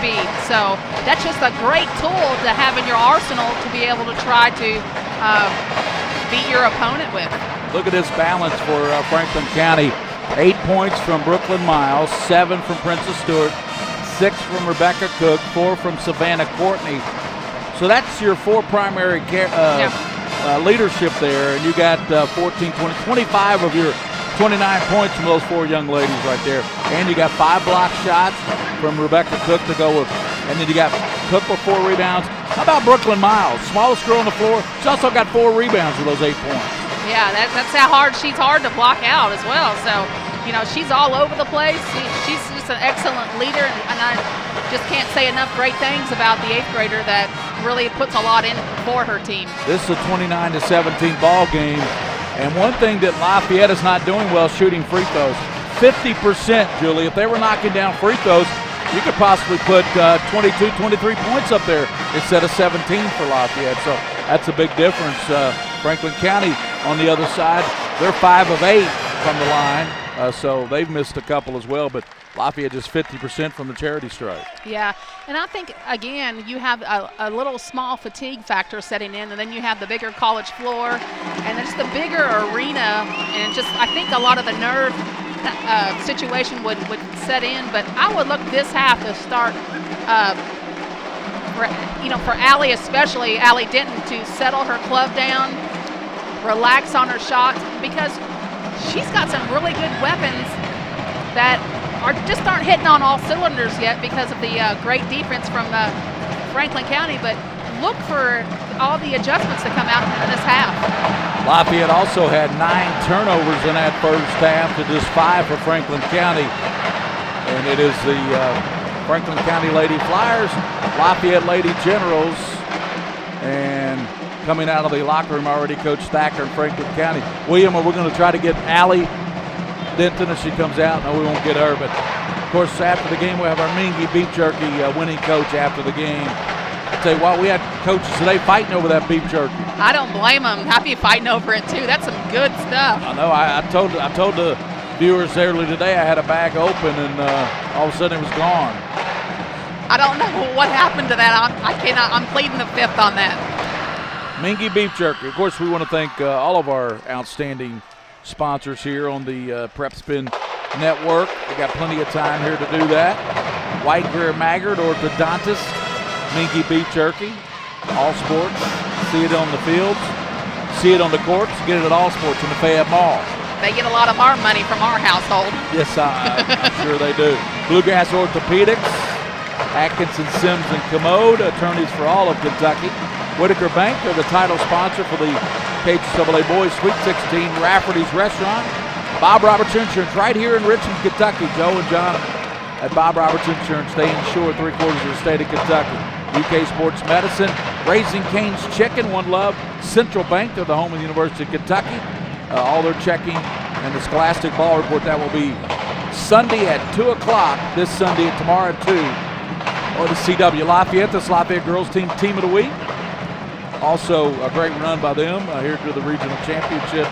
[SPEAKER 21] speed. So that's just a great tool to have in your arsenal to be able to try to beat your opponent with.
[SPEAKER 7] Look at this balance for Franklin County. 8 points from Brooklyn Miles, 7 from Princess Stewart, 6 from Rebecca Cook, 4 from Savannah Courtney. So that's your 4 primary leadership there, and you got 14, 20, 25 of your 29 points from those 4 young ladies right there. And you got 5 block shots from Rebecca Cook to go with, and then you got Cook with 4 rebounds. How about Brooklyn Miles? Smallest girl on the floor. She's also got 4 rebounds with those 8 points.
[SPEAKER 21] Yeah, that's how she's hard to block out as well. So, you know, she's all over the place. She's just an excellent leader, and I just can't say enough great things about the 8th grader that really puts a lot in for her team.
[SPEAKER 7] This is a 29-17 ball game, and one thing that Lafayette is not doing well is shooting free throws. 50%, Julie. If they were knocking down free throws, you could possibly put 22, 23 points up there instead of 17 for Lafayette. So that's a big difference. Franklin County on the other side, they're 5 of 8 from the line, so they've missed a couple as well, but Lafayette just 50% from the charity stripe.
[SPEAKER 21] Yeah, and I think, again, you have a little small fatigue factor setting in, and then you have the bigger college floor, and it's the bigger arena, and just I think a lot of the nerve situation would set in, but I would look this half to start for Allie especially, Allie Denton, to settle her club down, relax on her shots, because she's got some really good weapons that aren't hitting on all cylinders yet because of the great defense from Franklin County, but look for all the adjustments to come out in this half.
[SPEAKER 7] Lafayette also had 9 turnovers in that first half to just 5 for Franklin County, and it is the Franklin County Lady Flyers, Lafayette Lady Generals, and coming out of the locker room already, Coach Thacker in Franklin County. William, we're going to try to get Allie Denton if she comes out. No, we won't get her, but of course after the game we have our Mingy Beef Jerky winning coach after the game. I tell you what, we had coaches today fighting over that beef jerky.
[SPEAKER 21] I don't blame them. I'd be fighting over it too. That's some good stuff.
[SPEAKER 7] I know. I told the viewers earlier today I had a bag open and all of a sudden it was gone.
[SPEAKER 21] I don't know what happened to that. I'm pleading the 5th on that.
[SPEAKER 7] Mingy Beef Jerky. Of course, we want to thank all of our outstanding sponsors here on the PrepSpin Network. We got plenty of time here to do that. White Greer Maggard, Orthodontics, Mingy Beef Jerky, All Sports. See it on the fields, see it on the courts, get it at All Sports in the Fayette Mall.
[SPEAKER 21] They get a lot of our money from our household.
[SPEAKER 7] Yes, I'm sure they do. Bluegrass Orthopedics, Atkinson, Sims, and Commode, attorneys for all of Kentucky. Whitaker Bank, they're the title sponsor for the KHSAA Boys Sweet 16. Rafferty's Restaurant, Bob Roberts Insurance, right here in Richmond, Kentucky. Joe and John at Bob Roberts Insurance, they insure 3/4 of the state of Kentucky. UK Sports Medicine, Raising Cane's Chicken, One Love, Central Bank, they're the home of the University of Kentucky. All their checking and the Scholastic Ball Report, that will be Sunday at 2 o'clock, this Sunday and tomorrow at 2. Or the CW Lafayette, this Lafayette girls team of the week. Also a great run by them here to the regional championship.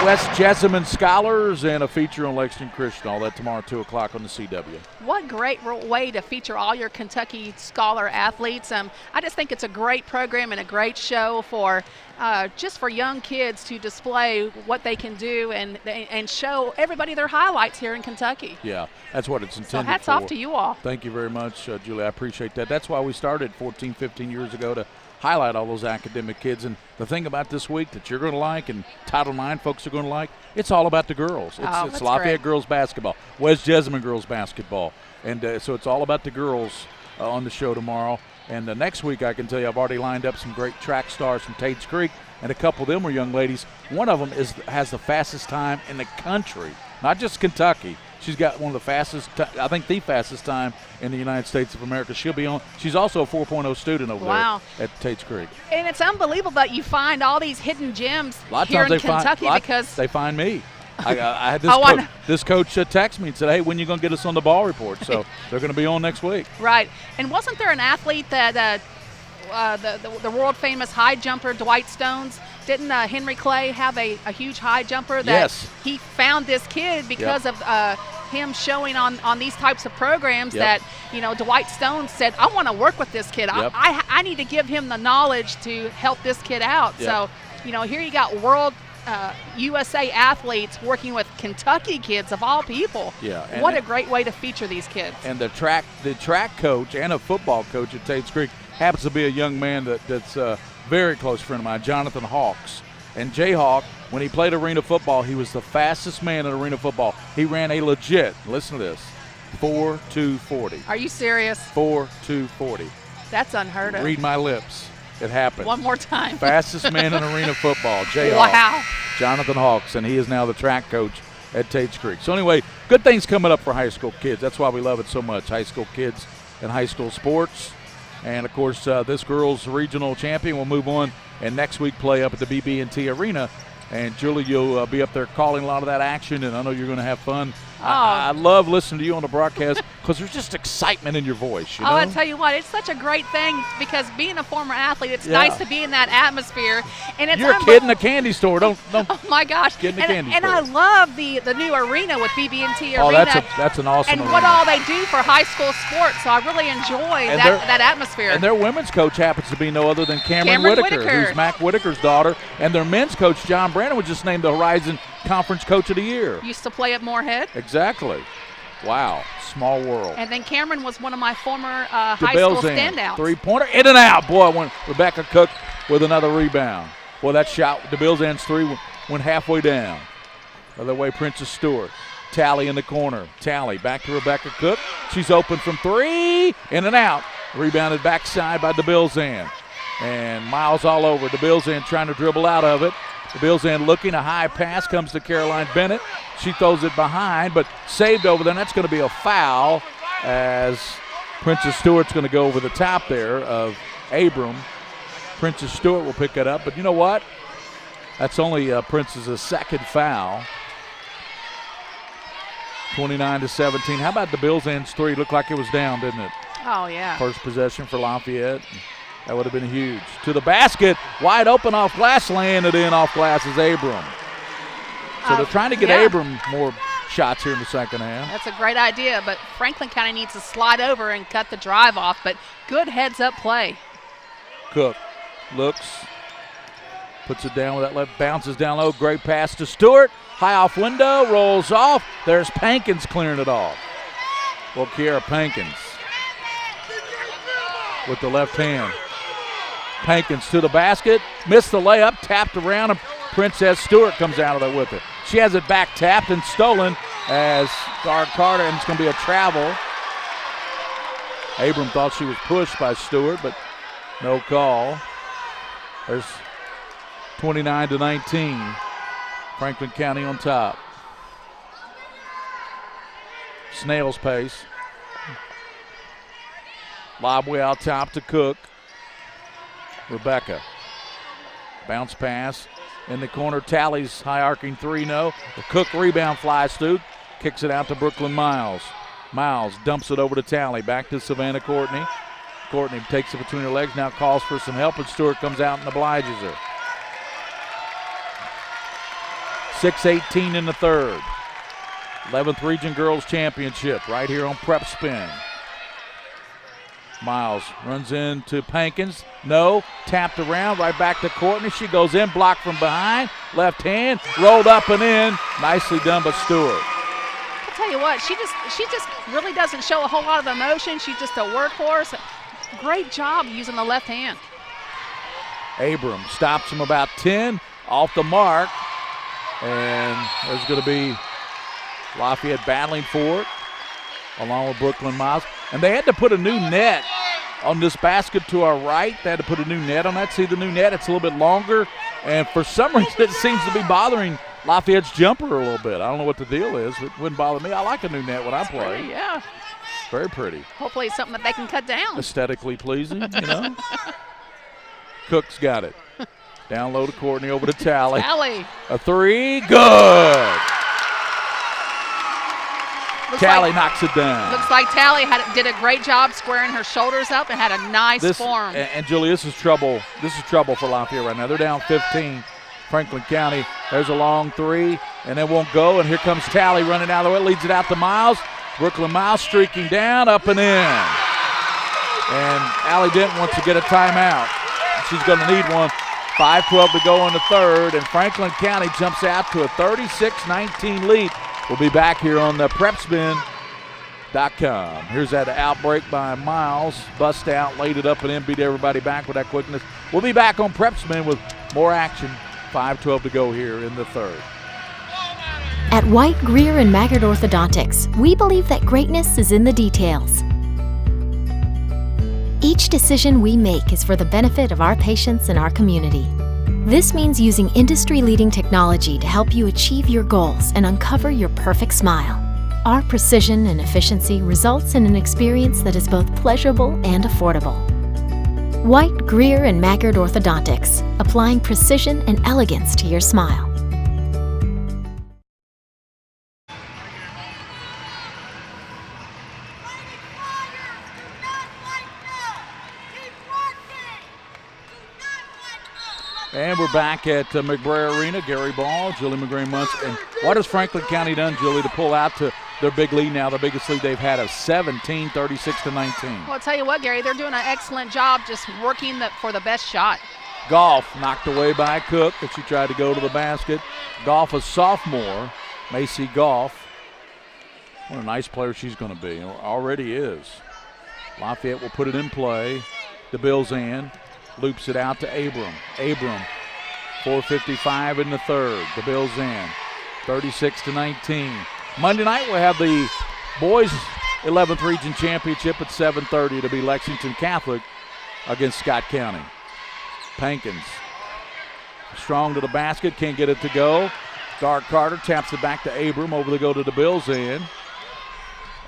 [SPEAKER 7] West Jessamine Scholars and a feature on Lexington Christian. All that tomorrow at 2 o'clock on the CW.
[SPEAKER 21] What great way to feature all your Kentucky Scholar athletes. I just think it's a great program and a great show for just for young kids to display what they can do and show everybody their highlights here in Kentucky.
[SPEAKER 7] Yeah, that's what it's intended for.
[SPEAKER 21] So hats off to you all.
[SPEAKER 7] Thank you very much, Julie. I appreciate that. That's why we started 14, 15 years ago, to highlight all those academic kids. And the thing about this week that you're going to like and Title IX folks are going to like, it's all about the girls. It's Lafayette girls basketball, West Jessamine girls basketball. And so it's all about the girls on the show tomorrow. And next week, I can tell you, I've already lined up some great track stars from Tates Creek, and a couple of them were young ladies. One of them has the fastest time in the country, not just Kentucky. She's got one of the fastest, I think the fastest time in the United States of America. She'll be on. She's also a 4.0 student over there at Tates Creek.
[SPEAKER 21] And it's unbelievable that you find all these hidden gems here in Kentucky because
[SPEAKER 7] they find me. I had this coach text me and said, "Hey, when are you going to get us on the ball report?" So they're going to be on next week.
[SPEAKER 21] Right. And wasn't there an athlete that the world famous high jumper Dwight Stones? Didn't Henry Clay have a huge high jumper that he found this kid because of him showing on these types of programs
[SPEAKER 7] Yep.
[SPEAKER 21] that, Dwight Stone said, I want to work with this kid.
[SPEAKER 7] Yep.
[SPEAKER 21] I need to give him the knowledge to help this kid out.
[SPEAKER 7] Yep.
[SPEAKER 21] So, here you got world USA athletes working with Kentucky kids of all people.
[SPEAKER 7] Yeah, and
[SPEAKER 21] what a great way to feature these kids.
[SPEAKER 7] And the track coach and a football coach at Tate's Creek happens to be a young man that's a very close friend of mine, Jonathan Hawks. And Jayhawk, when he played arena football, he was the fastest man in arena football. He ran a legit, listen to this, 4.240.
[SPEAKER 21] Are you serious?
[SPEAKER 7] 4.240.
[SPEAKER 21] That's unheard of.
[SPEAKER 7] Read my lips. It happened.
[SPEAKER 21] One more time.
[SPEAKER 7] Fastest man in arena football, Jayhawk.
[SPEAKER 21] Wow.
[SPEAKER 7] Jonathan Hawks, and he is now the track coach at Tate's Creek. So anyway, good things coming up for high school kids. That's why we love it so much, high school kids and high school sports. And, of course, this girls' regional champion will move on and next week play up at the BB&T Arena. And, Julie, you'll be up there calling a lot of that action, and I know you're going to have fun. I love listening to you on the broadcast because there's just excitement in your voice. You know?
[SPEAKER 21] I tell you what, it's such a great thing because being a former athlete, it's
[SPEAKER 7] Yeah.
[SPEAKER 21] nice to be in that atmosphere. And it's
[SPEAKER 7] You're a kid in a candy store. Don't.
[SPEAKER 21] Oh my gosh!
[SPEAKER 7] Kid in a candy
[SPEAKER 21] and
[SPEAKER 7] store.
[SPEAKER 21] I love the new arena with BB&T
[SPEAKER 7] Oh,
[SPEAKER 21] Arena.
[SPEAKER 7] that's an awesome
[SPEAKER 21] And
[SPEAKER 7] arena.
[SPEAKER 21] what all they do for high school sports, so I really enjoy
[SPEAKER 7] And
[SPEAKER 21] that atmosphere.
[SPEAKER 7] And their women's coach happens to be no other than Cameron Whitaker, who's Mac Whitaker's daughter. And their men's coach, John Brandon, was just named the Horizon Conference Coach of the Year.
[SPEAKER 21] Used to play at Moorhead.
[SPEAKER 7] Exactly. Wow. Small world.
[SPEAKER 21] And then Cameron was one of my former high school standouts.
[SPEAKER 7] Three-pointer, in and out. Boy, when Rebecca Cook with another rebound. Boy, that shot, DeBillesand's three went halfway down. Other way, Princess Stewart. Tally in the corner. Tally back to Rebecca Cook. She's open from three. In and out. Rebounded backside by DeBillesand. And Miles all over. DeBillesand trying to dribble out of it. DeBillesand looking. A high pass comes to Caroline Bennett. She throws it behind, but saved over there. And that's going to be a foul as Princess Stewart's going to go over the top there of Abram. Princess Stewart will pick it up. But you know what? That's only Princess's second foul. 29-17. How about DeBillesand's three? Looked like it was down, didn't it?
[SPEAKER 21] Oh, yeah.
[SPEAKER 7] First possession for Lafayette. That would have been huge. To the basket, wide open off glass, laying it in off glass is Abram. So they're trying to get Abram more shots here in the second half.
[SPEAKER 21] That's a great idea, but Franklin County needs to slide over and cut the drive off, but good heads-up play.
[SPEAKER 7] Cook looks, puts it down with that left, bounces down low, great pass to Stewart. High off window, rolls off. There's Pankins clearing it off. Well, Kiara Pankins with the left hand. Pankins to the basket, missed the layup, tapped around, and Princess Stewart comes out of there with it. She has it back tapped and stolen as guard Carter, and it's going to be a travel. Abram thought she was pushed by Stewart, but no call. There's 29-19. Franklin County on top. Snail's pace. Lob way out top to Cook. Rebecca. Bounce pass in the corner. Tally's high arcing three, no. The Cook rebound flies through. Kicks it out to Brooklyn Miles. Miles dumps it over to Tally. Back to Savannah Courtney. Courtney takes it between her legs, now calls for some help, and Stewart comes out and obliges her. 6:18 in the third. 11th Region Girls Championship right here on PrepSpin. Miles runs into Pankins. No. Tapped around. Right back to Courtney. She goes in. Blocked from behind. Left hand. Rolled up and in. Nicely done by Stewart.
[SPEAKER 21] I'll tell you what, she just really doesn't show a whole lot of emotion. She's just a workhorse. Great job using the left hand.
[SPEAKER 7] Abram stops him about 10. Off the mark. And there's going to be Lafayette battling for it, along with Brooklyn Miles. And they had to put a new net on this basket to our right. They had to put a new net on that. See the new net? It's a little bit longer. And for some reason, it seems to be bothering Lafayette's jumper a little bit. I don't know what the deal is, but it wouldn't bother me. I like a new net when I play.
[SPEAKER 21] Pretty, yeah.
[SPEAKER 7] Very pretty.
[SPEAKER 21] Hopefully it's something that they can cut down.
[SPEAKER 7] Aesthetically pleasing, you know. Cook's got it. Down low to Courtney, over to Tally.
[SPEAKER 21] Tally.
[SPEAKER 7] A three, good. Tally knocks it down.
[SPEAKER 21] Looks like Tally did a great job squaring her shoulders up and had a nice form.
[SPEAKER 7] And Julie, this is trouble. This is trouble for Lafayette right now. They're down 15. Franklin County. There's a long three. and it won't go, and here comes Talley running out of the way, leads it out to Miles. Brooklyn Miles streaking down, up and in. And Allie Denton wants to get a timeout. She's going to need one. 5:12 to go in the third, and Franklin County jumps out to a 36-19 lead. We'll be back here on the PrepSpin.com. Here's that outbreak by Miles. Bust out, laid it up and in, beat everybody back with that quickness. We'll be back on PrepSpin with more action. 5:12 to go here in the third.
[SPEAKER 4] At White, Greer, and Maggard Orthodontics, we believe that greatness is in the details. Each decision we make is for the benefit of our patients and our community. This means using industry-leading technology to help you achieve your goals and uncover your perfect smile. Our precision and efficiency results in an experience that is both pleasurable and affordable. White, Greer, and Maggard Orthodontics, applying precision and elegance to your smile.
[SPEAKER 7] And we're back at McBrayer Arena. Gary Ball, Julie McGray-Muntz. And what has Franklin County done, Julie, to pull out to their big lead now, the biggest lead they've had of 17, 36-19?
[SPEAKER 21] Well, I'll tell you what, Gary, they're doing an excellent job just working for the best shot.
[SPEAKER 7] Goff knocked away by Cook as she tried to go to the basket. Goff, a sophomore, Macy Goff. What a nice player she's going to be. Already is. Lafayette will put it in play. The Bills in. Loops it out to Abram. Abram, 4:55 in the third. The Bills in, 36-19. Monday night we'll have the boys 11th Region Championship at 7:30. It'll be Lexington Catholic against Scott County. Pankins, strong to the basket, can't get it to go. Gar Carter taps it back to Abram. Over to go to the Bills in.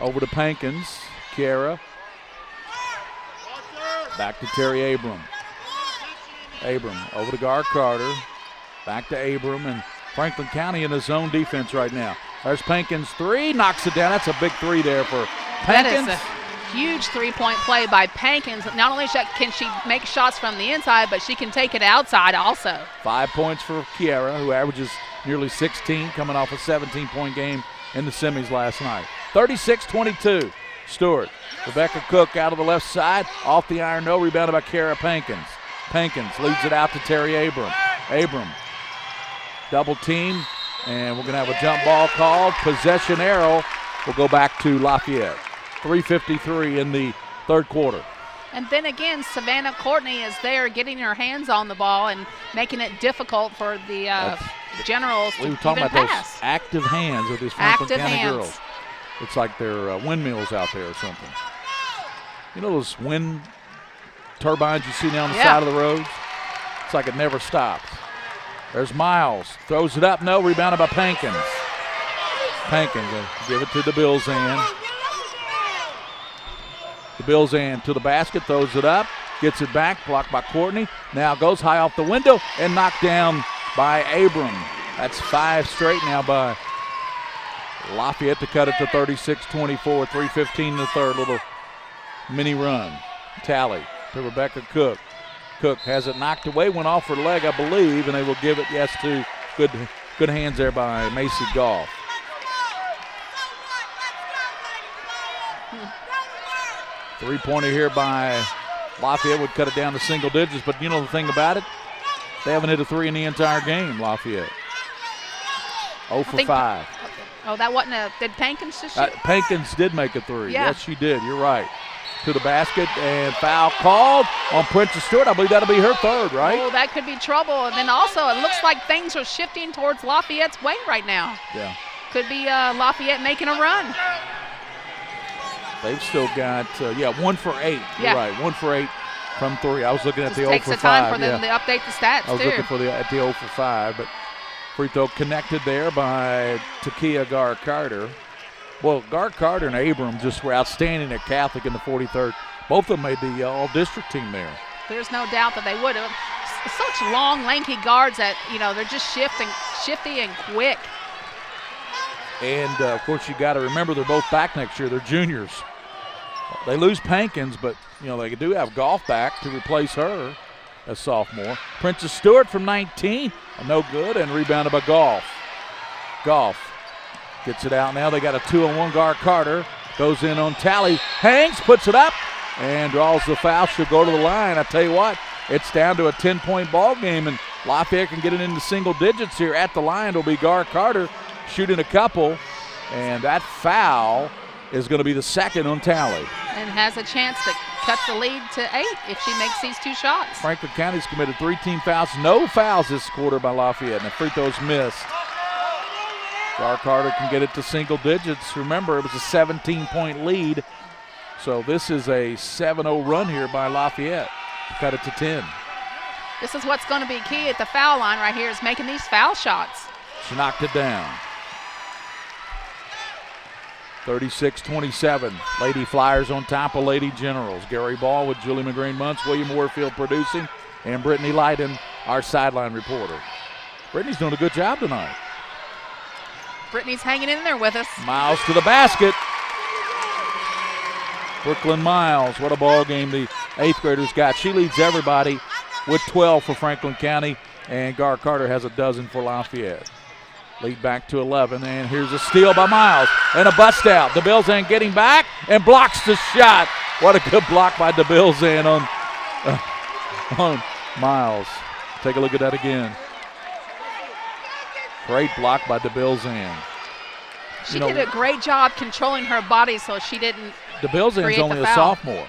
[SPEAKER 7] Over to Pankins. Kiara. Back to Terry Abram. Abram over to Gar Carter. Back to Abram, and Franklin County in his zone defense right now. There's Pankins' three, knocks it down. That's a big three there for Pankins.
[SPEAKER 21] That is a huge three-point play by Pankins. Not only can she make shots from the inside, but she can take it outside also.
[SPEAKER 7] 5 points for Kiara, who averages nearly 16, coming off a 17-point game in the semis last night. 36-22. Stewart. Rebecca Cook out of the left side. Off the iron, no. Rebounded by Kiara Pankins. Pankins leads it out to Terry Abram. Abram, double team, and we're going to have a jump ball called. Possession arrow will go back to Lafayette. 3:53 in the third quarter.
[SPEAKER 21] And then again, Savannah Courtney is there getting her hands on the ball and making it difficult for the Generals to even pass. We were talking about those
[SPEAKER 7] active hands of these Franklin County girls. It's like they're windmills out there or something. You know those wind turbines you see down the side of the roads? It's like it never stops. There's Miles. Throws it up. No. Rebounded by Pankins. Pankins will give it to the Bills in. The Bills in to the basket. Throws it up. Gets it back. Blocked by Courtney. Now goes high off the window and knocked down by Abram. That's 5 straight now by Lafayette to cut it to 36-24. 3:15 in the third. Little mini run. Tally to Rebecca Cook. Cook has it knocked away, went off her leg, I believe, and they will give it, yes, to good hands there by Macy Goff. Three-pointer here by Lafayette would cut it down to single digits, but you know the thing about it? They haven't hit a three in the entire game, Lafayette. 0 for 5.
[SPEAKER 21] Oh, that wasn't did Pankins just shoot?
[SPEAKER 7] Pankins did make a three.
[SPEAKER 21] Yeah.
[SPEAKER 7] Yes, she did. You're right. To the basket, and foul called on Princess Stewart. I believe that'll be her third, right?
[SPEAKER 21] Oh, that could be trouble. And then also, it looks like things are shifting towards Lafayette's way right now.
[SPEAKER 7] Yeah.
[SPEAKER 21] Could be Lafayette making a run.
[SPEAKER 7] They've still got, 1 for 8. You're right, 1 for 8 from three. I was looking at the 0 for 5.
[SPEAKER 21] Takes the time for them to update the stats,
[SPEAKER 7] I was looking for at the 0 for 5, but free throw connected there by Takia Gar Carter. Well, Gar Carter and Abram just were outstanding at Catholic in the 43rd. Both of them made the all-district team there.
[SPEAKER 21] There's no doubt that they would have. Such long, lanky guards that, they're just shifty and quick.
[SPEAKER 7] And, of course, you got to remember they're both back next year. They're juniors. They lose Pankins, but, they do have Goff back to replace her as sophomore. Princess Stewart from 19, no good, and rebounded by Goff. Goff gets it out now. They got a 2-on-1 guard. Carter goes in on Tally. Hangs, puts it up, and draws the foul. She'll go to the line. I tell you what, it's down to a 10-point ball game, and Lafayette can get it into single digits here. At the line will be Gar Carter shooting a couple, and that foul is going to be the second on Tally.
[SPEAKER 21] And has a chance to cut the lead to 8 if she makes these 2 shots.
[SPEAKER 7] Franklin County's committed 3 team fouls. No fouls this quarter by Lafayette, and the free throws missed. Gar Carter can get it to single digits. Remember, it was a 17-point lead, so this is a 7-0 run here by Lafayette to cut it to 10.
[SPEAKER 21] This is what's going to be key at the foul line right here, is making these foul shots.
[SPEAKER 7] She knocked it down. 36-27. Lady Flyers on top of Lady Generals. Gary Ball with Julie McGrane-Muntz, William Warfield producing, and Brittany Leiden, our sideline reporter. Brittany's doing a good job tonight.
[SPEAKER 21] Brittany's hanging in there with us.
[SPEAKER 7] Miles to the basket. Brooklyn Miles, what a ball game the 8th graders got. She leads everybody with 12 for Franklin County, and Gar Carter has a dozen for Lafayette. Lead back to 11, and here's a steal by Miles, and a bust out. DeBilzan getting back and blocks the shot. What a good block by DeBilzan on Miles. Take a look at that again. Great block by DeBilzan.
[SPEAKER 21] She did a great job controlling her body so she didn't.
[SPEAKER 7] DeBilzan's only a sophomore.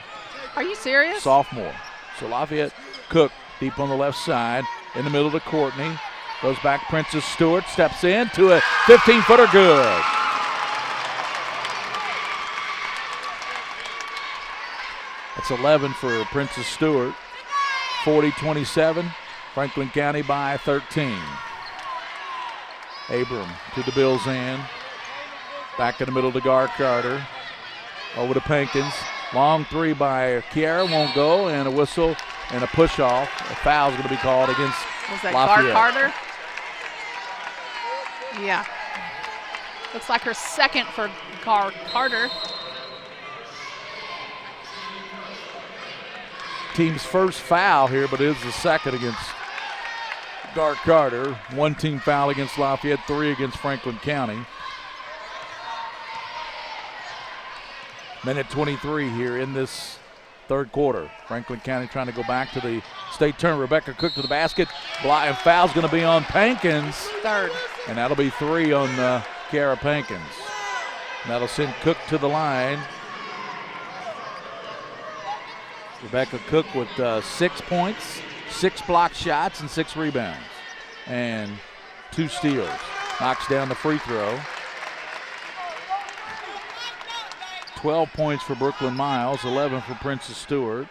[SPEAKER 21] Are you serious?
[SPEAKER 7] Sophomore. So Lafayette Cook deep on the left side, in the middle to Courtney. Goes back, Princess Stewart steps in to a 15-footer good. That's 11 for Princess Stewart. 40-27, Franklin County by 13. Abram to DeBilzan. Back in the middle to Gar Carter. Over to Pankins. Long 3 by Kiara, won't go, and a whistle and a push-off. A foul's going to be called against
[SPEAKER 21] Was that
[SPEAKER 7] Lafayette.
[SPEAKER 21] Gar Carter? Yeah. Looks like her second for Gar Carter.
[SPEAKER 7] Team's first foul here, but it is the second against Gar Carter. 1 team foul against Lafayette, 3 against Franklin County. Minute 23 here in this third quarter. Franklin County trying to go back to the state tournament. Rebecca Cook to the basket. And foul's going to be on Pankins.
[SPEAKER 21] Third.
[SPEAKER 7] And that'll be 3 on Kiara Pankins. And that'll send Cook to the line. Rebecca Cook with 6 points, 6 block shots, and 6 rebounds. And 2 steals. Knocks down the free throw. 12 points for Brooklyn Miles, 11 for Princess Stewart.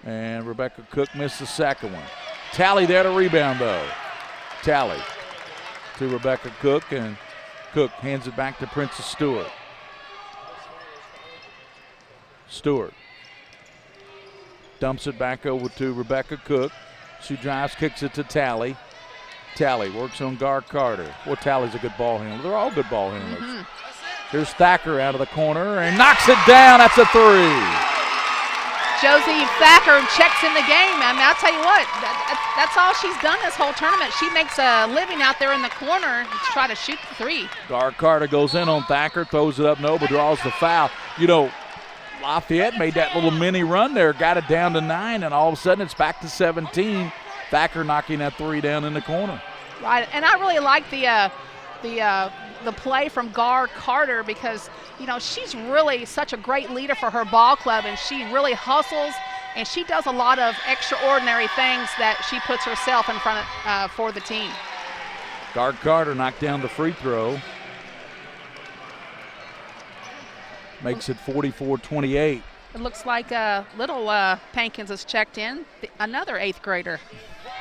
[SPEAKER 7] And Rebecca Cook missed the second one. Tally there to rebound, though. Tally to Rebecca Cook, and Cook hands it back to Princess Stewart. Stewart dumps it back over to Rebecca Cook. She drives, kicks it to Tally. Tally works on Gar Carter. Well, Tally's a good ball handler. They're all good ball handlers.
[SPEAKER 21] Mm-hmm.
[SPEAKER 7] Here's Thacker out of the corner and knocks it down. That's a 3.
[SPEAKER 21] Josie Thacker checks in the game. I mean, I'll tell you what, that's all she's done this whole tournament. She makes a living out there in the corner to try to shoot the 3.
[SPEAKER 7] Gar Carter goes in on Thacker, throws it up, no, but draws the foul. You know, Lafayette made that little mini run there, got it down to 9, and all of a sudden it's back to 17. Thacker knocking that 3 down in the corner.
[SPEAKER 21] Right, and I really like the play from Gar Carter because, you know, she's really such a great leader for her ball club, and she really hustles, and she does a lot of extraordinary things that she puts herself in front of for the team.
[SPEAKER 7] Gar Carter knocked down the free throw. Makes it 44-28.
[SPEAKER 21] It looks like little Pankins has checked in, another 8th grader.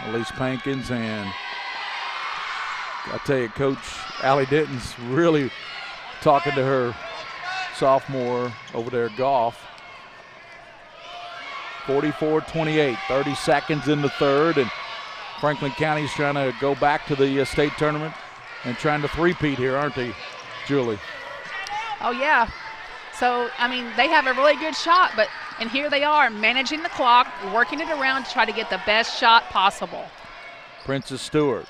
[SPEAKER 7] Elise Pankins, and I tell you, Coach Allie Denton's really talking to her sophomore over there, Goff. 44-28, 30 seconds in the third, and Franklin County's trying to go back to the state tournament and trying to three-peat here, aren't they, Julie?
[SPEAKER 21] Oh, yeah. So, I mean, they have a really good shot, and here they are managing the clock, working it around to try to get the best shot possible.
[SPEAKER 7] Princess Stewart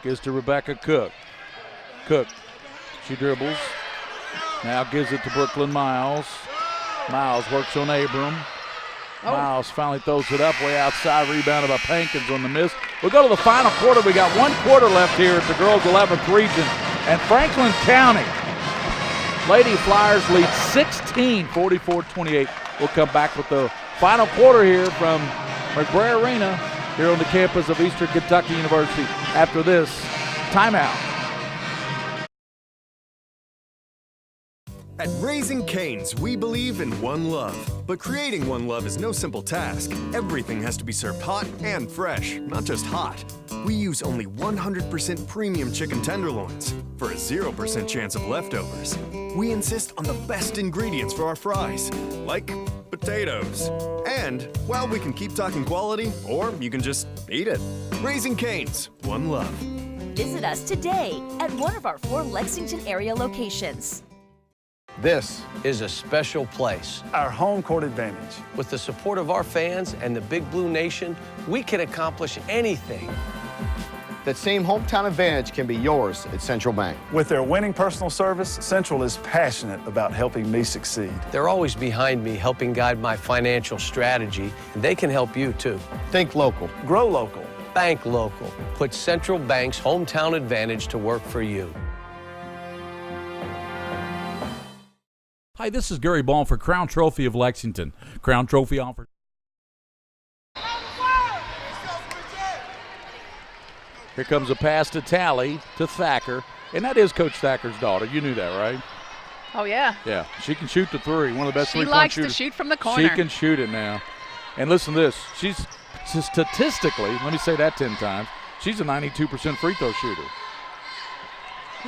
[SPEAKER 7] gives to Rebecca Cook. Cook. She dribbles. Now gives it to Brooklyn Miles. Miles works on Abram. Miles finally throws it up way outside. Rebounded by Pankins on the miss. We'll go to the final quarter. We got 1 quarter left here at the girls' 11th region. And Franklin County Lady Flyers lead 16, 44-28. We'll come back with the final quarter here from McBrayer Arena here on the campus of Eastern Kentucky University after this timeout.
[SPEAKER 6] At Raising Cane's, we believe in one love. But creating one love is no simple task. Everything has to be served hot and fresh, not just hot. We use only 100% premium chicken tenderloins for a 0% chance of leftovers. We insist on the best ingredients for our fries, like potatoes. And, well, we can keep talking quality, or you can just eat it. Raising Cane's, one love.
[SPEAKER 8] Visit us today at one of our 4 Lexington area locations.
[SPEAKER 11] This is a special place.
[SPEAKER 5] Our home court advantage.
[SPEAKER 11] With the support of our fans and the Big Blue Nation, we can accomplish anything.
[SPEAKER 12] That same hometown advantage can be yours at Central Bank.
[SPEAKER 5] With their winning personal service, Central is passionate about helping me succeed.
[SPEAKER 11] They're always behind me, helping guide my financial strategy, and they can help you too.
[SPEAKER 12] Think local.
[SPEAKER 5] Grow local.
[SPEAKER 11] Bank local. Put Central Bank's hometown advantage to work for you.
[SPEAKER 7] Hi, this is Gary Ball for Crown Trophy of Lexington. Crown Trophy offers. Here comes a pass to Tally, to Thacker, and that is Coach Thacker's daughter. You knew that, right?
[SPEAKER 21] Oh, yeah.
[SPEAKER 7] Yeah, she can shoot the three. One of the best
[SPEAKER 21] she
[SPEAKER 7] three-point
[SPEAKER 21] likes
[SPEAKER 7] shooters.
[SPEAKER 21] to shoot from the corner.
[SPEAKER 7] She can shoot it now. And listen to this. She's statistically, let me say that 10 times, she's a 92% free throw shooter.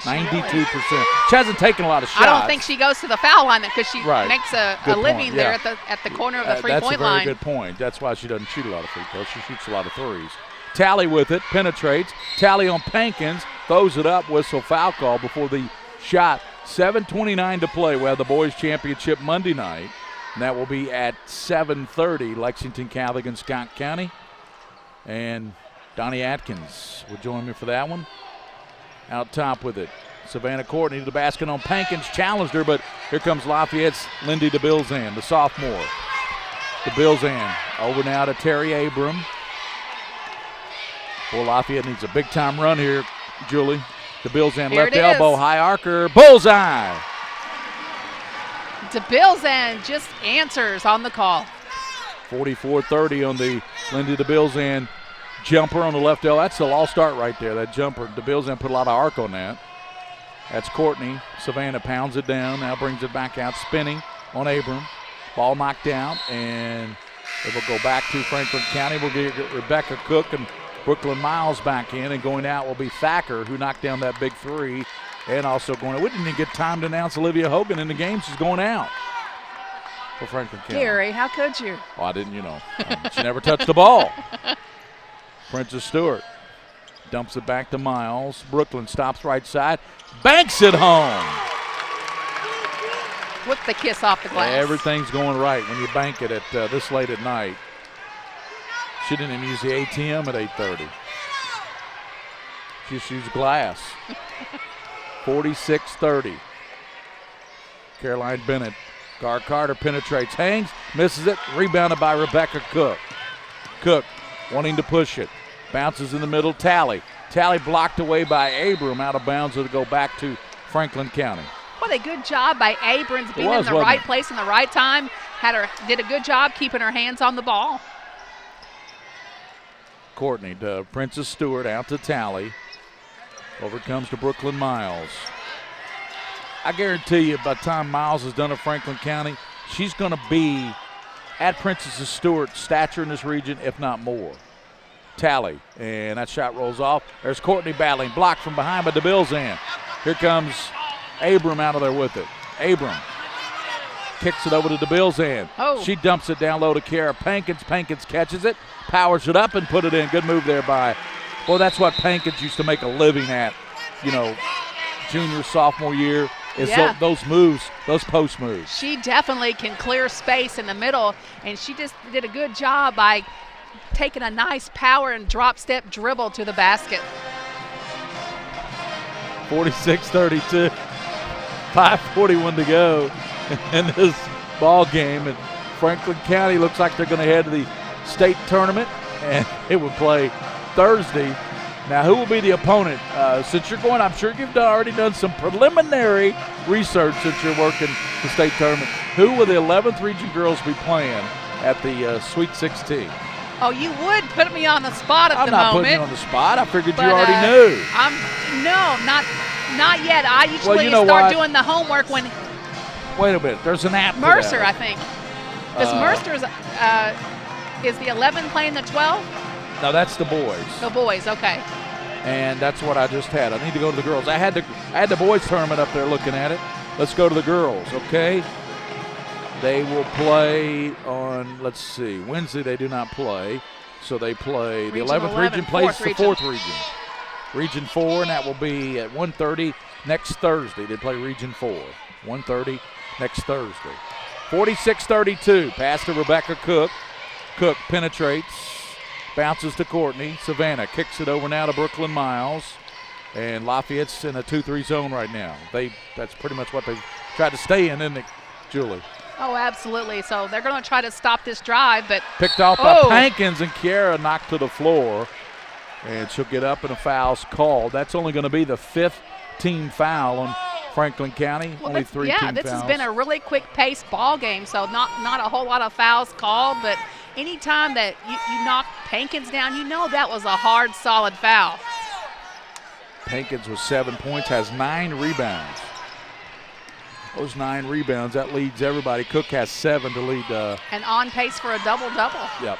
[SPEAKER 7] 92%. She hasn't taken a lot of shots.
[SPEAKER 21] I don't think she goes to the foul line because she
[SPEAKER 7] right.
[SPEAKER 21] makes a living there at the corner of the three-point line.
[SPEAKER 7] That's a very good point. That's why she doesn't shoot a lot of free throws. She shoots a lot of threes. Tally with it, penetrates. Tally on Pankins, throws it up, whistle foul call before the shot. 7:29 to play. We have the boys' championship Monday night, and that will be at 7:30. Lexington Catholic and Scott County. And Donnie Atkins will join me for that one. Out top with it. Savannah Courtney to the basket on Pankins. Challenged her, but here comes Lafayette's Lindy DeBilzan, the sophomore. DeBilzan over now to Terry Abram. Well, Lafayette needs a big-time run here, Julie. DeBilzan left elbow, high arcer, bullseye.
[SPEAKER 21] DeBilzan just answers on the call.
[SPEAKER 7] 44-30 on the Lindy DeBilzan jumper on the left elbow. That's the lost start right there, that jumper. DeBilzan put a lot of arc on that. That's Courtney. Savannah pounds it down, now brings it back out, spinning on Abram. Ball knocked down, and it will go back to Franklin County. We'll get Rebecca Cook and Brooklyn Miles back in, and going out will be Thacker, who knocked down that big three, and also going out. We didn't even get time to announce Olivia Hogan in the game. She's going out for Franklin County.
[SPEAKER 21] Gary, how could you?
[SPEAKER 7] Well, I didn't, she never touched the ball. Princess Stewart dumps it back to Miles. Brooklyn stops right side, banks it home.
[SPEAKER 21] With the kiss off the glass.
[SPEAKER 7] Everything's going right when you bank it at this late at night. She didn't even use the ATM at 8:30. She just used glass. 46-30. Caroline Bennett. Gar Carter penetrates, hangs, misses it, rebounded by Rebecca Cook. Cook wanting to push it. Bounces in the middle, Tally. Tally blocked away by Abram, out of bounds. It'll go back to Franklin County.
[SPEAKER 21] What a good job by Abrams being in the right place in the right time. Did a good job keeping her hands on the ball.
[SPEAKER 7] Courtney to Princess Stewart, out to Tally. Over comes to Brooklyn Miles. I guarantee you by the time Miles is done at Franklin County, she's going to be at Princess Stewart's stature in this region, if not more. Tally, and that shot rolls off. There's Courtney battling, blocked from behind by DeBilzan. Here comes Abram out of there with it. Abram kicks it over to DeBilzan.
[SPEAKER 21] Oh.
[SPEAKER 7] She dumps it down low to Kara Pankins. Pankins catches it, powers it up, and put it in. Good move there by, well, that's what Pankins used to make a living at, junior, sophomore year, is those moves, those post moves.
[SPEAKER 21] She definitely can clear space in the middle, and she just did a good job by taking a nice power and drop step dribble to the basket.
[SPEAKER 7] 46-32. 5:41 to go in this ball game. And Franklin County looks like they're going to head to the state tournament, and it will play Thursday. Now, who will be the opponent? Since you're going, I'm sure you've already done some preliminary research since you're working the state tournament. Who will the 11th region girls be playing at the Sweet 16?
[SPEAKER 21] Oh, you would put me on the spot at the moment.
[SPEAKER 7] I'm not putting you on the spot. I figured you already knew.
[SPEAKER 21] No, not yet. I usually start doing the homework when.
[SPEAKER 7] Wait a minute. There's an app for
[SPEAKER 21] Mercer,
[SPEAKER 7] that.
[SPEAKER 21] I think. Because Mercer's is the 11 playing the 12?
[SPEAKER 7] No, that's the boys.
[SPEAKER 21] The boys, okay.
[SPEAKER 7] And that's what I just had. I need to go to the girls. I had the boys tournament up there looking at it. Let's go to the girls, okay? They will play on, let's see, Wednesday they do not play. So they play, the 11th region plays the 4th region. Region 4, and that will be at 1:30 next Thursday. They play Region 4, 1:30 next Thursday. 46-32, pass to Rebecca Cook. Cook penetrates, bounces to Courtney. Savannah kicks it over now to Brooklyn Miles. And Lafayette's in a 2-3 zone right now. That's pretty much what they've tried to stay in, isn't it, Julie?
[SPEAKER 21] Oh, absolutely. So they're going to try to stop this drive, but
[SPEAKER 7] picked off by Pankins, and Kiara knocked to the floor. And she'll get up and a foul's called. That's only going to be the 5th team foul on Franklin County.
[SPEAKER 21] Well,
[SPEAKER 7] only 3 team fouls.
[SPEAKER 21] Yeah, this has been a really quick-paced ball game, so not a whole lot of fouls called, but anytime that you knock Pankins down, you know that was a hard, solid foul.
[SPEAKER 7] Pankins with 7 points, has 9 rebounds. Those 9 rebounds, that leads everybody. Cook has 7 to lead.
[SPEAKER 21] And on pace for a double-double.
[SPEAKER 7] Yep.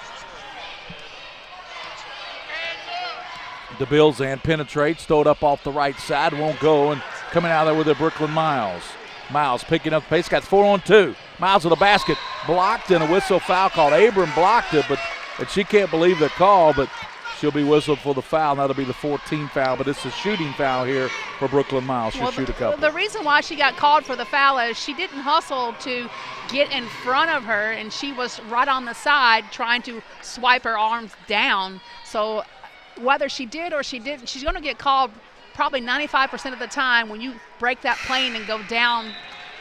[SPEAKER 7] DeBilzan penetrates, throw it up off the right side, won't go, and coming out of there with it, Brooklyn Miles. Miles picking up the pace, got 4 on 2. Miles with a basket, blocked, and a whistle foul called. Abram blocked it, but she can't believe the call, but she'll be whistled for the foul. That'll be the 14th foul, but it's a shooting foul here for Brooklyn Miles. She'll shoot a couple.
[SPEAKER 21] The reason why she got called for the foul is she didn't hustle to get in front of her, and she was right on the side trying to swipe her arms down. So whether she did or she didn't, she's going to get called probably 95% of the time when you break that plane and go down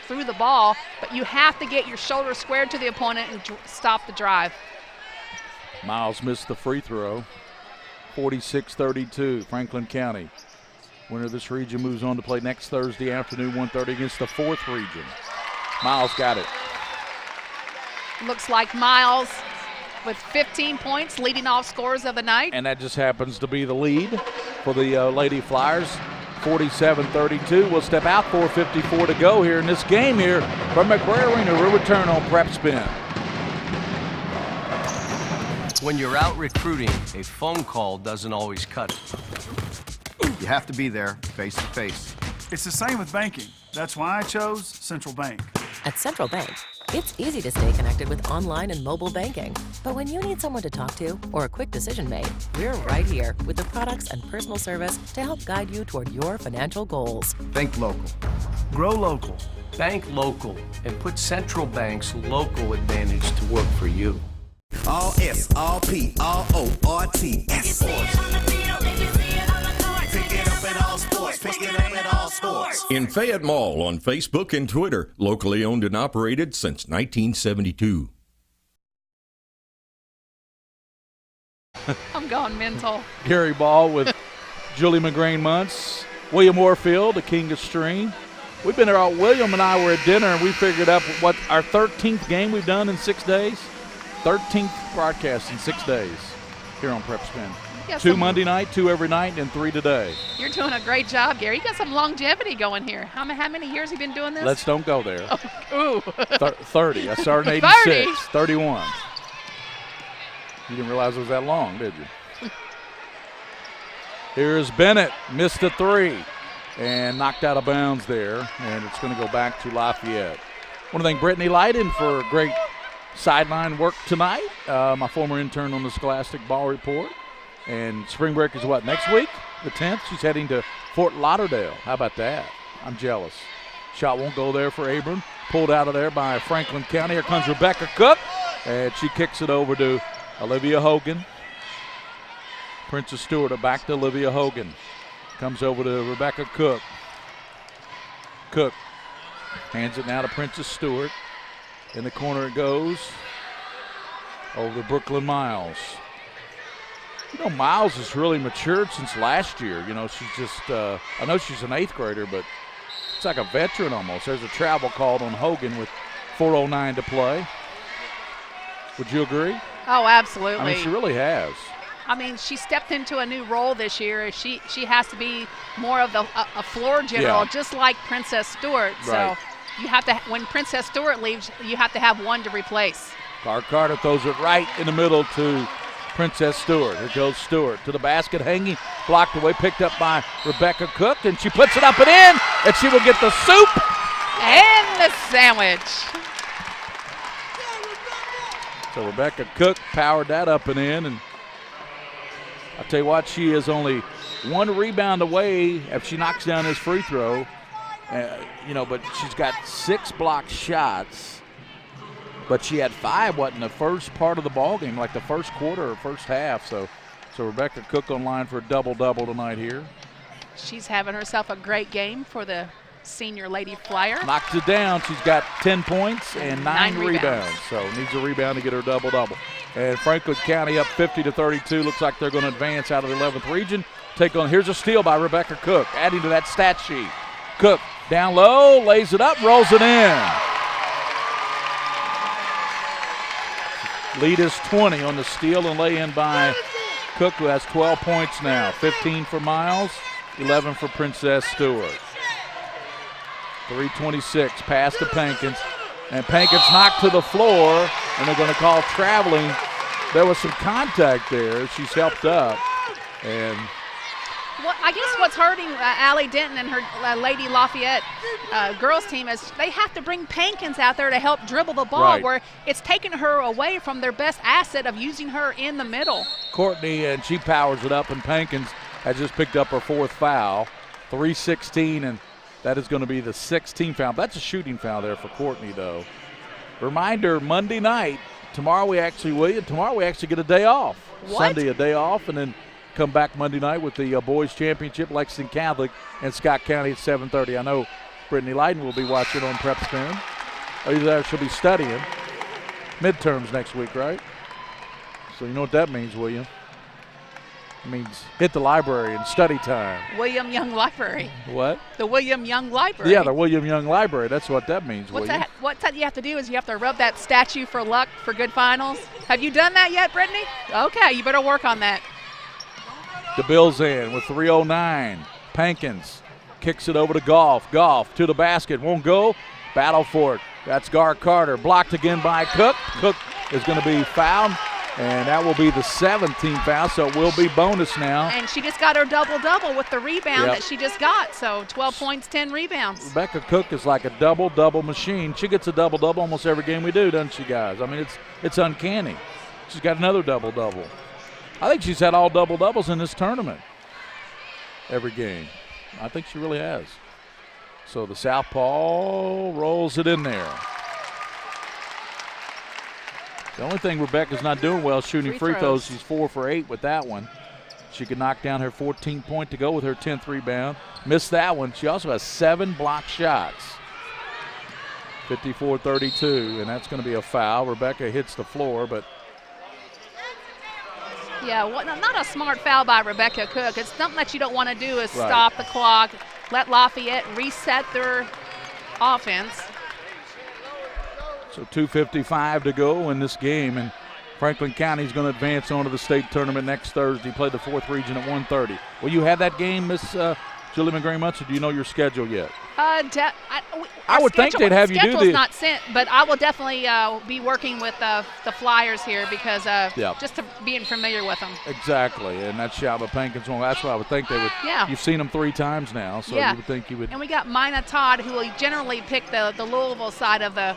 [SPEAKER 21] through the ball, but you have to get your shoulder squared to the opponent and stop the drive.
[SPEAKER 7] Miles missed the free throw. 46-32, Franklin County. Winner of this region moves on to play next Thursday afternoon, 1:30 against the 4th region. Miles got it.
[SPEAKER 21] Looks like Miles with 15 points, leading off scorers of the night. And
[SPEAKER 7] that just happens to be the lead for the Lady Flyers. 47-32. We'll step out, 4:54 to go here in this game here from McBrayer Arena. We'll return on PrepSpin.
[SPEAKER 11] When you're out recruiting, a phone call doesn't always cut it.
[SPEAKER 12] You have to be there face to face.
[SPEAKER 5] It's the same with banking. That's why I chose Central Bank.
[SPEAKER 2] At Central Bank, it's easy to stay connected with online and mobile banking. But when you need someone to talk to or a quick decision made, we're right here with the products and personal service to help guide you toward your financial goals.
[SPEAKER 12] Think local.
[SPEAKER 11] Grow local. Bank local. And put Central Bank's local advantage to work for you.
[SPEAKER 9] All S, all P, all O, R, T, S. Pick it up at all sports. Pick it up at all sports.
[SPEAKER 25] In Fayette Mall on Facebook and Twitter. Locally owned and operated since 1972.
[SPEAKER 21] I'm going mental.
[SPEAKER 7] Gary Ball with Julie McGrain-Muntz. William Warfield, the king of stream. We've been there. William and I were at dinner, and we figured out what our 13th game we've done in 6 days. 13th broadcast in 6 days here on PrepSpin. 2 Monday night, 2 every night, and 3 today.
[SPEAKER 21] You're doing a great job, Gary. You got some longevity going here. How many years have you been doing this?
[SPEAKER 7] Let's don't go there.
[SPEAKER 21] Oh, ooh.
[SPEAKER 7] 30. I started in 86. 31. You didn't realize it was that long, did you? Here's Bennett. Missed a 3 and knocked out of bounds there, and it's going to go back to Lafayette. I want to thank Brittany Leiden for great sideline work tonight. My former intern on the Scholastic Ball Report. And spring break is what, next week? The 10th? She's heading to Fort Lauderdale. How about that? I'm jealous. Shot won't go there for Abram. Pulled out of there by Franklin County. Here comes Rebecca Cook. And she kicks it over to Olivia Hogan. Princess Stewart back to Olivia Hogan. Comes over to Rebecca Cook. Cook hands it now to Princess Stewart. In the corner it goes. Over to Brooklyn Miles. You know, Miles has really matured since last year. You know, she's just, I know she's an 8th grader, but it's like a veteran almost. There's a travel called on Hogan with 4:09 to play. Would you agree?
[SPEAKER 21] Oh, absolutely.
[SPEAKER 7] I mean, she really has.
[SPEAKER 21] I mean, she stepped into a new role this year. She has to be more of a floor general, just like Princess Stewart.
[SPEAKER 7] Right.
[SPEAKER 21] So you have to, when Princess Stewart leaves, you have to have one to replace.
[SPEAKER 7] Carter throws it right in the middle to Princess Stewart. Here goes Stewart to the basket, hanging, blocked away, picked up by Rebecca Cook, and she puts it up and in, and she will get the soup
[SPEAKER 21] and the sandwich.
[SPEAKER 7] So Rebecca Cook powered that up and in, and I'll tell you what, she is only 1 rebound away if she knocks down this free throw. You know, but she's got 6 blocked shots. But she had 5, in the first part of the ball game, like the first quarter or first half. So Rebecca Cook on line for a double-double tonight here.
[SPEAKER 21] She's having herself a great game for the senior Lady Flyer.
[SPEAKER 7] Knocks it down. She's got 10 points and 9 rebounds. So needs a rebound to get her double-double. And Franklin County up 50-32. Looks like they're going to advance out of the 11th region. Here's a steal by Rebecca Cook, adding to that stat sheet. Cook down low, lays it up, rolls it in. Lead is 20 on the steal and lay in by Cook, who has 12 points now. 15 for Miles, 11 for Princess Stewart. 3:26, pass to Pankins. And Pankins knocked to the floor, and they're going to call traveling. There was some contact there. She's helped up. And
[SPEAKER 21] well, I guess what's hurting Allie Denton and her Lady Lafayette girls team is they have to bring Pankins out there to help dribble the ball, where it's taken her away from their best asset of using her in the middle.
[SPEAKER 7] Courtney, and she powers it up, and Pankins has just picked up her 4th foul. 3:16, and that is going to be the 16th foul. That's a shooting foul there for Courtney, though. Reminder, Monday night, tomorrow we actually get a day off.
[SPEAKER 21] What?
[SPEAKER 7] Sunday, a day off, and then come back Monday night with the boys championship, Lexington Catholic and Scott County at 7:30. I know Brittany Lyden will be watching on PrepSpin. Either there, she'll be studying. Midterms next week, right? So you know what that means, William? It means hit the library and study time.
[SPEAKER 21] William Young Library.
[SPEAKER 7] What?
[SPEAKER 21] The William Young Library.
[SPEAKER 7] Yeah, the William Young Library. That's what that means, William.
[SPEAKER 21] What you have to do is you have to rub that statue for luck for good finals. Have you done that yet, Brittany? Okay, you better work on that.
[SPEAKER 7] The Bills in with 3:09. Pankins kicks it over to Goff. Goff to the basket. Won't go. Battle for it. That's Gar Carter. Blocked again by Cook. Cook is going to be fouled, and that will be the 17th foul, so it will be bonus now.
[SPEAKER 21] And she just got her double-double with the rebound that she just got. So 12 points, 10 rebounds.
[SPEAKER 7] Rebecca Cook is like a double-double machine. She gets a double-double almost every game we do, doesn't she, guys? I mean, it's uncanny. She's got another double-double. I think she's had all double-doubles in this tournament. Every game. I think she really has. So the southpaw rolls it in there. The only thing Rebecca's not doing well is shooting free throws. She's 4 for 8 with that one. She could knock down her 14th point to go with her 10th rebound. Missed that one. She also has 7 blocked shots. 54-32, and that's going to be a foul. Rebecca hits the floor, but
[SPEAKER 21] yeah, not a smart foul by Rebecca Cook. It's something that you don't want to do is stop the clock, let Lafayette reset their offense.
[SPEAKER 7] So 2:55 to go in this game, and Franklin County is going to advance on to the state tournament next Thursday, play the 4th region at 1:30. Will you have that game, Miss Julie McGrady-Muntz, or do you know your schedule yet?
[SPEAKER 21] I
[SPEAKER 7] would think they'd have you do the
[SPEAKER 21] schedule's not sent, but I will definitely be working with the Flyers here because just to being familiar with them.
[SPEAKER 7] Exactly, and that's Shabba Pankins one. That's what I would think they would.
[SPEAKER 21] Yeah.
[SPEAKER 7] You've seen them 3 times now, so you would think you would.
[SPEAKER 21] And we got Mina Todd, who will generally pick the Louisville side of the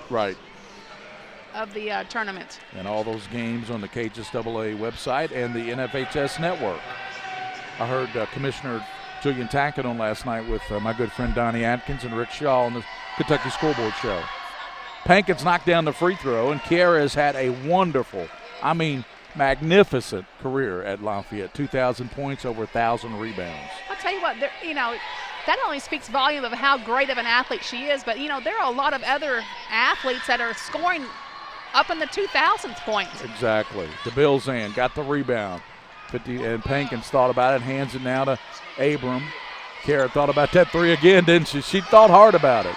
[SPEAKER 21] tournament.
[SPEAKER 7] And all those games on the KHSAA website and the NFHS network. I heard Commissioner Julian Tackett on last night with my good friend Donnie Atkins and Rick Shaw on the Kentucky Scoreboard Show. Pankins knocked down the free throw, and Kiara has had a wonderful, magnificent career at Lafayette. 2,000 points, over 1,000 rebounds.
[SPEAKER 21] I'll tell you what, that only speaks volume of how great of an athlete she is. But, there are a lot of other athletes that are scoring up in the 2000s points.
[SPEAKER 7] Exactly. DeBilzan got the rebound. And Pankins thought about it, hands it now to Abram. Kara thought about that three again, didn't she? She thought hard about it.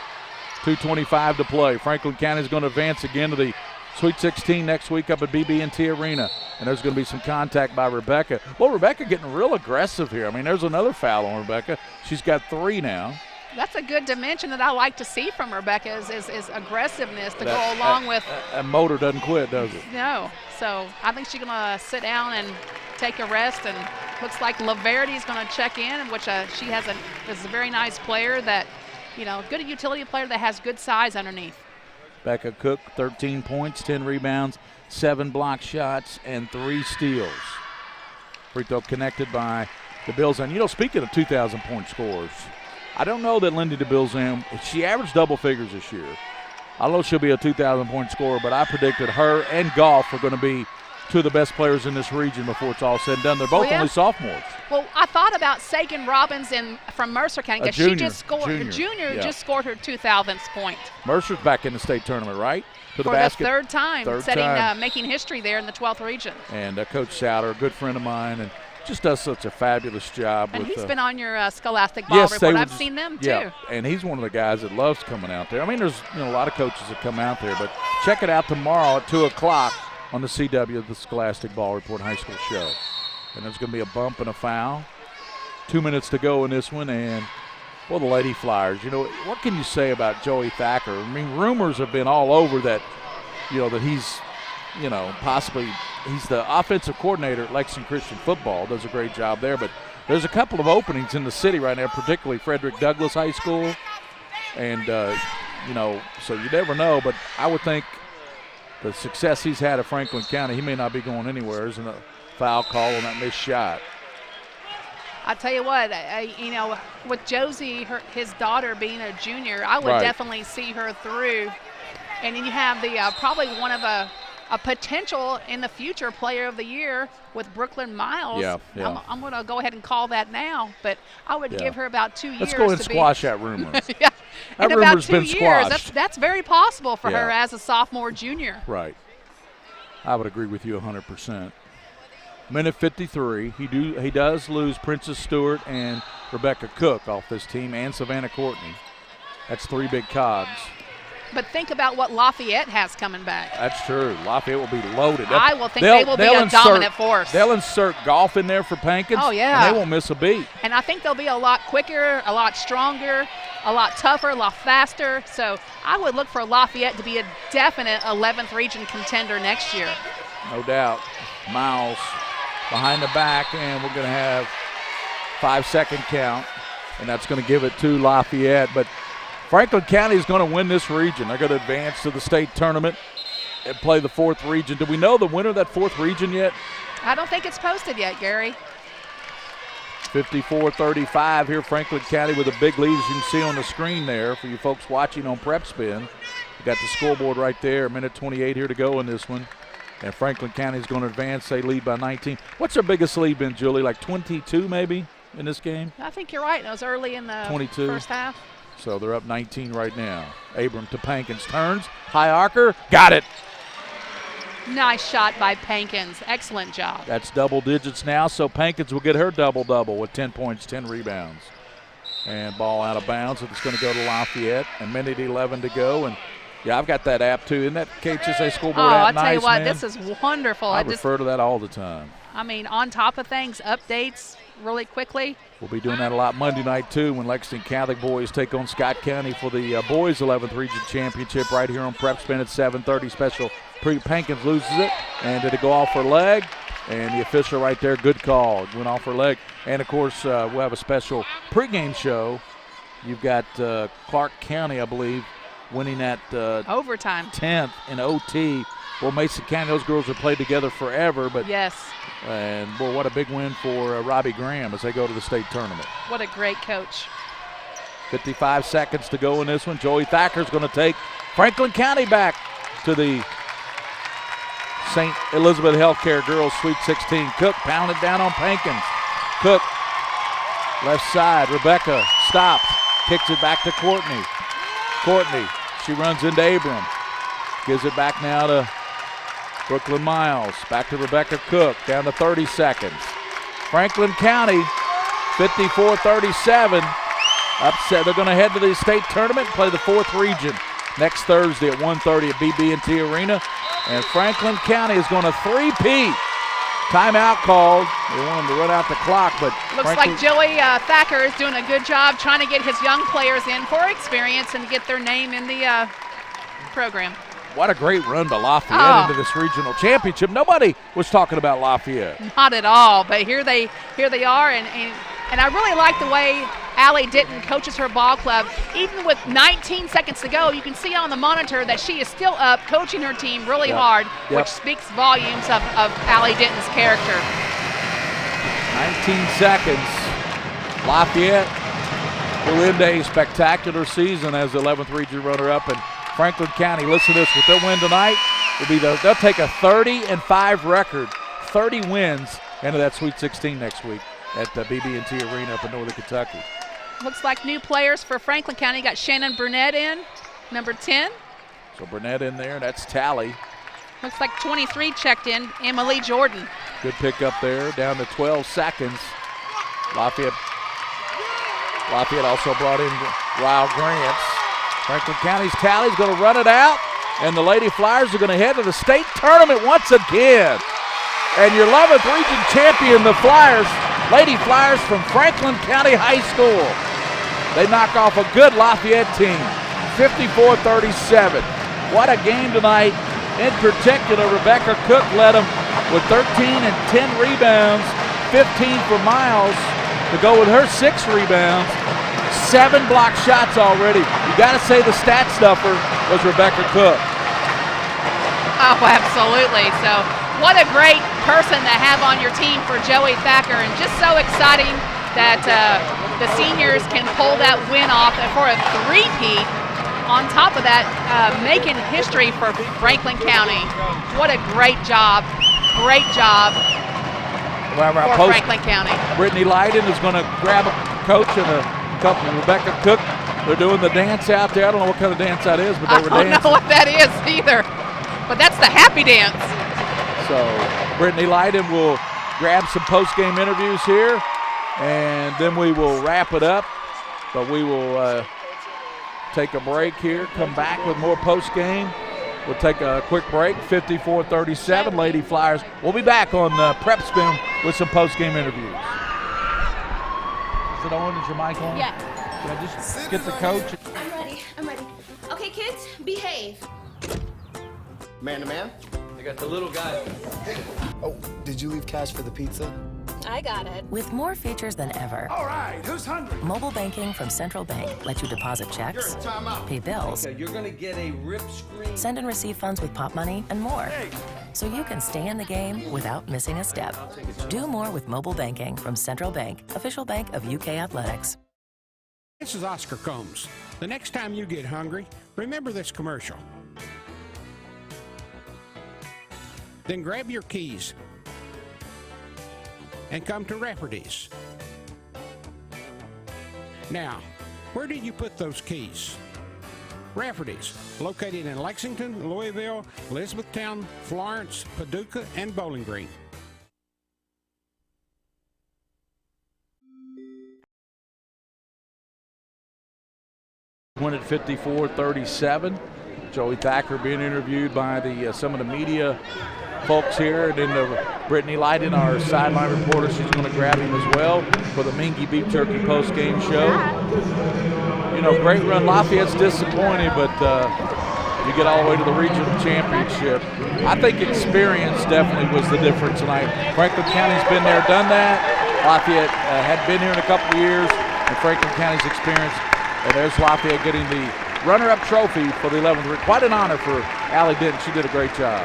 [SPEAKER 7] 2:25 to play. Franklin County is going to advance again to the Sweet 16 next week up at BB&T Arena. And there's going to be some contact by Rebecca. Well, Rebecca getting real aggressive here. I mean, there's another foul on Rebecca. She's got 3 now.
[SPEAKER 21] That's a good dimension that I like to see from Rebecca is aggressiveness to go along with.
[SPEAKER 7] That motor doesn't quit, does it?
[SPEAKER 21] No. So I think she's going to sit down and take a rest. And looks like Laverty is going to check in, which she is a very nice player that, good utility player that has good size underneath.
[SPEAKER 7] Becca Cook, 13 points, 10 rebounds, 7 block shots, and 3 steals. Free throw connected by DeBilzan. Speaking of 2,000-point scorers, I don't know that Lindy DeBilzan, she averaged double figures this year. I don't know if she'll be a 2,000-point scorer, but I predicted her and Goff are going to be 2 of the best players in this region before it's all said and done. They're both only sophomores.
[SPEAKER 21] Well, I thought about Sagan Robbins from Mercer County because she just scored. Junior just scored her 2,000th point.
[SPEAKER 7] Mercer's back in the state tournament, right?
[SPEAKER 21] For the third time, making history there in the 12th region.
[SPEAKER 7] And Coach Souter, a good friend of mine, and just does such a fabulous job.
[SPEAKER 21] And he's been on your Scholastic Ball report. I've seen them too.
[SPEAKER 7] Yeah, and he's one of the guys that loves coming out there. I mean, there's a lot of coaches that come out there, but check it out tomorrow at 2 o'clock on the CW, the Scholastic Ball Report High School show. And there's going to be a bump and a foul. 2 minutes to go in this one, and the Lady Flyers. What can you say about Joey Thacker? I mean, rumors have been all over that, that he's, possibly he's the offensive coordinator at Lexington Christian Football. Does a great job there, but there's a couple of openings in the city right now, particularly Frederick Douglass High School. And, so you never know, but I would think the success he's had at Franklin County, he may not be going anywhere. There's a foul call on that missed shot.
[SPEAKER 21] I tell you what, with Josie, his daughter being a junior, I would definitely see her through. And then you have the probably one of a potential in the future player of the year with Brooklyn Miles.
[SPEAKER 7] Yeah.
[SPEAKER 21] I'm going to go ahead and call that now, but I would give her about 2 years.
[SPEAKER 7] Let's go ahead and squash that rumor.
[SPEAKER 21] Yeah.
[SPEAKER 7] That
[SPEAKER 21] in
[SPEAKER 7] rumor's
[SPEAKER 21] about 2
[SPEAKER 7] been
[SPEAKER 21] years,
[SPEAKER 7] squashed.
[SPEAKER 21] that's very possible for her as a sophomore, junior.
[SPEAKER 7] Right. I would agree with you 100%. Minute 53. He does lose Princess Stewart and Rebecca Cook off this team, and Savannah Courtney. That's 3 big cogs.
[SPEAKER 21] But think about what Lafayette has coming back.
[SPEAKER 7] That's true. Lafayette will be loaded.
[SPEAKER 21] I will think they will be a dominant force.
[SPEAKER 7] They'll insert Golf in there for Pankins.
[SPEAKER 21] Oh, yeah.
[SPEAKER 7] And they won't miss a beat.
[SPEAKER 21] And I think they'll be a lot quicker, a lot stronger, a lot tougher, a lot faster. So I would look for Lafayette to be a definite 11th region contender next year.
[SPEAKER 7] No doubt. Miles behind the back, and we're going to have 5-second count, and that's going to give it to Lafayette. But Franklin County is going to win this region. They're going to advance to the state tournament and play the 4th region. Do we know the winner of that 4th region yet?
[SPEAKER 21] I don't think it's posted yet, Gary.
[SPEAKER 7] 54-35 here, Franklin County with a big lead, as you can see on the screen there for you folks watching on PrepSpin. You got the scoreboard right there, 1:28 here to go in this one. And Franklin County is going to advance. They lead by 19. What's their biggest lead been, Julie? Like 22 maybe in this game?
[SPEAKER 21] I think you're right. It was early in the
[SPEAKER 7] 22.
[SPEAKER 21] First half.
[SPEAKER 7] So they're up 19 right now. Abram to Pankins. Turns. High arcer. Got it.
[SPEAKER 21] Nice shot by Pankins. Excellent job.
[SPEAKER 7] That's double digits now, so Pankins will get her double-double with 10 points, 10 rebounds. And ball out of bounds. It's going to go to Lafayette. A minute 11 to go. And yeah, I've got that app too. Isn't that KHSA scoreboard app nice,
[SPEAKER 21] I'll tell you what,
[SPEAKER 7] man?
[SPEAKER 21] This is wonderful.
[SPEAKER 7] I refer to that all the time.
[SPEAKER 21] I mean, on top of things, updates really quickly.
[SPEAKER 7] We'll be doing that a lot Monday night too when Lexington Catholic boys take on Scott County for the boys 11th Region Championship right here on PrepSpin at 7:30 special. Pankins loses it, and did it go off her leg? And the official right there, good call. It went off her leg. And, of course, we'll have a special pregame show. You've got Clark County, I believe, winning at
[SPEAKER 21] overtime
[SPEAKER 7] 10th in OT. Well, Mason County, those girls have played together forever. But
[SPEAKER 21] yes.
[SPEAKER 7] And, boy, what a big win for Robbie Graham as they go to the state tournament.
[SPEAKER 21] What a great coach.
[SPEAKER 7] 55 seconds to go in this one. Joey Thacker's going to take Franklin County back to the St. Elizabeth Healthcare Girls Sweet 16. Cook pounded down on Pankins. Cook, left side. Rebecca stops, kicks it back to Courtney. Courtney, she runs into Abram. Gives it back now to Brooklyn Miles. Back to Rebecca Cook, down to 30 seconds. Franklin County, 54-37. Upset. They're going to head to the state tournament and play the 4th region next Thursday at 1:30 at BB&T Arena. And Franklin County is going to three-peat. Timeout called. They want them to run out the clock, but
[SPEAKER 21] looks like Joey Thacker is doing a good job trying to get his young players in for experience and get their name in the program.
[SPEAKER 7] What a great run by Lafayette into this regional championship. Nobody was talking about Lafayette.
[SPEAKER 21] Not at all, but here they are, and I really like the way Allie Denton coaches her ball club. Even with 19 seconds to go, you can see on the monitor that she is still up, coaching her team really hard, which speaks volumes of Allie Denton's character.
[SPEAKER 7] 19 seconds. Lafayette will end a spectacular season as the 11th region runner-up, and Franklin County, listen to this, with their win tonight, they'll take a 30-5 record, 30 wins into that Sweet 16 next week at the BB&T Arena up in Northern Kentucky.
[SPEAKER 21] Looks like new players for Franklin County. Got Shannon Burnett in, number 10.
[SPEAKER 7] So Burnett in there, that's Tally.
[SPEAKER 21] Looks like 23 checked in, Emily Jordan.
[SPEAKER 7] Good pick up there, down to 12 seconds. Lafayette also brought in Ryle Grants. Franklin County's Tally's going to run it out, and the Lady Flyers are going to head to the state tournament once again. And your 11th region champion, the Flyers, Lady Flyers from Franklin County High School. They knock off a good Lafayette team, 54-37. What a game tonight. In particular, Rebecca Cook led them with 13 and 10 rebounds, 15 for Miles to go with her 6 rebounds. 7 block shots already. You got to say the stat stuffer was Rebecca Cook.
[SPEAKER 21] Oh, absolutely. So what a great person to have on your team for Joey Thacker, and just so exciting that the seniors can pull that win off for a three-peat. On top of that, making history for Franklin County. What a great job. Great job for Franklin County.
[SPEAKER 7] Brittany Leiden is going to grab a coach and a couple. Rebecca Cook, they're doing the dance out there. I don't know what kind of dance that is, but they were dancing.
[SPEAKER 21] I don't know what that is either, but that's the happy dance.
[SPEAKER 7] So Brittany Leiden will grab some post-game interviews here, and then we will wrap it up. But we will take a break here, come back with more post-game. We'll take a quick break, 54-37, Lady Flyers. We'll be back on PrepSpin with some post-game interviews. Is it on? Is your mic on?
[SPEAKER 1] Yeah.
[SPEAKER 7] Can I just get the coach?
[SPEAKER 1] I'm ready. Okay, kids, behave.
[SPEAKER 12] Man to man.
[SPEAKER 11] I got the little guy.
[SPEAKER 23] Oh, did you leave cash for the pizza?
[SPEAKER 1] I got it.
[SPEAKER 2] With more features than ever.
[SPEAKER 5] All right, who's hungry?
[SPEAKER 2] Mobile banking from Central Bank lets you deposit checks, pay bills,
[SPEAKER 11] Okay, you're gonna get a rip screen.
[SPEAKER 2] send and receive funds with Pop Money, and more. So you can stay in the game without missing a step. Do more with mobile banking from Central Bank, official bank of UK Athletics.
[SPEAKER 13] This is Oscar Combs. The next time you get hungry, remember this commercial. Then grab your keys and come to Rafferty's. Now, where did you put those keys? Rafferty's, located in Lexington, Louisville, Elizabethtown, Florence, Paducah, and Bowling Green.
[SPEAKER 7] Win at 54-37. Joey Thacker being interviewed by some of the media folks here, and then Brittany Leiden, our sideline reporter, she's going to grab him as well for the Mingy Beef Jerky post-game show. You know, great run. Lafayette's disappointed, but you get all the way to the regional championship. I think experience definitely was the difference tonight. Franklin County's been there, done that. Lafayette had been here in a couple of years, and Franklin County's experience. And there's Lafayette getting the runner-up trophy for the 11th. Quite an honor for Allie Denton. She did a great job.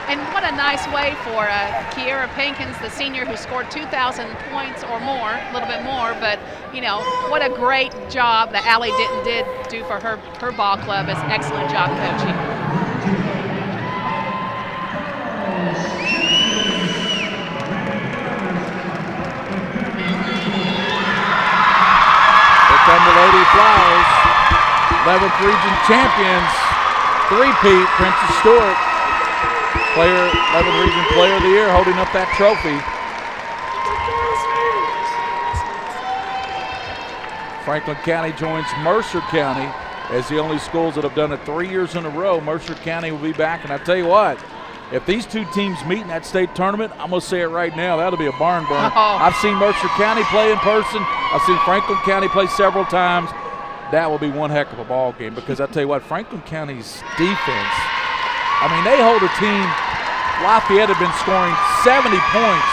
[SPEAKER 21] And what a nice way for Kiera Pankins, the senior who scored 2,000 points or more, a little bit more, but, you know, what a great job that Allie Denton did do for her ball club. It's excellent job coaching.
[SPEAKER 7] the Lady Flyers. 11th Region champions, three-peat, Princess Stewart. 11th Region Player of the Year, holding up that trophy. Franklin County joins Mercer County as the only schools that have done it 3 years in a row. Mercer County will be back, and I tell you what, if these two teams meet in that state tournament, I'm going to say it right now, that'll be a barn burner. I've seen Mercer County play in person. I've seen Franklin County play several times. That will be one heck of a ball game because I tell you what, Franklin County's defense, I mean, they hold a team. Lafayette have been scoring 70 points,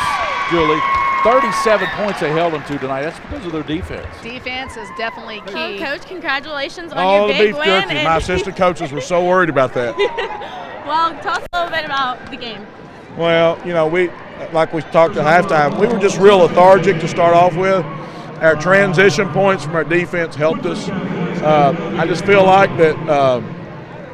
[SPEAKER 7] Julie. 37 points they held them to tonight. That's because of their defense.
[SPEAKER 21] Defense is definitely key.
[SPEAKER 3] Well, Coach, congratulations on your big win.
[SPEAKER 15] Jerky. My assistant coaches were so worried about that.
[SPEAKER 3] Well, tell us a little bit about the game.
[SPEAKER 15] Well, you know, like we talked at halftime, we were just real lethargic to start off with. Our transition points from our defense helped us. I just feel like that,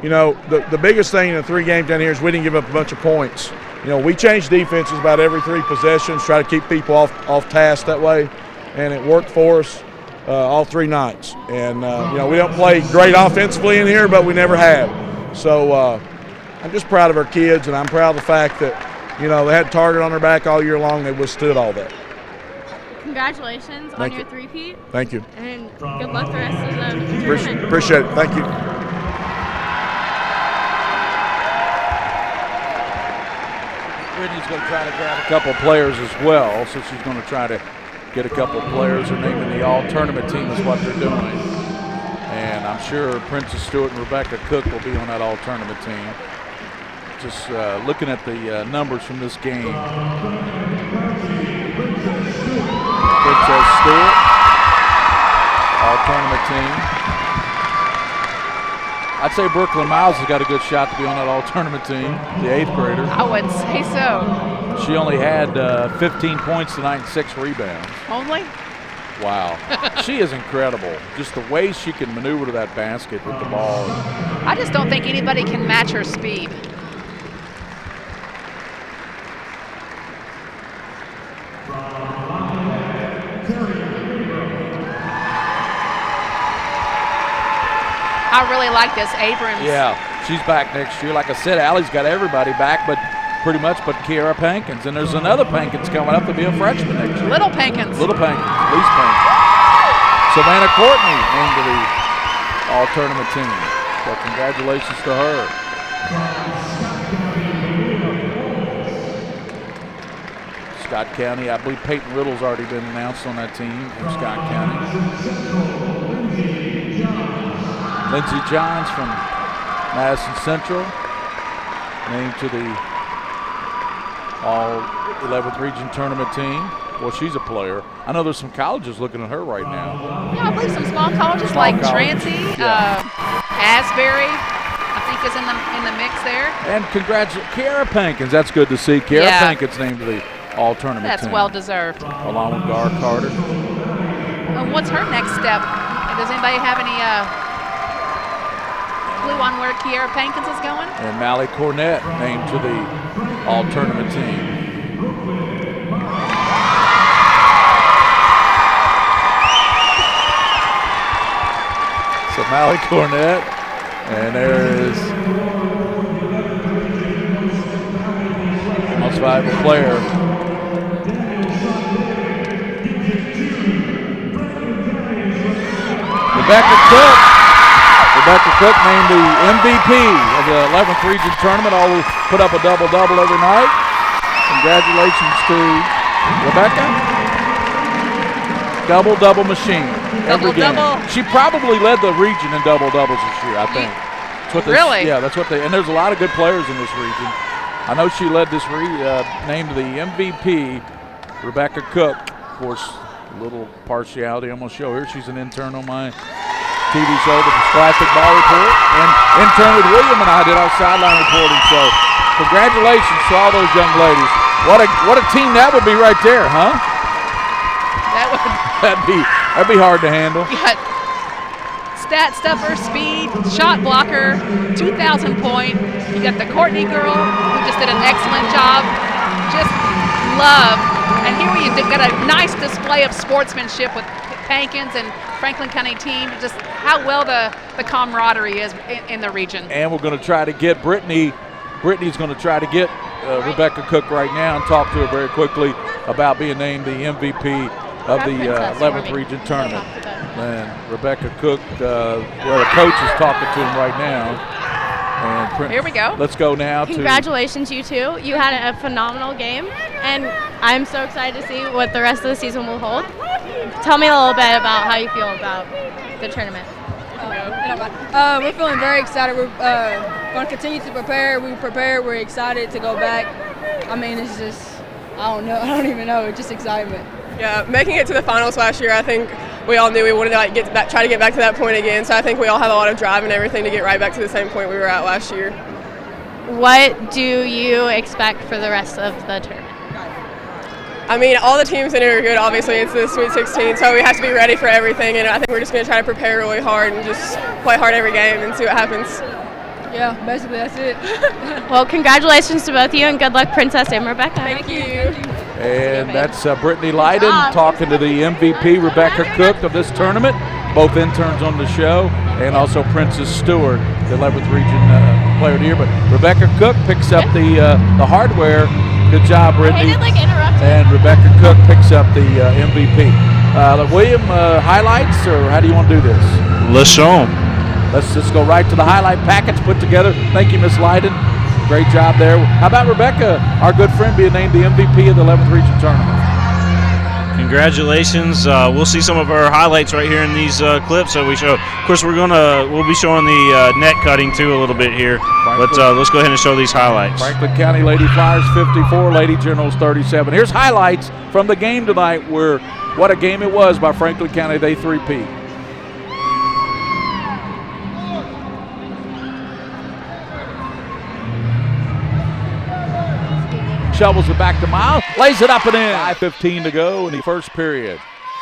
[SPEAKER 15] you know, the biggest thing in the 3 games down here is we didn't give up a bunch of points. You know, we change defenses about every 3 possessions, try to keep people off task that way, and it worked for us all 3 nights. And, you know, we don't play great offensively in here, but we never have. So I'm just proud of our kids, and I'm proud of the fact that, you know, they had a target on their back all year long. They withstood all that.
[SPEAKER 3] Congratulations on your three-peat.
[SPEAKER 15] Thank you.
[SPEAKER 3] And good luck the rest of the tournament.
[SPEAKER 15] Appreciate it. Thank you.
[SPEAKER 7] Whitney's going to try to grab a couple players as well, so she's going to try to get a couple players. They're naming the all-tournament team is what they're doing. And I'm sure Princess Stewart and Rebecca Cook will be on that all-tournament team. Just looking at the numbers from this game. Princess Stewart, all-tournament team. I'd say Brooklyn Miles has got a good shot to be on that all-tournament team, the 8th grader.
[SPEAKER 21] I would say so.
[SPEAKER 7] She only had 15 points tonight and 6 rebounds.
[SPEAKER 21] Only?
[SPEAKER 7] Wow. She is incredible. Just the way she can maneuver to that basket with the ball.
[SPEAKER 21] I just don't think anybody can match her speed. I really like this Abrams.
[SPEAKER 7] Yeah, she's back next year. Like I said, Allie's got everybody back, but pretty much but Kiara Pankins. And there's another Pankins coming up to be a freshman next year.
[SPEAKER 21] Little Pankins.
[SPEAKER 7] Little Pankins, Lise Pankins. Savannah Courtney named to the all-tournament team. So congratulations to her. Scott County, I believe Peyton Riddle's already been announced on that team from Scott County. Lindsey Johns from Madison Central, named to the All-11th Region Tournament team. Well, she's a player. I know there's some colleges looking at her right now.
[SPEAKER 21] Yeah, I believe some small colleges like Trancy, Asbury, I think is in the mix there.
[SPEAKER 7] And Kiara Pankins, that's good to see. Kiara Pankins named to the All-Tournament team.
[SPEAKER 21] That's well-deserved.
[SPEAKER 7] Along with Gar Carter.
[SPEAKER 21] What's her next step? Does anybody have any clue on where Kiara Pankins is going?
[SPEAKER 7] And Mally Cornett named to the all-tournament team. So Mally Cornett, and there is the most valuable player. Rebecca Cook named the MVP of the 11th Region Tournament. Always put up a double-double every night. Congratulations to Rebecca. Double-double machine every game. She probably led the region in double-doubles this year, I think.
[SPEAKER 21] Really?
[SPEAKER 7] Yeah, that's what they. And there's a lot of good players in this region. I know she led this named the MVP, Rebecca Cook. Of course, a little partiality I'm going to show here. She's an intern on my TV show, the Classic Ball Report, and intern with William and I did our sideline reporting. So, congratulations to all those young ladies. What a team that would be right there, huh? That'd be hard to handle.
[SPEAKER 21] You got stat stuffer, speed, shot blocker, 2,000 point. You got the Courtney girl who just did an excellent job. Just love. And here we got a nice display of sportsmanship with Pankins and Franklin County team, just how well the camaraderie is in the region.
[SPEAKER 7] And we're going to try to get Brittany's going to try to get Rebecca Cook right now and talk to her very quickly about being named the MVP of the 11th region tournament. And Rebecca Cook, the coach is talking to him right now. And
[SPEAKER 3] here we go.
[SPEAKER 7] Let's go now.
[SPEAKER 3] Congratulations, you two. You had a phenomenal game, and I'm so excited to see what the rest of the season will hold. Tell me a little bit about how you feel about the tournament.
[SPEAKER 14] We're feeling very excited. We're going to continue to prepare. We're prepared. We're excited to go back. I mean, it's just, I don't know. I don't even know. It's just excitement.
[SPEAKER 16] Yeah, making it to the finals last year, I think we all knew we wanted to try to get back to that point again. So I think we all have a lot of drive and everything to get right back to the same point we were at last year.
[SPEAKER 3] What do you expect for the rest of the tournament?
[SPEAKER 16] I mean, all the teams in it are good. Obviously, it's the Sweet 16, so we have to be ready for everything. And I think we're just going to try to prepare really hard and just play hard every game and see what happens.
[SPEAKER 14] Yeah, basically that's it.
[SPEAKER 3] Well, congratulations to both of you, and good luck, Princess and Rebecca.
[SPEAKER 16] Thank you.
[SPEAKER 7] And that's Brittany Leiden talking to the MVP, Rebecca Cook, of this tournament. Both interns on the show, and also Princess Stewart, the 11th region player of the year. But Rebecca Cook picks up the hardware. Good job, Brittany. And Rebecca Cook picks up the MVP. William, highlights, or how do you want to do this?
[SPEAKER 17] Let's show them.
[SPEAKER 7] Let's just go right to the highlight packets put together. Thank you, Miss Leiden. Great job there. How about Rebecca, our good friend, being named the MVP of the 11th region tournament?
[SPEAKER 17] Congratulations. We'll see some of our highlights right here in these clips that we show. Of course, we'll be showing the net cutting too a little bit here. But let's go ahead and show these highlights.
[SPEAKER 7] Franklin County Lady Flyers 54, Lady Generals 37. Here's highlights from the game tonight, where what a game it was by Franklin County. They three-peat. Shovels it back to Miles, lays it up and in. 5:15 to go in the first period.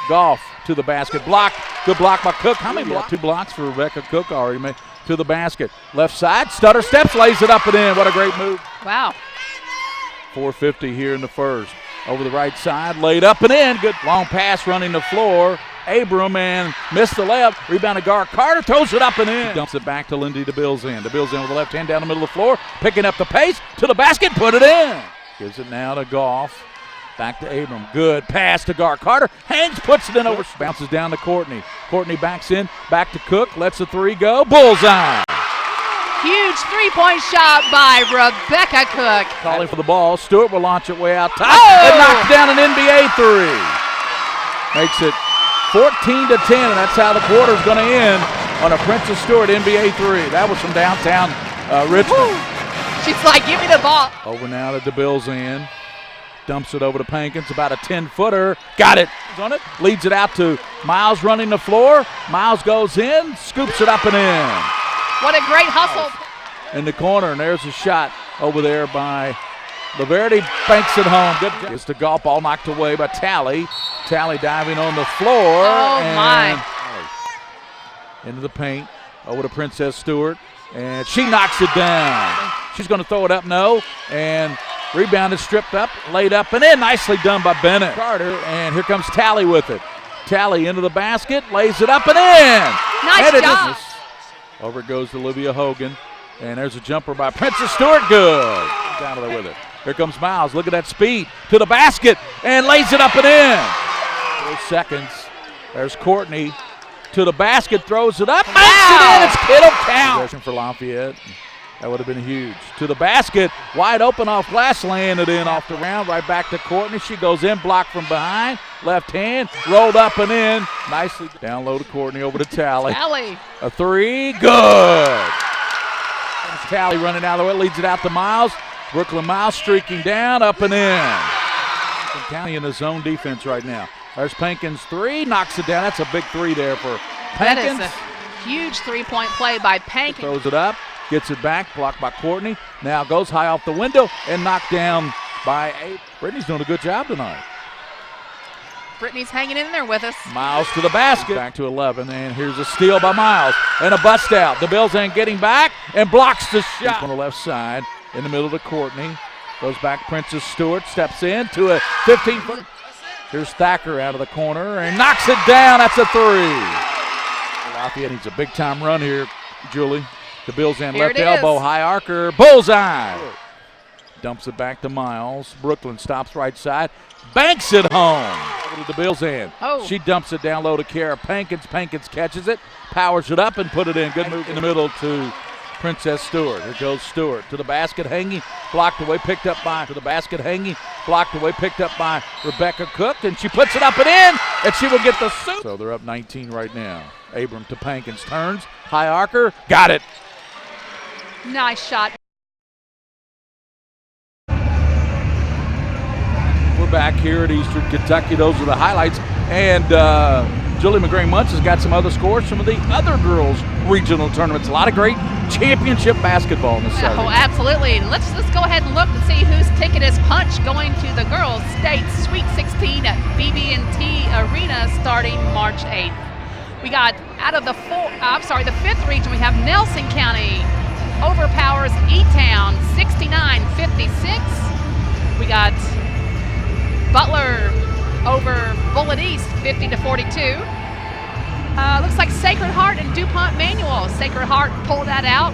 [SPEAKER 7] Goff to the basket, block, good block by Cook. How many blocks? 2 blocks for Rebecca Cook already made to the basket. Left side, stutter steps, lays it up and in. What a great move.
[SPEAKER 21] Wow.
[SPEAKER 7] 4:50 here in the first. Over the right side, laid up and in. Good long pass running the floor. Abram and missed the layup. Rebounded guard Carter, throws it up and in. Dumps it back to Lindy DeBill's-in. DeBill's-in with the left hand down the middle of the floor, picking up the pace to the basket, put it in. Gives it now to Goff. Back to Abram. Good pass to guard Carter. Hangs, puts it in over. Bounces down to Courtney. Courtney backs in. Back to Cook. Lets the three go. Bullseye.
[SPEAKER 21] Huge three-point shot by Rebecca Cook.
[SPEAKER 7] Calling for the ball. Stewart will launch it way out top. And knocks down an NBA three. Makes it 14-10, and that's how the quarter's going to end on a Princess Stewart NBA three. That was from downtown Richmond.
[SPEAKER 21] Woo. She's like, give me the ball.
[SPEAKER 7] Over now to DeBill's-in. Dumps it over to Pankins, about a 10-footer. Got it. On it. Leads it out to Miles running the floor. Miles goes in, scoops it up and in.
[SPEAKER 21] What a great hustle.
[SPEAKER 7] In the corner, and there's a shot over there by Laverty. Banks it home. Good job. It's the golf ball knocked away by Tally. Tally diving on the floor.
[SPEAKER 21] Oh, my.
[SPEAKER 7] Into the paint. Over to Princess Stewart. And she knocks it down. She's going to throw it up, no. And rebounded, stripped up, laid up, and in. Nicely done by Bennett. Carter, and here comes Tally with it. Tally into the basket, lays it up and in.
[SPEAKER 21] Nice job.
[SPEAKER 7] Over it goes to Olivia Hogan. And there's a jumper by Princess Stewart. Good. Down there with it. Here comes Miles. Look at that speed. To the basket and lays it up and in. 4 seconds. There's Courtney. To the basket, throws it up, makes it in. It's Kittle count. Possession for Lafayette. That would have been huge. To the basket, wide open off glass, laying it in off the round. Right back to Courtney. She goes in, blocked from behind. Left hand, rolled up and in. Nicely down low to Courtney, over to Tally.
[SPEAKER 21] Tally.
[SPEAKER 7] A three, good. Tally running out of the way, leads it out to Miles. Brooklyn Miles streaking down, up and in. County in the zone defense right now. There's Pankins' three, knocks it down. That's a big three there for Pankins.
[SPEAKER 21] That is a huge three-point play by Pankins.
[SPEAKER 7] Throws it up, gets it back, blocked by Courtney. Now goes high off the window and knocked down by 8. Brittany's doing a good job tonight.
[SPEAKER 21] Brittany's hanging in there with us.
[SPEAKER 7] Miles to the basket. Back to 11, and here's a steal by Miles. And a bust out. DeBill's-in getting back and blocks the shot. On the left side, in the middle to Courtney. Goes back Princess Stewart, steps in to a 15-foot. Here's Thacker out of the corner and knocks it down. That's a three. Lafayette needs a big-time run here, Julie. The Bills in left elbow, high arcer, bullseye. Dumps it back to Miles. Brooklyn stops right side, banks it home. Over to the Bills in. She dumps it down low to Kara Pankins. Pankins catches it, powers it up, and put it in. Good move in the middle to Princess Stewart. Here goes Stewart to the basket, hanging, blocked away, picked up by Rebecca Cook, and she puts it up and in, and she will get the soup. So they're up 19 right now. Abram to Pankins, turns, high arcer, got it.
[SPEAKER 21] Nice shot.
[SPEAKER 7] We're back here at Eastern Kentucky. Those are the highlights. And Julie McGray-Muntz has got some other scores from the other girls' regional tournaments. A lot of great championship basketball in this Saturday.
[SPEAKER 21] Oh, absolutely. Let's go ahead and look and see whose ticket is punched going to the girls' state Sweet 16 at BB&T Arena starting March 8th. We got out of the fifth region, we have Nelson County overpowers E-Town 69-56. We got Butler over Bullitt East 50-42. Looks like Sacred Heart and DuPont Manual. Sacred Heart pulled that out.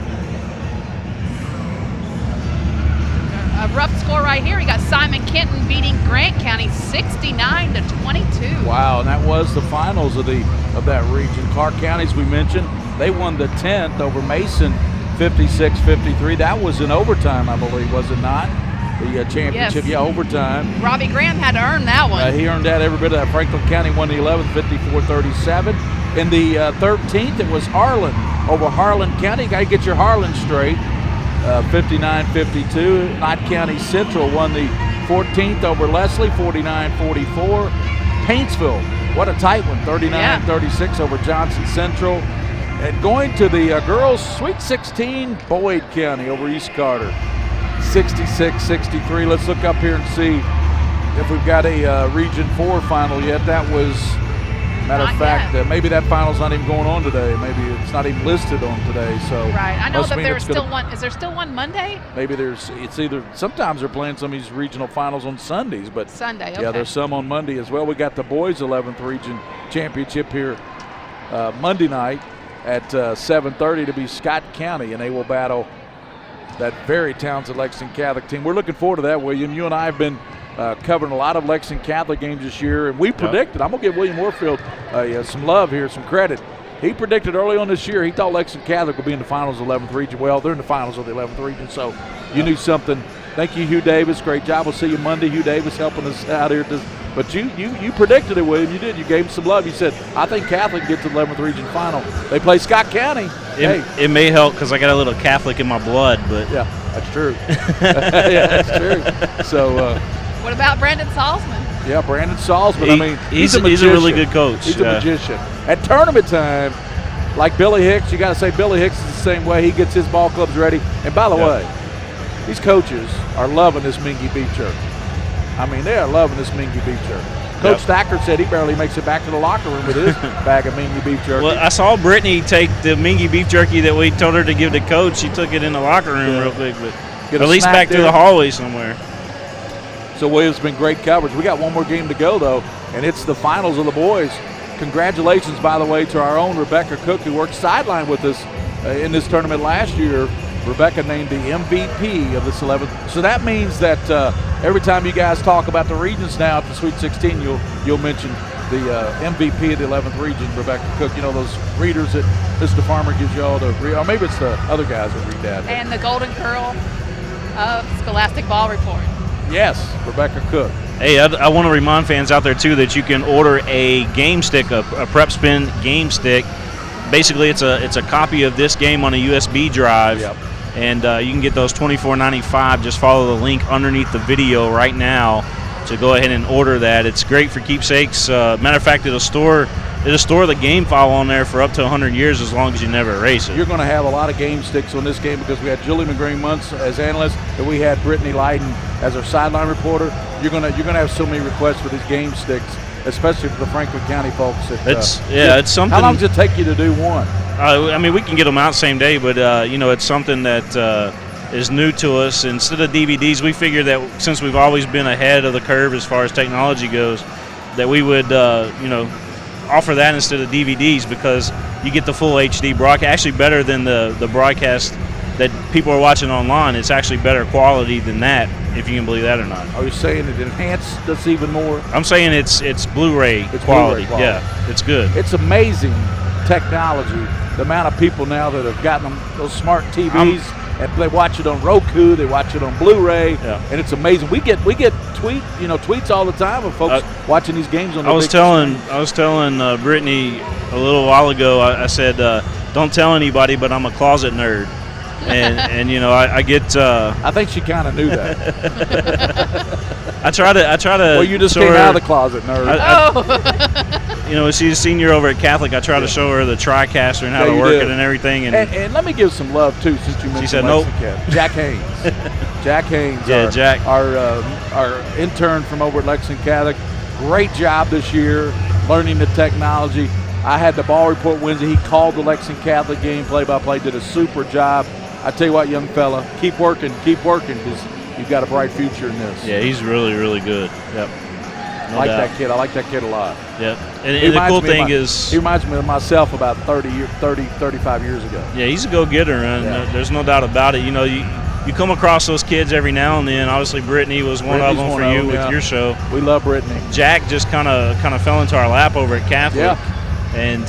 [SPEAKER 21] A rough score right here. We got Simon Kenton beating Grant County 69-22.
[SPEAKER 7] Wow, and that was the finals of that region. Clark County, as we mentioned, they won the 10th over Mason 56-53. That was in overtime, I believe, was it not? The championship,
[SPEAKER 21] yes.
[SPEAKER 7] Overtime.
[SPEAKER 21] Robbie Graham had to earn that one.
[SPEAKER 7] He earned that every bit of that. Franklin County won the 11th, 54-37. In the 13th, it was Harlan over Harlan County. You got to get your Harlan straight. 59-52. Knott County Central won the 14th over Leslie, 49-44. Paintsville, what a tight one, 39-36 over Johnson Central. And going to the girls' Sweet 16, Boyd County over East Carter, 66-63. Let's look up here and see if we've got a Region 4 final yet. That was, matter of fact, maybe that final's not even going on today. Maybe it's not even listed on today. So
[SPEAKER 21] right, I know that there's still one. Is there still one Monday?
[SPEAKER 7] Maybe it's either. Sometimes they're playing some of these regional finals on Sundays, but
[SPEAKER 21] Sunday. Okay.
[SPEAKER 7] Yeah, there's some on Monday as well. We got the boys 11th Region Championship here Monday night at 7:30 to be Scott County, and they will battle that very talented Lexington Catholic team. We're looking forward to that, William. You and I have been covering a lot of Lexington Catholic games this year, and we predicted. I'm going to give William Warfield some love here, some credit. He predicted early on this year, he thought Lexington Catholic would be in the finals of the 11th Region. Well, they're in the finals of the 11th Region, so you knew something. Thank you, Hugh Davis. Great job. We'll see you Monday. Hugh Davis helping us out here. But you predicted it, William. You did. You gave him some love. You said, I think Catholic gets to the 11th Region final. They play Scott County.
[SPEAKER 17] It may help because I got a little Catholic in my blood, but
[SPEAKER 7] yeah, that's true. Yeah, that's true. So.
[SPEAKER 21] What about Brandon Salzman?
[SPEAKER 7] Yeah, Brandon Salzman. I mean,
[SPEAKER 17] he's a really good coach.
[SPEAKER 7] He's a magician. At tournament time, like Billy Hicks, you got to say Billy Hicks is the same way. He gets his ball clubs ready. And by the way, these coaches are loving this Mingy beef jerky. I mean, they are loving this Mingy beef jerky. Coach Thacker said he barely makes it back to the locker room with his bag of Mingy beef jerky.
[SPEAKER 17] Well, I saw Brittany take the Mingy beef jerky that we told her to give to Coach. She took it in the locker room real quick, but at least back to the hallway somewhere.
[SPEAKER 7] So, William, it's been great coverage. We got one more game to go, though, and it's the finals of the boys. Congratulations, by the way, to our own Rebecca Cook, who worked sideline with us in this tournament last year. Rebecca named the MVP of this 11th. So that means that every time you guys talk about the regions now at the Sweet 16, you'll mention the MVP of the 11th region, Rebecca Cook. You know, those readers that Mr. Farmer gives you all to read, or maybe it's the other guys that read that.
[SPEAKER 21] And the Golden Girl of Scholastic Ball Report.
[SPEAKER 7] Yes, Rebecca Cook.
[SPEAKER 17] Hey, I want to remind fans out there, too, that you can order a game stick, a PrepSpin game stick. Basically, it's a copy of this game on a USB drive.
[SPEAKER 7] Yep.
[SPEAKER 17] And you can get those $24.95. Just follow the link underneath the video right now to go ahead and order that. It's great for keepsakes. Matter of fact, it'll store the game file on there for up to 100 years as long as you never erase it.
[SPEAKER 7] You're going to have a lot of game sticks on this game because we had Julie McGray-Muntz as analyst, and we had Brittany Leyden as our sideline reporter. You're going to have so many requests for these game sticks, especially for the Franklin County folks.
[SPEAKER 17] It's something.
[SPEAKER 7] How long does it take you to do one?
[SPEAKER 17] I mean, we can get them out same day, but it's something that is new to us. Instead of DVDs, we figure that since we've always been ahead of the curve as far as technology goes, that we would, offer that instead of DVDs, because you get the full HD broadcast, actually better than the broadcast that people are watching online. It's actually better quality than that, if you can believe that or not.
[SPEAKER 10] Are you saying it enhanced this even more?
[SPEAKER 17] I'm saying it's Blu-ray quality. Yeah, it's good.
[SPEAKER 10] It's amazing technology, the amount of people now that have gotten those smart TVs, and they watch it on Roku, they watch it on Blu-ray, and it's amazing. We get tweets all the time of folks watching these games on.
[SPEAKER 17] I was telling Brittany a little while ago. I said, "Don't tell anybody, but I'm a closet nerd." And I get.
[SPEAKER 10] I think she kind of knew that.
[SPEAKER 17] I try to.
[SPEAKER 10] Well, you just came out of the closet, nerd.
[SPEAKER 17] She's a senior over at Catholic. I try to show her the TriCaster and how to work it and everything.
[SPEAKER 10] And let me give some love too, since you mentioned.
[SPEAKER 17] She said nope.
[SPEAKER 10] Jack Haynes. Jack Haynes.
[SPEAKER 17] Jack.
[SPEAKER 10] Our intern from over at Lexington Catholic. Great job this year, learning the technology. I had the ball report Wednesday. He called the Lexington Catholic game play-by-play. Did a super job. I tell you what, young fella, keep working, because you've got a bright future in this.
[SPEAKER 17] Yeah, he's really, really good. Yep.
[SPEAKER 10] I like that kid. I like that kid a lot.
[SPEAKER 17] Yep. And the cool thing is,
[SPEAKER 10] he reminds me of myself about 35 years ago.
[SPEAKER 17] Yeah, he's a go-getter, and there's no doubt about it. You come across those kids every now and then. Obviously, Brittany was one of them for you with your show.
[SPEAKER 10] We love Brittany.
[SPEAKER 17] Jack just kind of fell into our lap over at Catholic.
[SPEAKER 10] Yeah.
[SPEAKER 17] And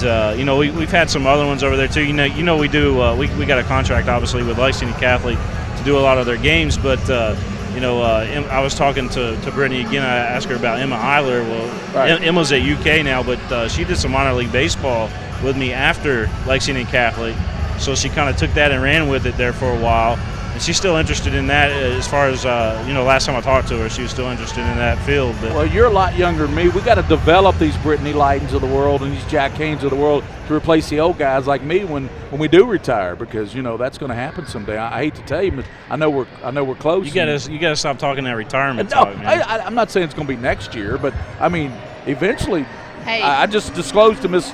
[SPEAKER 17] we've had some other ones over there too. We do. We got a contract obviously with Lexington Catholic to do a lot of their games. But I was talking to Brittany again. I asked her about Emma Eiler. Well, Emma's at UK now, but she did some minor league baseball with me after Lexington Catholic. So she kind of took that and ran with it there for a while. And she's still interested in that as far as, last time I talked to her, she was still interested in that field. But
[SPEAKER 10] well, you're a lot younger than me. We got to develop these Brittany Lightens of the world and these Jack Haynes of the world to replace the old guys like me when we do retire, because, that's going to happen someday. I hate to tell you, but I know we're close.
[SPEAKER 17] You gotta stop talking that retirement
[SPEAKER 10] talk,
[SPEAKER 17] man.
[SPEAKER 10] I'm not saying it's going to be next year, but, I mean, eventually.
[SPEAKER 21] Hey.
[SPEAKER 10] I just disclosed to Miss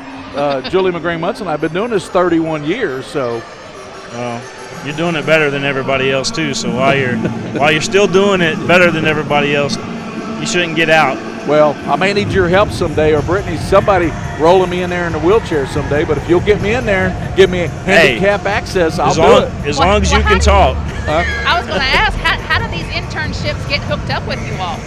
[SPEAKER 10] Julie McGrane-Munson I've been doing this 31 years, so.
[SPEAKER 17] Well, you're doing it better than everybody else too. So while you're still doing it better than everybody else, you shouldn't get out.
[SPEAKER 10] Well, I may need your help someday, or Brittany, somebody rolling me in there in a wheelchair someday. But if you'll get me in there and give me handicap access, I'll do it.
[SPEAKER 17] As long as you can talk.
[SPEAKER 21] I was going to ask, how do these internships get hooked up with you all?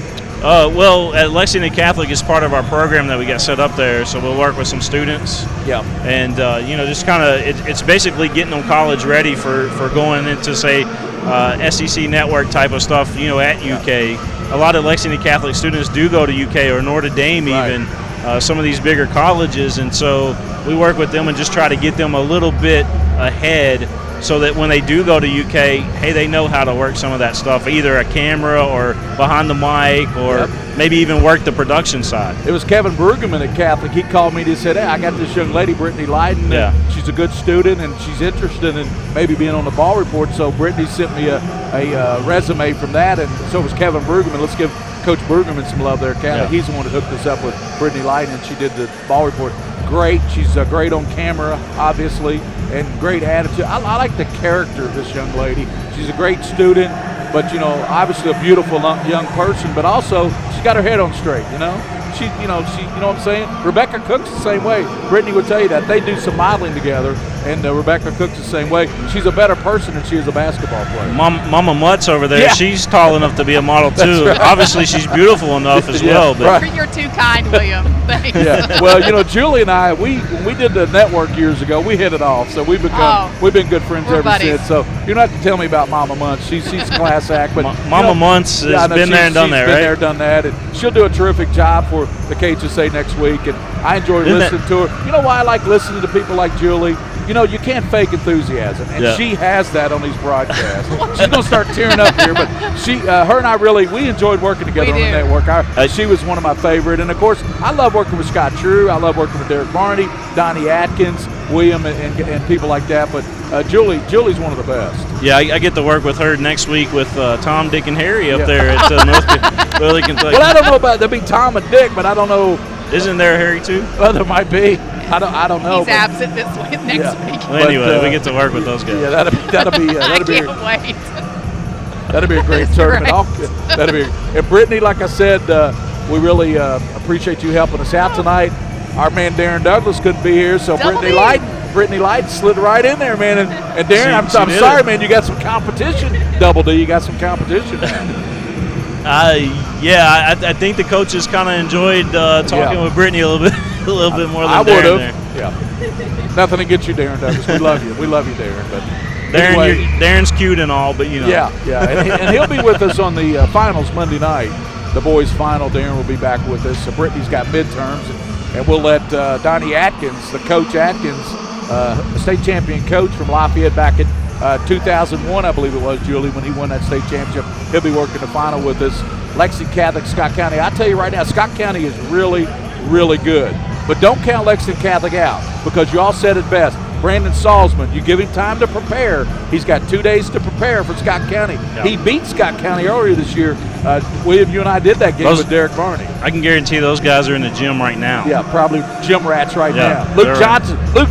[SPEAKER 17] Well, at Lexington Catholic is part of our program that we got set up there, so we'll work with some students.
[SPEAKER 10] Yeah.
[SPEAKER 17] And just kind of it's basically getting them college ready for going into say SEC network type of stuff. At UK, a lot of Lexington Catholic students do go to UK or Notre Dame even. Some of these bigger colleges, and so we work with them and just try to get them a little bit ahead, so that when they do go to UK, hey, they know how to work some of that stuff, either a camera or behind the mic, or maybe even work the production side.
[SPEAKER 10] It was Kevin Brueggemann at Catholic. He called me and said, hey, I got this young lady, Brittany Leiden.
[SPEAKER 17] Yeah.
[SPEAKER 10] She's a good student, and she's interested in maybe being on the ball report. So Brittany sent me a resume from that, and so was Kevin Brueggemann. Let's give Coach Brueggemann some love there at Catholic. Yeah. He's the one that hooked us up with Brittany Leiden, and she did the ball report. Great. She's great on camera, obviously, and great attitude. I like the character of this young lady. She's a great student, but, obviously a beautiful young person, but also she's got her head on straight, She, you know what I'm saying? Rebecca Cook's the same way. Brittany would tell you that. They do some modeling together, and Rebecca Cook's the same way. She's a better person than she is a basketball player.
[SPEAKER 17] Mama Mutt's over there. Yeah. She's tall enough to be a model, too. Right. Obviously, she's beautiful enough as well. But
[SPEAKER 21] You're too kind, William. Thanks.
[SPEAKER 10] Yeah. Well, Julie and I, when we did the network years ago, we hit it off. So we've been good friends ever since. So you don't have to tell me about Mama Muntz. She's a class act. But
[SPEAKER 17] Mama Muntz has been there and done that, right?
[SPEAKER 10] Been there, done that. And she'll do a terrific job for the KHSA next week, and I enjoy listening to her. You know why I like listening to people like Julie? You can't fake enthusiasm, and she has that on these broadcasts. She's going to start tearing up here, but her and I we enjoyed working together on the network. She was one of my favorite, and of course, I love working with Scott True. I love working with Derek Barney, Donnie Atkins, William, and people like that. But Julie's one of the best.
[SPEAKER 17] Yeah, I get to work with her next week with Tom, Dick, and Harry up there at North Kentucky.
[SPEAKER 10] Well, I don't know about there'll be Tom and Dick, but I don't know.
[SPEAKER 17] Isn't there Harry too?
[SPEAKER 10] Well, there might be. I don't know.
[SPEAKER 21] He's absent this week, next week.
[SPEAKER 17] Well, anyway, we get to work with those guys.
[SPEAKER 10] Yeah, that'll be.
[SPEAKER 21] I can't wait.
[SPEAKER 10] That'll be a great tournament. And Brittany, like I said, we really appreciate you helping us out tonight. Our man Darren Douglas couldn't be here, so Brittany Light slid right in there, man. And Darren, I'm sorry, man, you got some competition. Double D, you got some competition.
[SPEAKER 17] I think the coaches kind of enjoyed talking with Brittany a little bit more than
[SPEAKER 10] I
[SPEAKER 17] Darren
[SPEAKER 10] would
[SPEAKER 17] there.
[SPEAKER 10] have. Yeah. Nothing against you, Darren Douglas. We love you. We love you, Darren. But
[SPEAKER 17] Darren, Darren's cute and all, but you know.
[SPEAKER 10] Yeah. And he'll be with us on the finals Monday night. The boys' final. Darren will be back with us. Brittany's got midterms, and we'll let Donnie Atkins, the coach Atkins, a state champion coach from Lafayette back in 2001, I believe it was, Julie, when he won that state championship. He'll be working the final with us. Lexington Catholic, Scott County. I tell you right now, Scott County is really, really good. But don't count Lexington Catholic out, because you all said it best. Brandon Salzman, you give him time to prepare. He's got 2 days to prepare for Scott County. Yep. He beat Scott County earlier this year. William, you and I did that game with Derek Varney.
[SPEAKER 17] I can guarantee those guys are in the gym right now.
[SPEAKER 10] Yeah, probably gym rats right now. Luke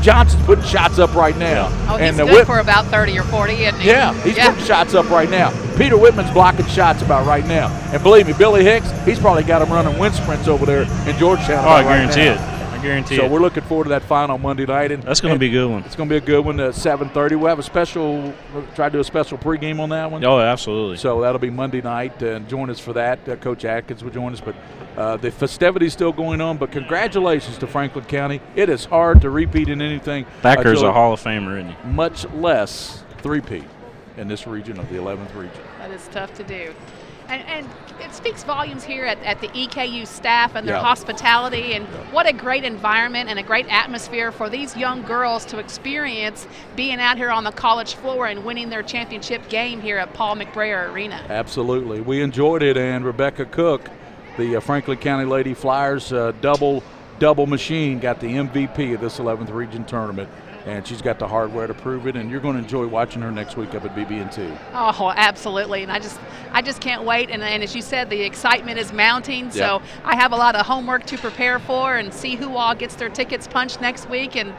[SPEAKER 10] Johnson's putting shots up right now.
[SPEAKER 21] Yeah. Oh, he's good for about 30 or 40, isn't he?
[SPEAKER 10] Yeah, he's putting shots up right now. Peter Whitman's blocking shots about right now. And believe me, Billy Hicks, he's probably got him running wind sprints over there in Georgetown.
[SPEAKER 17] I guarantee it.
[SPEAKER 10] So we're looking forward to that final Monday night, and
[SPEAKER 17] that's going to be a good one.
[SPEAKER 10] It's going to be a good one. 7:30. We'll have try to do a special pregame on that one.
[SPEAKER 17] Oh, absolutely.
[SPEAKER 10] So that'll be Monday night, and join us for that. Coach Atkins will join us, but the festivity's still going on. But congratulations to Franklin County. It is hard to repeat in anything.
[SPEAKER 17] Thacker's a Hall of Famer, isn't he?
[SPEAKER 10] Much less three-peat in this region of the 11th region.
[SPEAKER 21] That is tough to do. And it speaks volumes here at the EKU staff and their
[SPEAKER 10] Yeah.
[SPEAKER 21] hospitality, and what a great environment and a great atmosphere for these young girls to experience being out here on the college floor and winning their championship game here at Paul McBrayer Arena.
[SPEAKER 10] Absolutely. We enjoyed it, and Rebecca Cook, the Franklin County Lady Flyers double machine, got the MVP of this 11th region tournament. And she's got the hardware to prove it, and you're going to enjoy watching her next week up at BB&T.
[SPEAKER 21] Oh, absolutely, and I just can't wait. And as you said, the excitement is mounting. So I have a lot of homework to prepare for and see who all gets their tickets punched next week. And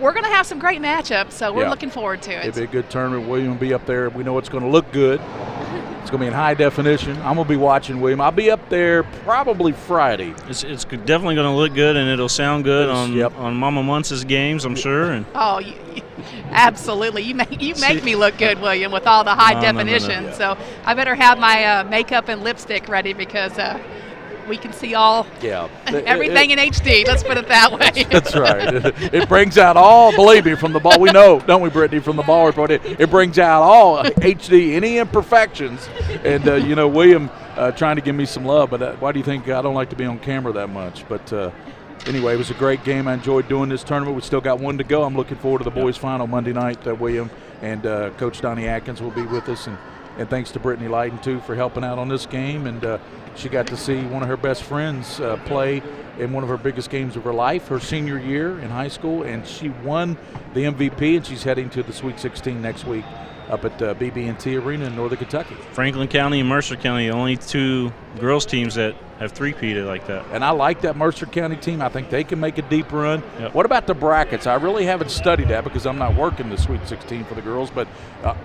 [SPEAKER 21] we're going to have some great matchups, so we're looking forward to it.
[SPEAKER 10] It'll be a good tournament. William will be up there. We know it's going to look good. It's going to be in high definition. I'm going to be watching William. I'll be up there probably Friday.
[SPEAKER 17] It's definitely going to look good, and it'll sound good on Mama Muntz's games, I'm sure. And
[SPEAKER 21] oh, absolutely. You make me look good, William, with all the high definition. No. So I better have my makeup and lipstick ready, because we can see everything in HD. Let's put it that way.
[SPEAKER 10] That's right. It brings out all, believe me, from the ball. We know, don't we, Brittany, from the ball report. It brings out all HD, any imperfections. And, William trying to give me some love, but why do you think I don't like to be on camera that much? But anyway, it was a great game. I enjoyed doing this tournament. We still got one to go. I'm looking forward to the boys' final Monday night. William and Coach Donnie Atkins will be with us. And thanks to Brittany Lighton, too, for helping out on this game. And she got to see one of her best friends play in one of her biggest games of her life, her senior year in high school. And she won the MVP, and she's heading to the Sweet 16 next week up at BB&T Arena in Northern Kentucky.
[SPEAKER 17] Franklin County and Mercer County, the only two girls teams that have three-peated like that.
[SPEAKER 10] And I like that Mercer County team. I think they can make a deep run. Yep. What about the brackets? I really haven't studied that because I'm not working the Sweet 16 for the girls, but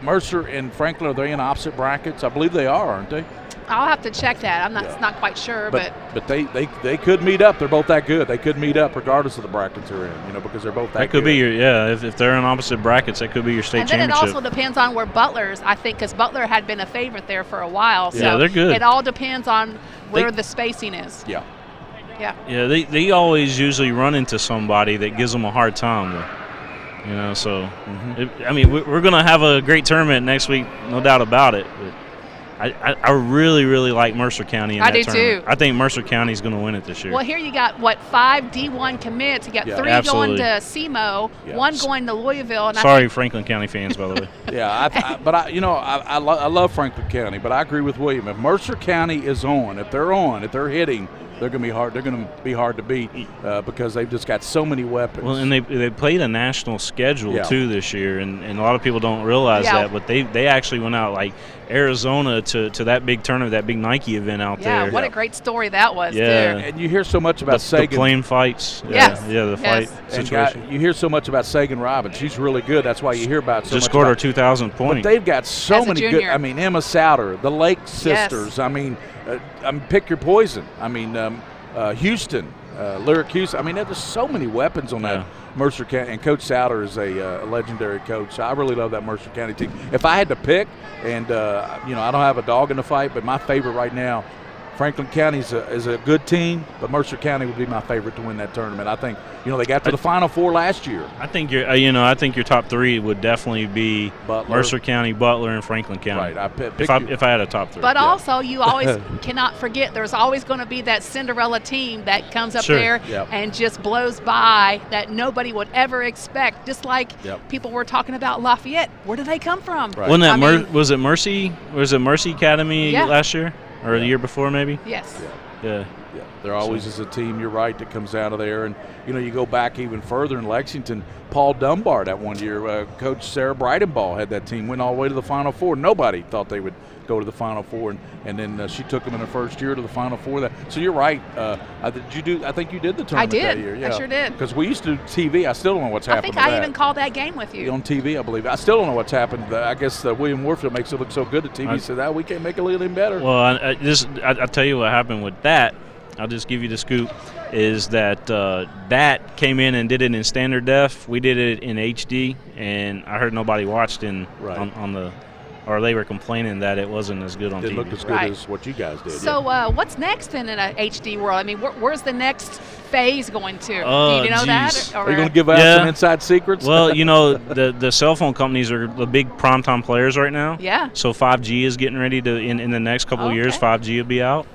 [SPEAKER 10] Mercer and Franklin, are they in opposite brackets? I believe they are, aren't they?
[SPEAKER 21] I'll have to check that. I'm not quite sure, but
[SPEAKER 10] they could meet up. They're both that good. They could meet up regardless of the brackets they're in, because they're both that good.
[SPEAKER 17] That could be if they're in opposite brackets, that could be your state championship.
[SPEAKER 21] And then it also depends on where Butler's, I think, because Butler had been a favorite there for a while. So
[SPEAKER 17] yeah, they're good.
[SPEAKER 21] It all depends on where the spacing is.
[SPEAKER 10] Yeah.
[SPEAKER 21] Yeah,
[SPEAKER 17] they always usually run into somebody that gives them a hard time, so we're going to have a great tournament next week, no doubt about it. But I really, really like Mercer County in that tournament.
[SPEAKER 21] Too.
[SPEAKER 17] I think Mercer County is going to win it this year.
[SPEAKER 21] Well, here you got, 5 D1 commits. You got 3
[SPEAKER 17] absolutely.
[SPEAKER 21] going to SEMO, 1 going to Louisville. And
[SPEAKER 17] sorry, Franklin County fans, by the way.
[SPEAKER 10] I love Franklin County, but I agree with William. If Mercer County is on, if they're hitting, They're going to be hard. They're going to be hard to beat because they've just got so many weapons.
[SPEAKER 17] Well, and they played a national schedule too this year, and a lot of people don't realize that. But they actually went out like Arizona to that big tournament, that big Nike event out there.
[SPEAKER 21] Yeah, what a great story that was.
[SPEAKER 10] Yeah,
[SPEAKER 21] too.
[SPEAKER 10] and you hear so much about Sagan.
[SPEAKER 17] The plane fights.
[SPEAKER 21] Yes.
[SPEAKER 17] Yeah, the fight situation.
[SPEAKER 10] You hear so much about Sagan Robbins. She's really good. That's why you hear about so
[SPEAKER 17] just
[SPEAKER 10] much.
[SPEAKER 17] Scored her 2,000 point.
[SPEAKER 10] But they've got so many
[SPEAKER 21] junior.
[SPEAKER 10] good. I mean, Emma Souter, the Lake sisters. I mean, pick your poison. I mean, Houston, Lyric Houston. I mean, there's so many weapons on that Mercer County. And Coach Souter is a legendary coach. I really love that Mercer County team. If I had to pick, and I don't have a dog in the fight, but my favorite right now, Franklin County is a good team, but Mercer County would be my favorite to win that tournament. I think they got to the Final Four last year.
[SPEAKER 17] I think I think your top three would definitely be
[SPEAKER 10] Butler.
[SPEAKER 17] Mercer County, Butler, and Franklin County.
[SPEAKER 10] Right.
[SPEAKER 17] If I had a top three.
[SPEAKER 21] But also, you always cannot forget there's always going to be that Cinderella team that comes up there and just blows by that nobody would ever expect. Just like people were talking about Lafayette. Where do they come from?
[SPEAKER 10] Right.
[SPEAKER 17] Wasn't that was it Mercy? Was it Mercy Academy last year or the year before maybe?
[SPEAKER 21] Yes.
[SPEAKER 17] Yeah.
[SPEAKER 10] There always is a team, you're right, that comes out of there. And, you go back even further in Lexington, Paul Dunbar that one year, Coach Sarah Brightenball had that team, went all the way to the Final Four. Nobody thought they would go to the Final Four, and then she took them in her first year to the Final Four. So you're right. I think you did the tournament that year.
[SPEAKER 21] I sure did.
[SPEAKER 10] Because we used to do TV. I still don't know what's happened.
[SPEAKER 21] I think I even called that game with you.
[SPEAKER 10] On TV, I believe. I still don't know what's happened. I guess William Warfield makes it look so good that TV said that we can't make it look any better.
[SPEAKER 17] Well, I'll tell you what happened with that. I'll just give you the scoop, is that that came in and did it in standard def. We did it in HD, and I heard nobody watched on the – or they were complaining that it wasn't as good on TV.
[SPEAKER 10] It looked as good as what you guys did.
[SPEAKER 21] So what's next in an HD world? I mean, where's the next phase going to? Do you know that?
[SPEAKER 10] Are you going to give out some inside secrets?
[SPEAKER 17] Well, the cell phone companies are the big primetime players right now.
[SPEAKER 21] Yeah.
[SPEAKER 17] So 5G is getting ready to – in the next couple of years, 5G will be out.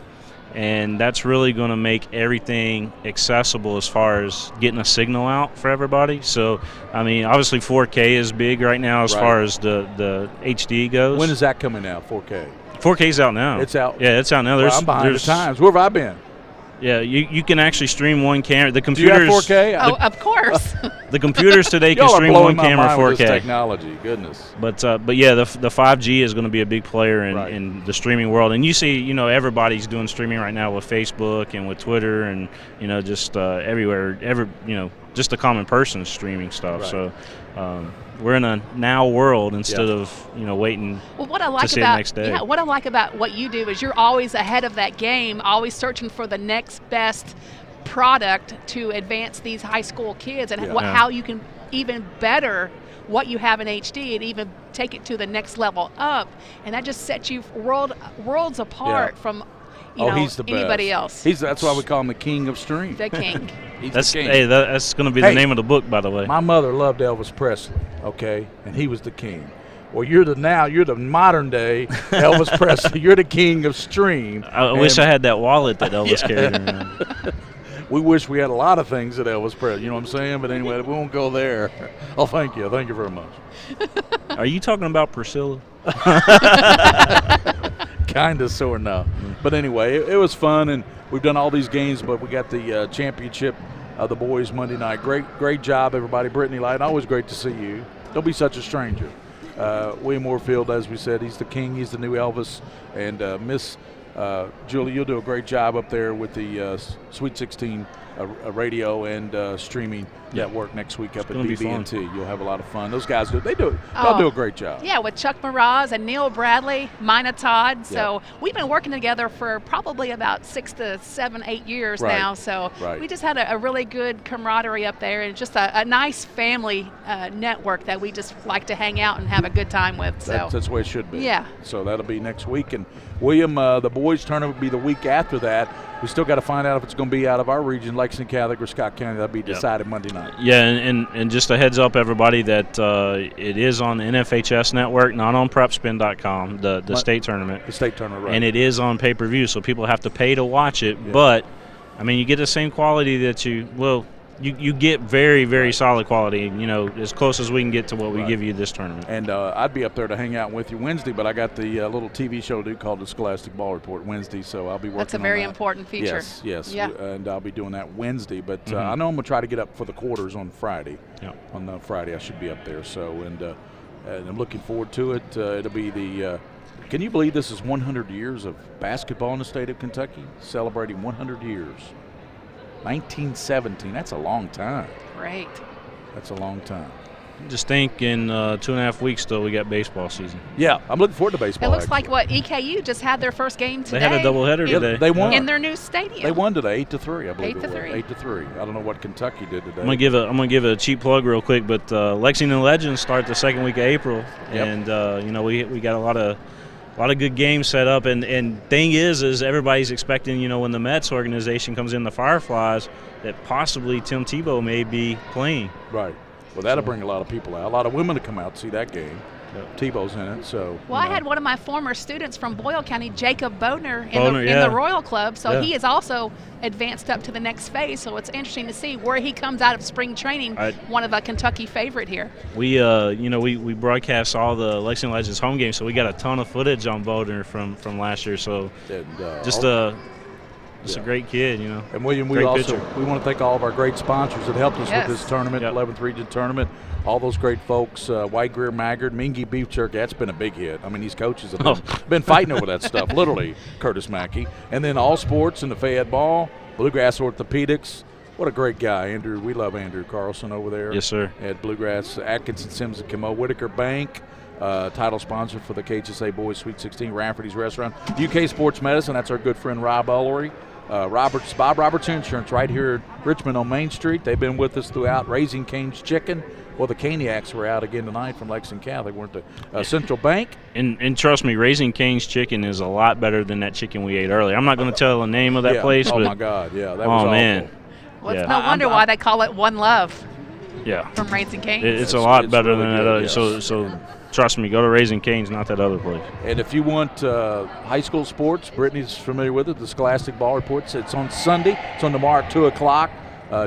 [SPEAKER 17] And that's really going to make everything accessible as far as getting a signal out for everybody. So, I mean, obviously 4K is big right now as far as the HD goes.
[SPEAKER 10] When is that coming out, 4K?
[SPEAKER 17] 4K's out now.
[SPEAKER 10] It's out?
[SPEAKER 17] Yeah, it's out now.
[SPEAKER 10] I'm behind the times. Where have I been?
[SPEAKER 17] Yeah, you can actually stream one camera. The
[SPEAKER 10] computers. Do you have 4K?
[SPEAKER 21] Of course.
[SPEAKER 17] The computers today can stream one camera 4K.
[SPEAKER 10] With this technology, goodness.
[SPEAKER 17] But yeah, the 5G is going to be a big player in the streaming world. And you see, everybody's doing streaming right now with Facebook and with Twitter and just everywhere. Just the common person streaming stuff.
[SPEAKER 10] Right.
[SPEAKER 17] So. We're in a now world instead of waiting to see it next day.
[SPEAKER 21] Yeah, what I like about what you do is you're always ahead of that game, always searching for the next best product to advance these high school kids and how you can even better what you have in HD and even take it to the next level up. And that just sets you worlds apart from
[SPEAKER 10] he's the
[SPEAKER 21] anybody
[SPEAKER 10] best.
[SPEAKER 21] else.
[SPEAKER 10] That's why we call him the king of stream.
[SPEAKER 21] The king.
[SPEAKER 17] That's going to be the name of the book, by the way.
[SPEAKER 10] My mother loved Elvis Presley, and he was the king. Well, you're the modern day Elvis Presley. You're the king of stream.
[SPEAKER 17] I wish I had that wallet that Elvis carried around.
[SPEAKER 10] We wish we had a lot of things that Elvis Presley. You know what I'm saying? But anyway, we won't go there. Oh, thank you. Thank you very much.
[SPEAKER 17] Are you talking about Priscilla?
[SPEAKER 10] Kind of, sort of, no. But anyway, it was fun, and we've done all these games, but we got the championship of the boys Monday night. Great job, everybody. Brittany Light, always great to see you. Don't be such a stranger. William Warfield, as we said, he's the king. He's the new Elvis. And Miss Julie, you'll do a great job up there with the Sweet 16 radio and streaming network next week up at BB&T. You'll have a lot of fun. Those guys they'll do a great job.
[SPEAKER 21] Yeah, with Chuck Miraz and Neil Bradley, Mina Todd. So we've been working together for probably about 6 to 7, 8 years now. So we just had a really good camaraderie up there and just a nice family network that we just like to hang out and have a good time with. So
[SPEAKER 10] that's the way it should be.
[SPEAKER 21] Yeah.
[SPEAKER 10] So that'll be next week. And William, the boys' tournament will be the week after that. We still got to find out if it's going to be out of our region, Lexington Catholic or Scott County. That'll be decided Monday night.
[SPEAKER 17] Yeah, and just a heads up, everybody, that it is on the NFHS network, not on PrepSpin.com, the state tournament.
[SPEAKER 10] The state tournament, right.
[SPEAKER 17] And it is on pay-per-view, so people have to pay to watch it. Yeah. But, I mean, you get the same quality that you get very, very solid quality, you know, as close as we can get to what we give you this tournament.
[SPEAKER 7] And I'd be up there to hang out with you Wednesday, but I got the little TV show to do called the Scholastic Ball Report Wednesday, so I'll be working on that.
[SPEAKER 21] That's a very important feature.
[SPEAKER 7] Yes,
[SPEAKER 21] yeah.
[SPEAKER 7] And I'll be doing that Wednesday, but I know I'm going to try to get up for the quarters on Friday. Yeah. On Friday I should be up there, so, and I'm looking forward to it. It'll be the can you believe this is 100 years of basketball in the state of Kentucky? Celebrating 100 years. 1917, that's a long time.
[SPEAKER 21] Great.
[SPEAKER 7] That's a long time.
[SPEAKER 17] Just think in 2.5 weeks, though, we got baseball season.
[SPEAKER 7] Yeah, I'm looking forward to baseball.
[SPEAKER 21] It looks like what EKU just had their first game today.
[SPEAKER 17] They had a doubleheader today.
[SPEAKER 7] They won.
[SPEAKER 21] In their new stadium.
[SPEAKER 7] They won today, 8-3, I believe.
[SPEAKER 21] 8-3.
[SPEAKER 7] 8-3. I don't know what Kentucky did today.
[SPEAKER 17] I'm gonna give a cheap plug real quick, but Lexington Legends start the second week of April, and you know we got a lot of good games set up, and thing is everybody's expecting, you know, when the Mets organization comes in, the Fireflies, that possibly Tim Tebow may be playing.
[SPEAKER 7] Right. Well, that'll bring a lot of people out. A lot of women to come out to see that game. Tebow's in it, so.
[SPEAKER 21] Well, I had one of my former students from Boyle County, Jacob Bodner, in the Royal Club, so he is also advanced up to the next phase. So it's interesting to see where he comes out of spring training. One of a Kentucky favorite here.
[SPEAKER 17] We, we broadcast all the Lexington Legends home games, so we got a ton of footage on Bodner from last year. So just a great kid, you know.
[SPEAKER 7] And William, we want to thank all of our great sponsors that helped us with this tournament, 11th Region Tournament. All those great folks, White Greer, Maggard, Mingy Beef Jerky, that's been a big hit. I mean, these coaches have been fighting over that stuff, literally, Curtis Mackey. And then All Sports and the Fayette Ball, Bluegrass Orthopedics. What a great guy, Andrew. We love Andrew Carlson over there.
[SPEAKER 17] Yes, sir.
[SPEAKER 7] At Bluegrass, Atkinson, Sims, and Camo, Whitaker Bank. Title sponsor for the KHSA Boys Sweet 16, Rafferty's Restaurant. UK Sports Medicine, that's our good friend Rob Ullery. Bob Roberts Insurance right here at Richmond on Main Street. They've been with us throughout. Raising Cane's Chicken. Well, the Caniacs were out again tonight from Lexington Catholic, weren't they? Central Bank.
[SPEAKER 17] And trust me, Raising Cane's Chicken is a lot better than that chicken we ate earlier. I'm not going to tell the name of that place.
[SPEAKER 7] Oh,
[SPEAKER 17] but,
[SPEAKER 7] my God, that was awful.
[SPEAKER 17] Man.
[SPEAKER 21] Well, it's no wonder why they call it One Love.
[SPEAKER 17] Yeah.
[SPEAKER 21] From Raising Cane's.
[SPEAKER 17] It's a lot better than that other. So trust me, go to Raising Cane's, not that other place.
[SPEAKER 7] And if you want high school sports, Brittany's familiar with it, the Scholastic Ball Reports. It's on Sunday. It's on tomorrow at 2 o'clock.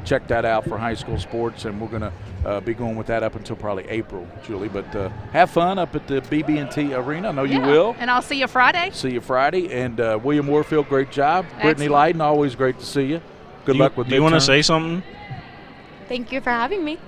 [SPEAKER 7] Check that out for high school sports, and we're going to be going with that up until probably April, Julie. But have fun up at the BB&T Arena. I know you will.
[SPEAKER 21] And I'll see you Friday.
[SPEAKER 7] See you Friday. And William Warfield, great job. Brittany Leiden, always great to see you. Good luck with
[SPEAKER 17] Do you want to say something?
[SPEAKER 3] Thank you for having me.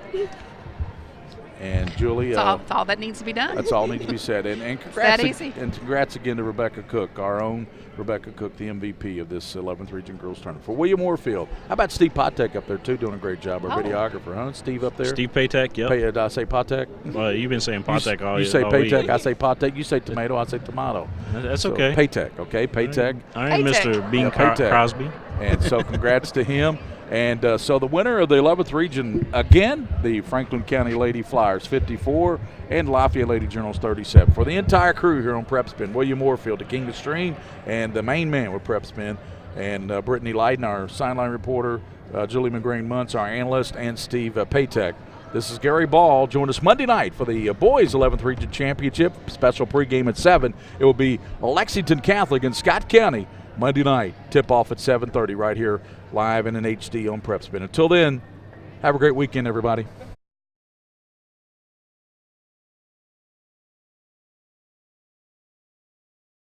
[SPEAKER 7] And Julie,
[SPEAKER 21] that's all that needs to be done.
[SPEAKER 7] That's all needs to be said. And congrats again to Rebecca Cook, our own Rebecca Cook, the MVP of this 11th Region Girls Tournament. For William Warfield, how about Steve Patek up there too, doing a great job, our videographer, huh? Steve up there.
[SPEAKER 17] Steve Patek, yeah.
[SPEAKER 7] Did I say Patek?
[SPEAKER 17] Well, you've been saying Patek all
[SPEAKER 7] You say Patek,
[SPEAKER 17] week.
[SPEAKER 7] I say Patek. You say tomato, I say tomato.
[SPEAKER 17] That's
[SPEAKER 7] so
[SPEAKER 17] okay.
[SPEAKER 7] Patek, okay, Patek.
[SPEAKER 17] I am Mr. Bean Crosby.
[SPEAKER 7] And so congrats to him. And so the winner of the 11th Region, again, the Franklin County Lady Flyers, 54, and Lafayette Lady Generals, 37. For the entire crew here on PrepSpin, William Warfield, the king of stream, and the main man with PrepSpin, and Brittany Leiden, our sideline reporter, Julie McGreen-Muntz, our analyst, and Steve Patek. This is Gary Ball. Join us Monday night for the boys' 11th Region Championship. Special pregame at 7. It will be Lexington Catholic and Scott County Monday night. Tip-off at 7:30 right here live and in HD on PrepSpin. Until then, have a great weekend, everybody.